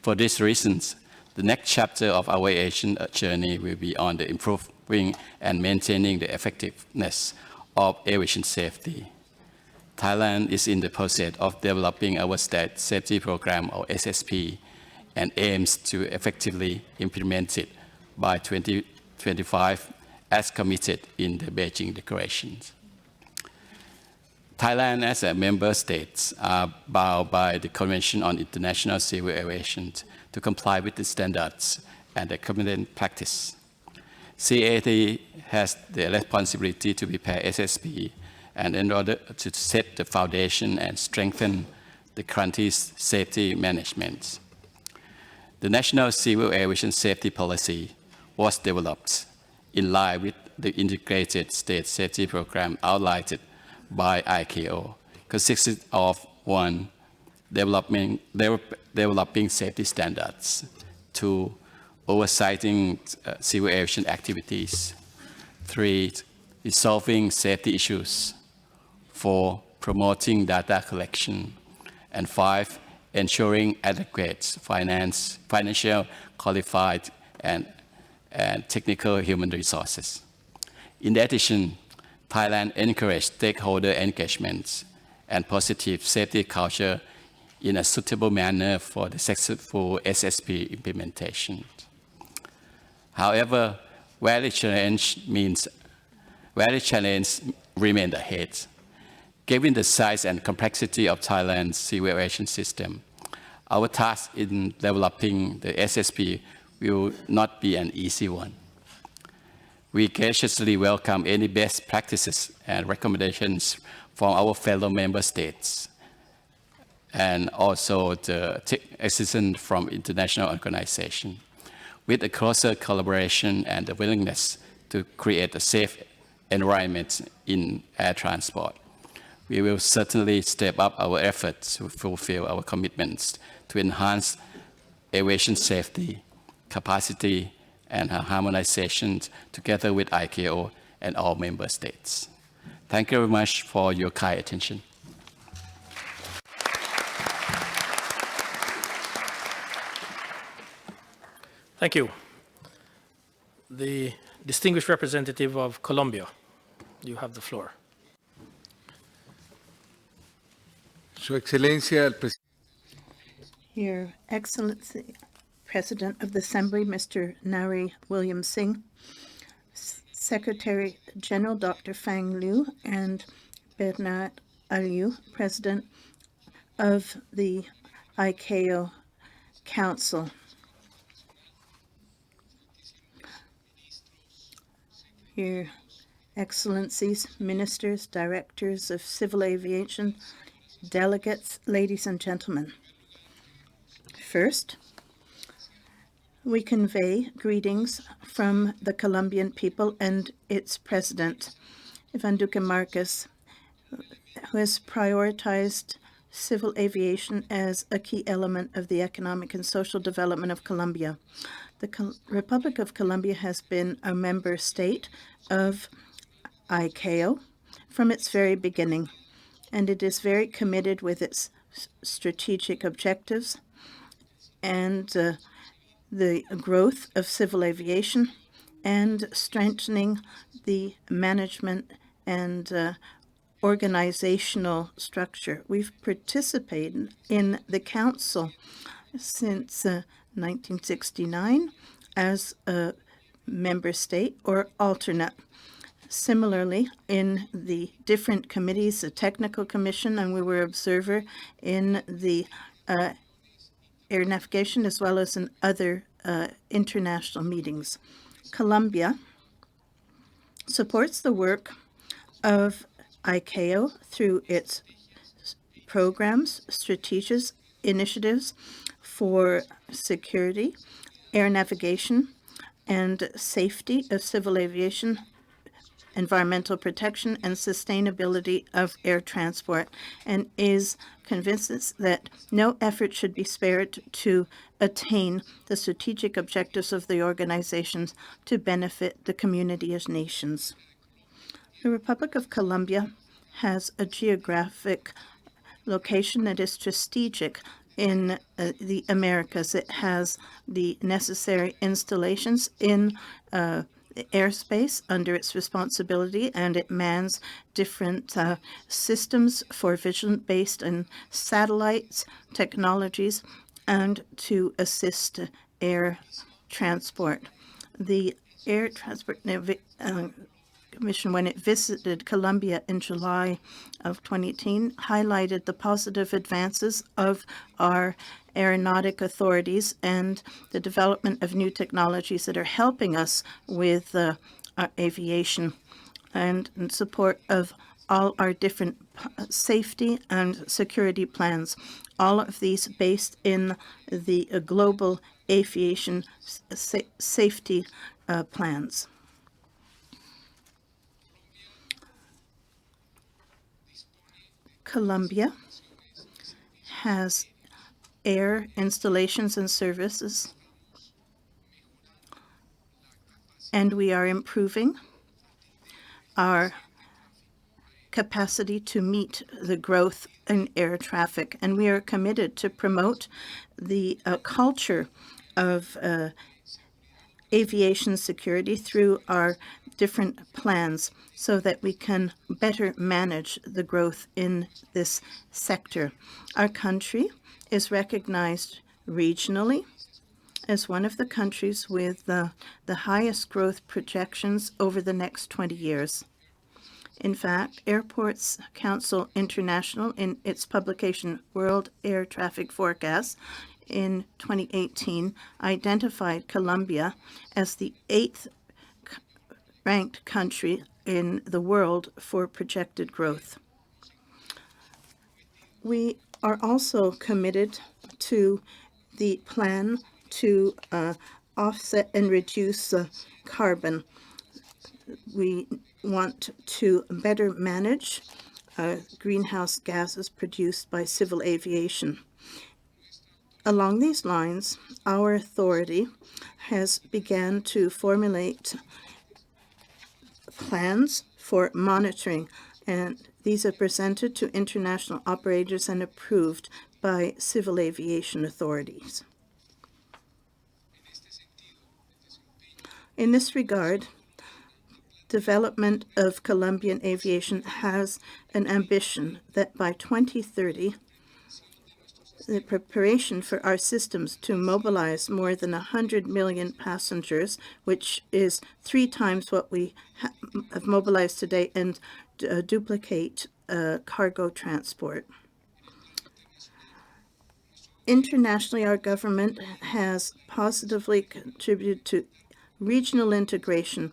For these reasons, the next chapter of our aviation journey will be on the improving and maintaining the effectiveness of aviation safety. Thailand is in the process of developing our State Safety Program, or SSP, and aims to effectively implement it by 2025 as committed in the Beijing Declarations. Thailand, as a member state, are bound by the Convention on International Civil Aviation to comply with the standards and the competent practice. CAT has the responsibility to prepare SSP, and in order to set the foundation and strengthen the country's safety management. The National Civil Aviation Safety Policy was developed in line with the Integrated State Safety Program outlined by ICAO, consisting of 1, developing safety standards, 2, oversighting civil aviation activities, 3, resolving safety issues, 4, promoting data collection, and 5, ensuring adequate financial, qualified, and technical human resources. In addition, Thailand encouraged stakeholder engagement and positive safety culture in a suitable manner for the successful SSP implementation. However, various challenges remain ahead. Given the size and complexity of Thailand's civil aviation system, our task in developing the SSP will not be an easy one. We graciously welcome any best practices and recommendations from our fellow member states, and also the assistance from international organizations, with a closer collaboration and the willingness to create a safe environment in air transport. We will certainly step up our efforts to fulfill our commitments to enhance aviation safety, capacity, and harmonization together with ICAO and all member states. Thank you very much for your kind attention. Thank you. The distinguished representative of Colombia, you have the floor. Su Excelencia, el Presidente. Your Excellency, President of the Assembly, Mr. Nari William Singh, Secretary General Dr. Fang Liu, and Bernard Aliou, President of the ICAO Council. Your Excellencies, Ministers, Directors of Civil Aviation, delegates, ladies and gentlemen. First, we convey greetings from the Colombian people and its president, Iván Duque Marques, who has prioritized civil aviation as a key element of the economic and social development of Colombia. The Republic of Colombia has been a member state of ICAO from its very beginning, and it is very committed with its strategic objectives and the growth of civil aviation and strengthening the management and organizational structure. We've participated in the Council since 1969 as a member state or alternate. Similarly, in the different committees, the Technical Commission, and we were observer in the air navigation as well as in other international meetings. Colombia supports the work of ICAO through its programs, strategies, initiatives for security, air navigation, and safety of civil aviation, environmental protection, and sustainability of air transport, and is convinced that no effort should be spared to attain the strategic objectives of the organizations to benefit the community as nations. The Republic of Colombia has a geographic location that is strategic in the Americas. It has the necessary installations in airspace under its responsibility, and it mans different systems for vision-based and satellites technologies and to assist air transport. The Air Transport Commission, when it visited Colombia in July of 2018, highlighted the positive advances of our aeronautic authorities and the development of new technologies that are helping us with our aviation and in support of all our different safety and security plans. All of these based in the global aviation safety plans. Colombia has air installations and services, and we are improving our capacity to meet the growth in air traffic, and we are committed to promote the culture of aviation security through our different plans so that we can better manage the growth in this sector. Our country is recognized regionally as one of the countries with the highest growth projections over the next 20 years. In fact, Airports Council International, in its publication World Air Traffic Forecast in 2018, identified Colombia as the 8th ranked country in the world for projected growth. We are also committed to the plan to offset and reduce carbon. We want to better manage greenhouse gases produced by civil aviation. Along these lines, our authority has begun to formulate plans for monitoring, and these are presented to international operators and approved by civil aviation authorities. In this regard, development of Colombian aviation has an ambition that by 2030, the preparation for our systems to mobilize more than 100 million passengers, which is 3 times what we have mobilized today, and duplicate cargo transport. Internationally, our government has positively contributed to regional integration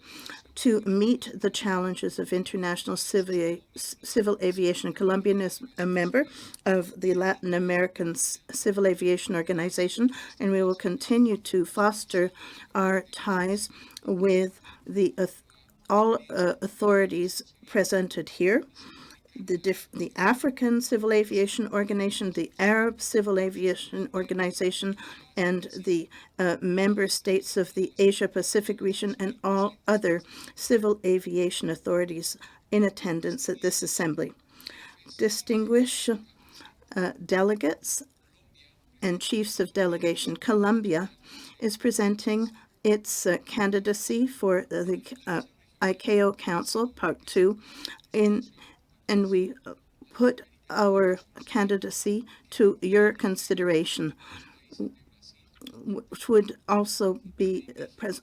to meet the challenges of international civil aviation. Colombia is a member of the Latin American Civil Aviation Organization, and we will continue to foster our ties with all authorities presented here. The African Civil Aviation Organization, the Arab Civil Aviation Organization, and the member states of the Asia-Pacific region, and all other civil aviation authorities in attendance at this assembly. Distinguished delegates and chiefs of delegation, Colombia is presenting its candidacy for the ICAO Council, Part 2, and we put our candidacy to your consideration, which would also be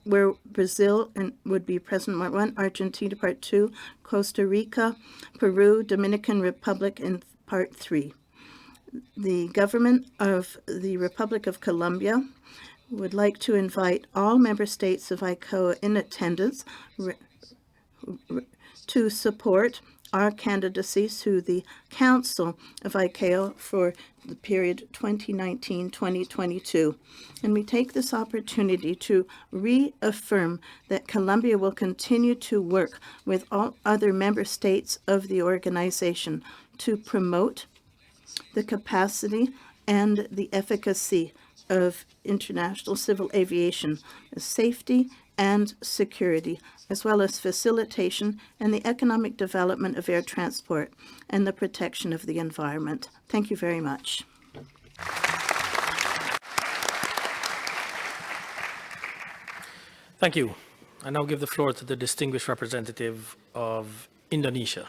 where Brazil would be present, Part 1, Argentina, Part 2, Costa Rica, Peru, Dominican Republic, in Part 3. The government of the Republic of Colombia would like to invite all member states of ICAO in attendance to support our candidacy to the Council of ICAO for the period 2019-2022. And we take this opportunity to reaffirm that Colombia will continue to work with all other member states of the organization to promote the capacity and the efficacy of international civil aviation, safety and security, as well as facilitation and the economic development of air transport and the protection of the environment. Thank you very much. Thank you. I now give the floor to the distinguished representative of Indonesia.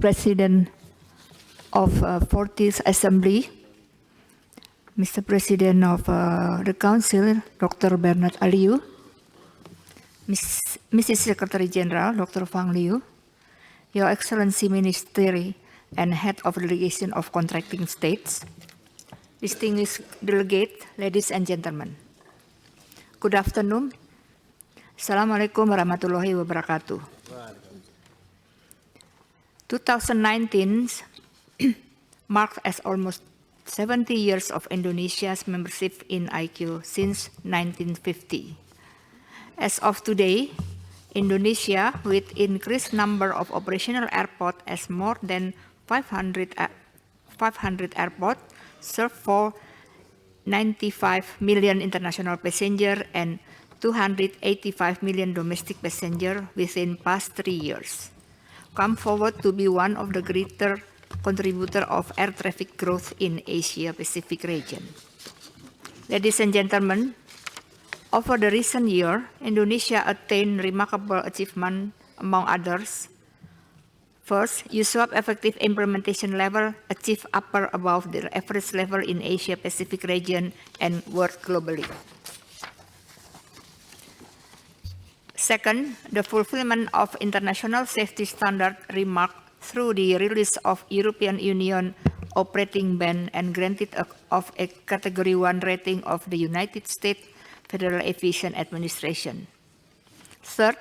President of 40th Assembly, Mr. President of the Council, Dr. Bernard Aliu, Mrs. Secretary General, Dr. Fang Liu, Your Excellency Ministry and Head of Delegation of Contracting States, distinguished delegates, ladies and gentlemen. Good afternoon. Assalamualaikum warahmatullahi wabarakatuh. 2019 marked as almost 70 years of Indonesia's membership in ICAO since 1950. As of today, Indonesia, with increased number of operational airports as more than 500 airports, serve for 95 million international passengers and 285 million domestic passengers within past 3 years, come forward to be one of the greater contributor of air traffic growth in Asia-Pacific region. Ladies and gentlemen, over the recent year, Indonesia attained remarkable achievement among others. First, USWAP effective implementation level achieved upper above the average level in Asia-Pacific region and world globally. Second, the fulfillment of international safety standard remarked through the release of European Union operating ban and granted of a Category 1 rating of the United States Federal Aviation Administration. Third,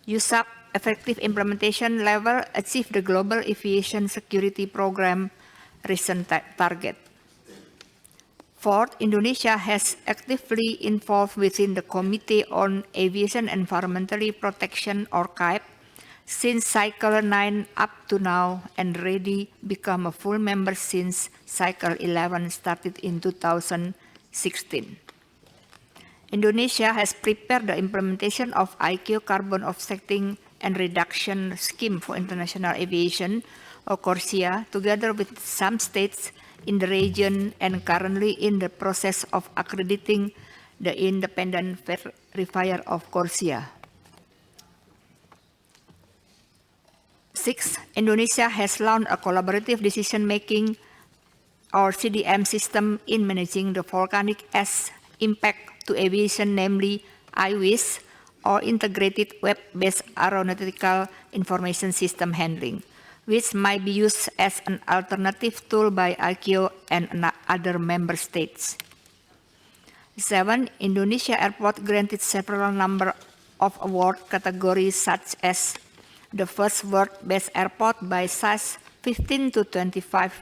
USAP effective implementation level achieved the Global Aviation Security Program recent target. Fourth, Indonesia has actively involved within the Committee on Aviation Environmental Protection or CAEP since Cycle 9 up to now and already become a full member since Cycle 11 started in 2016. Indonesia has prepared the implementation of ICAO Carbon Offsetting and Reduction Scheme for International Aviation, or CORSIA, together with some states in the region and currently in the process of accrediting the independent verifier of CORSIA. Six, Indonesia has launched a collaborative decision-making or CDM system in managing the volcanic ash impact to aviation, namely IWIS, or Integrated Web-Based Aeronautical Information System Handling, which might be used as an alternative tool by ICAO and other member states. 7. Indonesia Airport granted several number of award categories such as the first world-based airport by size 15 to 25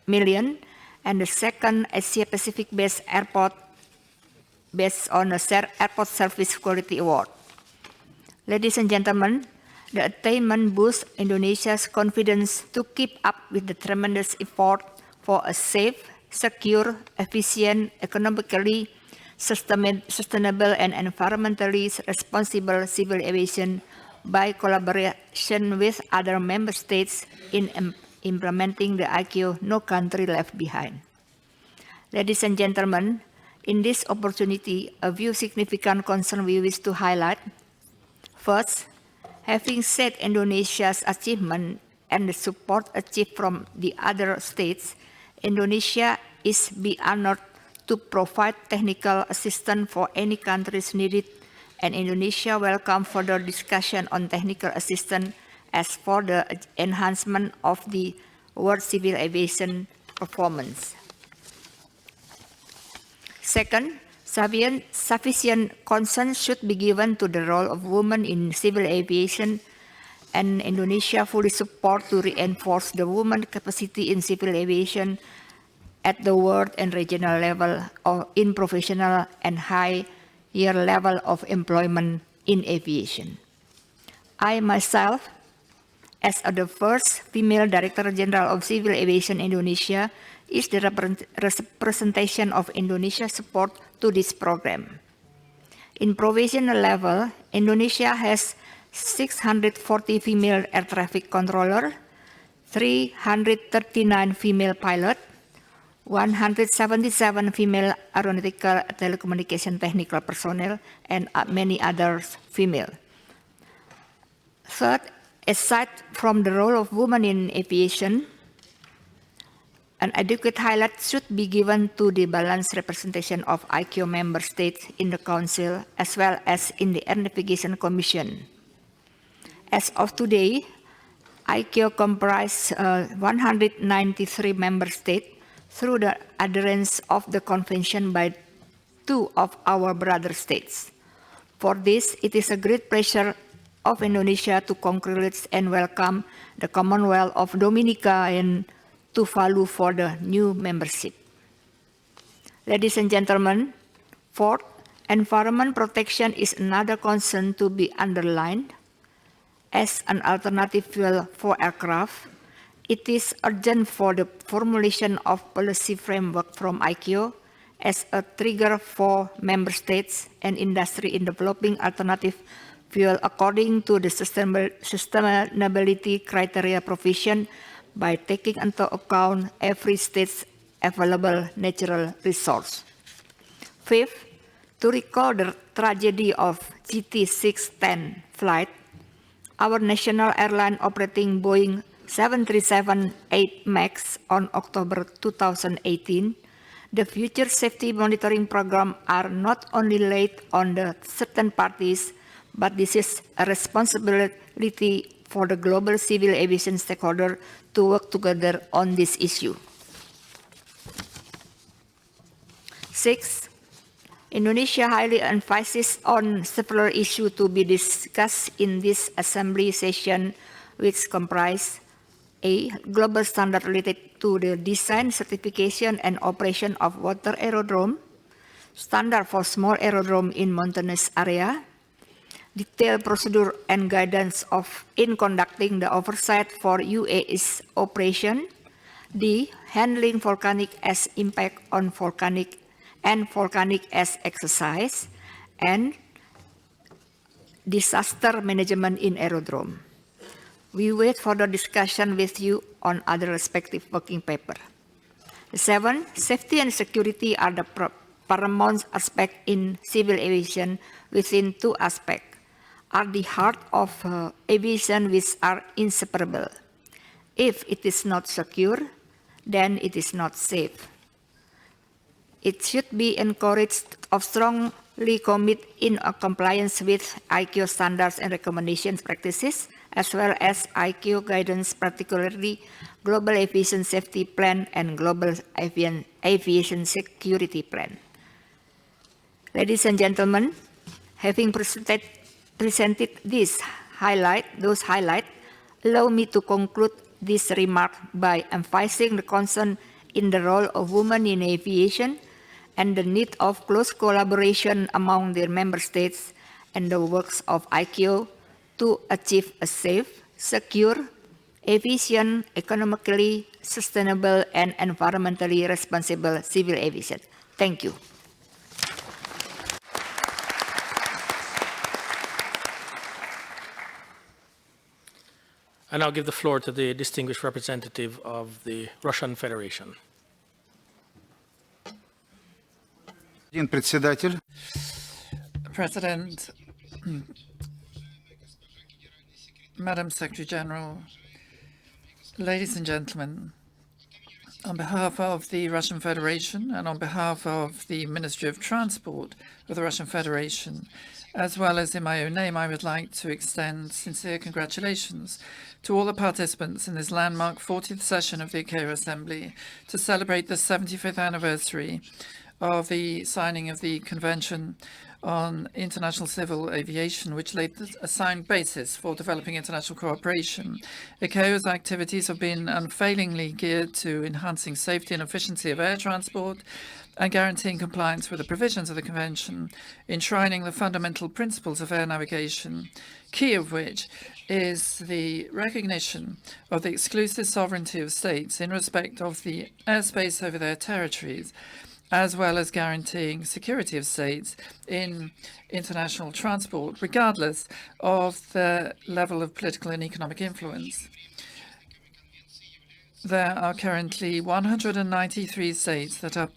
million and the second Asia-Pacific based airport based on a Airport Service Quality Award. Ladies and gentlemen, the attainment boosts Indonesia's confidence to keep up with the tremendous effort for a safe, secure, efficient, economically sustainable, and environmentally responsible civil aviation by collaboration with other member states in implementing the ICAO No Country Left Behind. Ladies and gentlemen, in this opportunity, a few significant concerns we wish to highlight. First, having said Indonesia's achievement and the support achieved from the other states, Indonesia is be honored to provide technical assistance for any countries needed, and Indonesia welcome further discussion on technical assistance as for the enhancement of the world civil aviation performance. Second, sufficient concern should be given to the role of women in civil aviation, and Indonesia fully support to reinforce the women capacity in civil aviation at the world and regional level or in professional and higher level of employment in aviation. I myself, as the first female Director General of Civil Aviation Indonesia, is the representation of Indonesia's support to this program. In provincial level, Indonesia has 640 female air traffic controller, 339 female pilot, 177 female aeronautical telecommunication technical personnel, and many others female. Third, aside from the role of women in aviation, an adequate highlight should be given to the balanced representation of ICAO member states in the Council as well as in the Air Navigation Commission. As of today, ICAO comprises 193 member states through the adherence of the convention by 2 of our brother states. For this, it is a great pleasure of Indonesia to congratulate and welcome the Commonwealth of Dominica and Tuvalu for the new membership. Ladies and gentlemen, fourth, environment protection is another concern to be underlined. As an alternative fuel for aircraft, it is urgent for the formulation of policy framework from ICAO as a trigger for member states and industry in developing alternative fuel according to the sustainability criteria provision by taking into account every state's available natural resource. Fifth, to recall the tragedy of GT610 flight, our national airline operating Boeing 737-8 MAX on October 2018, the future safety monitoring program are not only laid on the certain parties, but this is a responsibility for the global civil aviation stakeholder to work together on this issue. Six, Indonesia highly emphasizes on several issues to be discussed in this assembly session, which comprise A. Global standard related to the design, certification, and operation of water aerodrome, standard for small aerodrome in mountainous area, detailed procedure and guidance in conducting the oversight for UAS operation, D. Handling volcanic ash impact on volcanic ash exercise, and disaster management in aerodrome. We wait for the discussion with you on other respective working paper. 7. Safety and security are the paramount aspect in civil aviation within 2 aspects are the heart of aviation, which are inseparable. If it is not secure, then it is not safe. It should be encouraged of strongly commit in compliance with ICAO standards and recommendations practices, as well as ICAO guidance, particularly Global Aviation Safety Plan and Global Aviation Security Plan. Ladies and gentlemen, having presented those highlights, allow me to conclude this remark by emphasizing the concern in the role of women in aviation and the need of close collaboration among their member states and the works of ICAO to achieve a safe, secure, efficient, economically sustainable, and environmentally responsible civil aviation. Thank you. I now give the floor to the distinguished representative of the Russian Federation. President, Madam Secretary General, ladies and gentlemen, on behalf of the Russian Federation and on behalf of the Ministry of Transport of the Russian Federation, as well as in my own name, I would like to extend sincere congratulations to all the participants in this landmark 40th session of the ICAO Assembly to celebrate the 75th anniversary of the signing of the Convention on International Civil Aviation, which laid a sound basis for developing international cooperation. ICAO's activities have been unfailingly geared to enhancing safety and efficiency of air transport and guaranteeing compliance with the provisions of the Convention, enshrining the fundamental principles of air navigation, key of which is the recognition of the exclusive sovereignty of states in respect of the airspace over their territories, as well as guaranteeing security of states in international transport, regardless of the level of political and economic influence. There are currently 193 states that are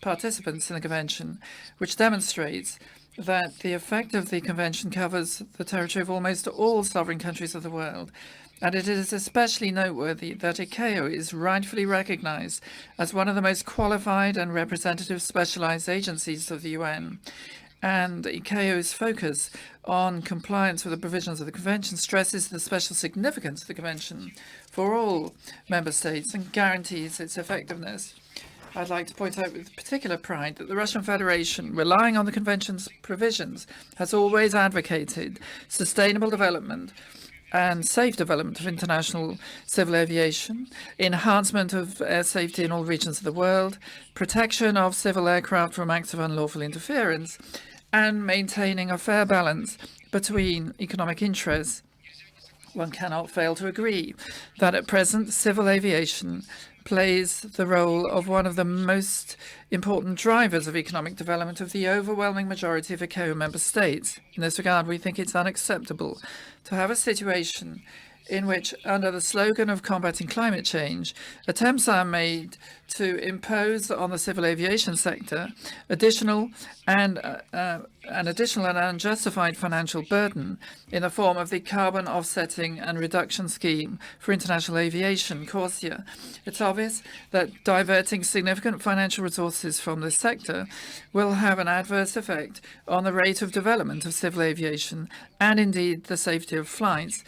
participants in the Convention, which demonstrates that the effect of the Convention covers the territory of almost all sovereign countries of the world. And it is especially noteworthy that ICAO is rightfully recognized as one of the most qualified and representative specialized agencies of the UN. And ICAO's focus on compliance with the provisions of the Convention stresses the special significance of the Convention for all member states and guarantees its effectiveness. I'd like to point out with particular pride that the Russian Federation, relying on the Convention's provisions, has always advocated sustainable development and safe development of international civil aviation, enhancement of air safety in all regions of the world, protection of civil aircraft from acts of unlawful interference, and maintaining a fair balance between economic interests. One cannot fail to agree that at present civil aviation plays the role of one of the most important drivers of economic development of the overwhelming majority of ICAO member states. In this regard, we think it's unacceptable to have a situation in which, under the slogan of combating climate change, attempts are made to impose on the civil aviation sector additional and unjustified financial burden in the form of the carbon offsetting and reduction scheme for international aviation, CORSIA. It's obvious that diverting significant financial resources from this sector will have an adverse effect on the rate of development of civil aviation and indeed the safety of flights.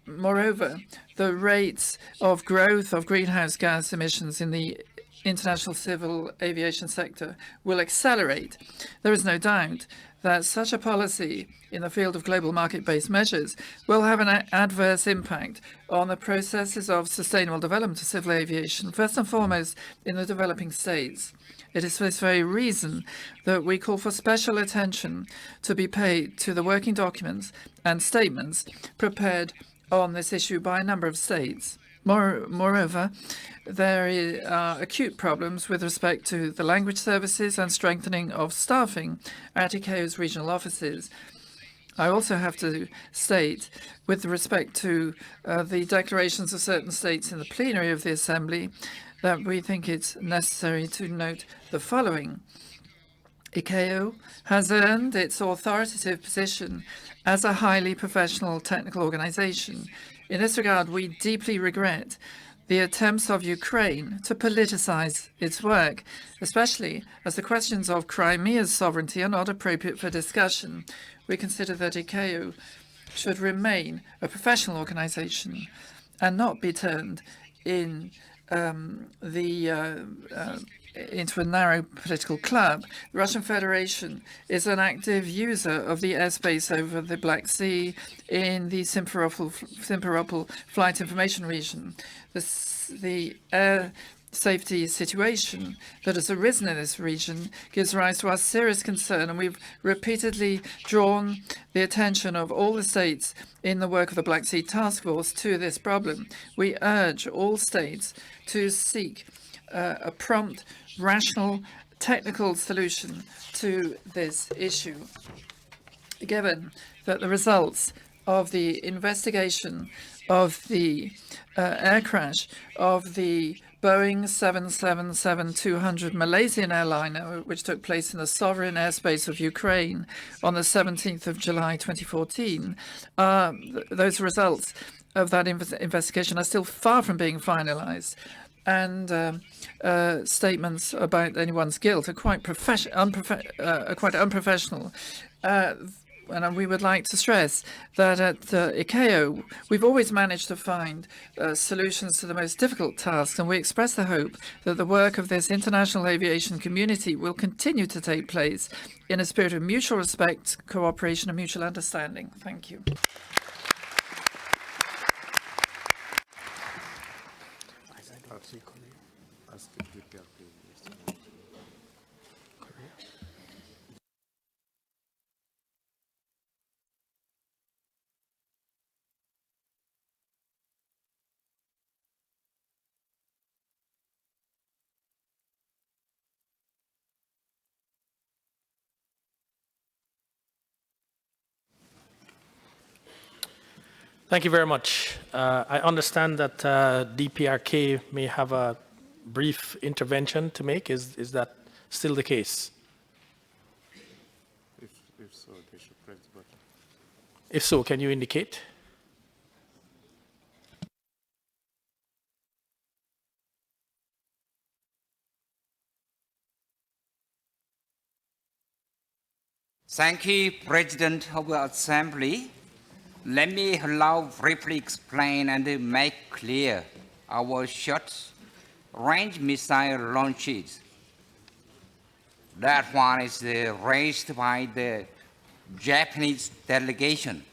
Moreover, the rates of growth of greenhouse gas emissions in the international civil aviation sector will accelerate. There is no doubt that such a policy in the field of global market-based measures will have an adverse impact on the processes of sustainable development of civil aviation, first and foremost in the developing states. It is for this very reason that we call for special attention to be paid to the working documents and statements prepared on this issue by a number of states. Moreover, there are acute problems with respect to the language services and strengthening of staffing at ICAO's regional offices. I also have to state, with respect to the declarations of certain states in the plenary of the Assembly, that we think it's necessary to note the following. ICAO has earned its authoritative position as a highly professional technical organization. In this regard, we deeply regret the attempts of Ukraine to politicize its work, especially as the questions of Crimea's sovereignty are not appropriate for discussion. We consider that ICAO should remain a professional organization and not be turned into a narrow political club. The Russian Federation is an active user of the airspace over the Black Sea in the Simferopol flight information region. The air safety situation that has arisen in this region gives rise to our serious concern, and we've repeatedly drawn the attention of all the states in the work of the Black Sea Task Force to this problem. We urge all states to seek a prompt, rational, technical solution to this issue. Given that the results of the investigation of the air crash of the Boeing 777-200 Malaysian airliner, which took place in the sovereign airspace of Ukraine on the 17th of July 2014. Those results of that investigation are still far from being finalized, and statements about anyone's guilt are quite unprofessional. And we would like to stress that at ICAO, we've always managed to find solutions to the most difficult tasks, and we express the hope that the work of this international aviation community will continue to take place in a spirit of mutual respect, cooperation, and mutual understanding. Thank you. Thank you very much. I understand that DPRK may have a brief intervention to make. Is that still the case? If so, they should press the button. If so, can you indicate? Thank you, President of the Assembly. Let me briefly explain and make clear our short-range missile launches. That one is raised by the Japanese delegation.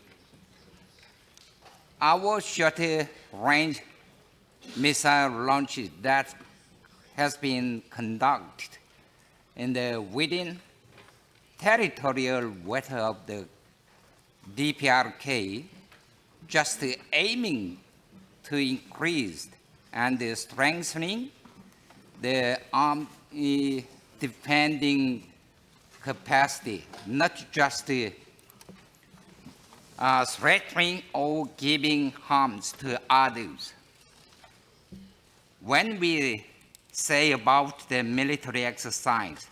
Our short-range missile launches that has been conducted in the within territorial water of the DPRK, just aiming to increase and strengthening the armed defending capacity, not just threatening or giving harms to others. When we say about the military exercise,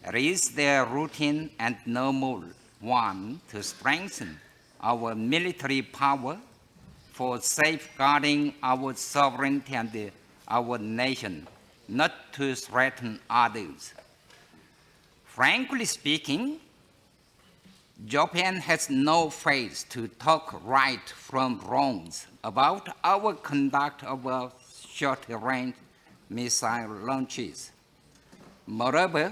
it is the routine and normal one to strengthen our military power for safeguarding our sovereignty and our nation, not to threaten others. Frankly speaking, Japan has no face to talk right from wrongs about our conduct of short-range missile launches. Moreover,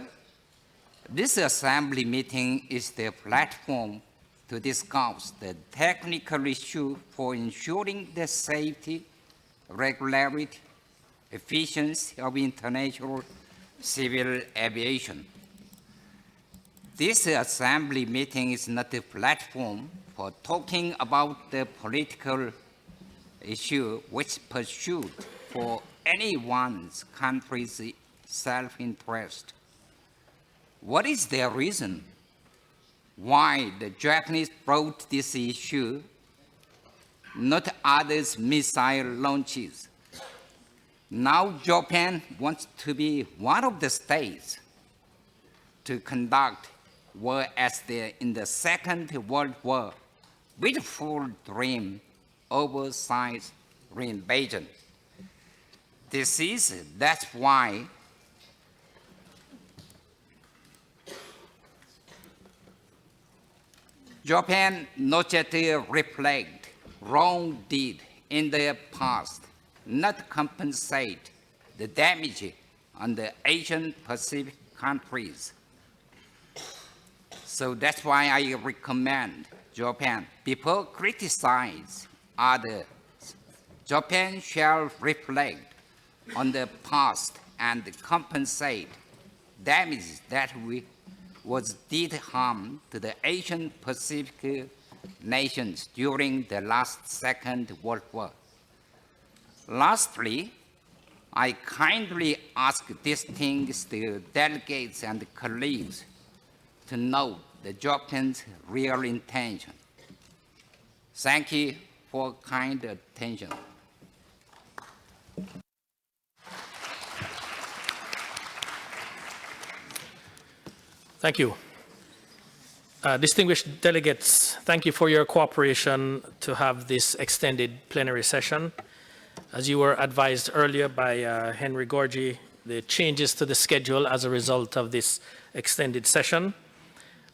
this assembly meeting is the platform to discuss the technical issue for ensuring the safety, regularity, efficiency of international civil aviation. This assembly meeting is not a platform for talking about the political issue which pursued for anyone's country's self-interest. What is the reason why the Japanese brought this issue, not others' missile launches? Now Japan wants to be one of the states to conduct war as in the Second World War with full dream oversized reinvasion. That's why Japan not yet reflect wrong deed in the past, not compensate the damage on the Asian Pacific countries. So that's why I recommend Japan, before criticize others, Japan shall reflect on the past and compensate damage that did harm to the Asian Pacific nations during the last Second World War. Lastly, I kindly ask distinguished delegates and colleagues to know the Japan's real intention. Thank you for kind attention. Thank you. Distinguished delegates, thank you for your cooperation to have this extended plenary session. As you were advised earlier by Henry Gorgie, the changes to the schedule as a result of this extended session.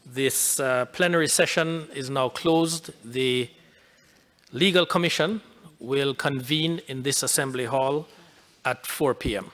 This plenary session is now closed. The Legal Commission will convene in this Assembly Hall at 4 p.m.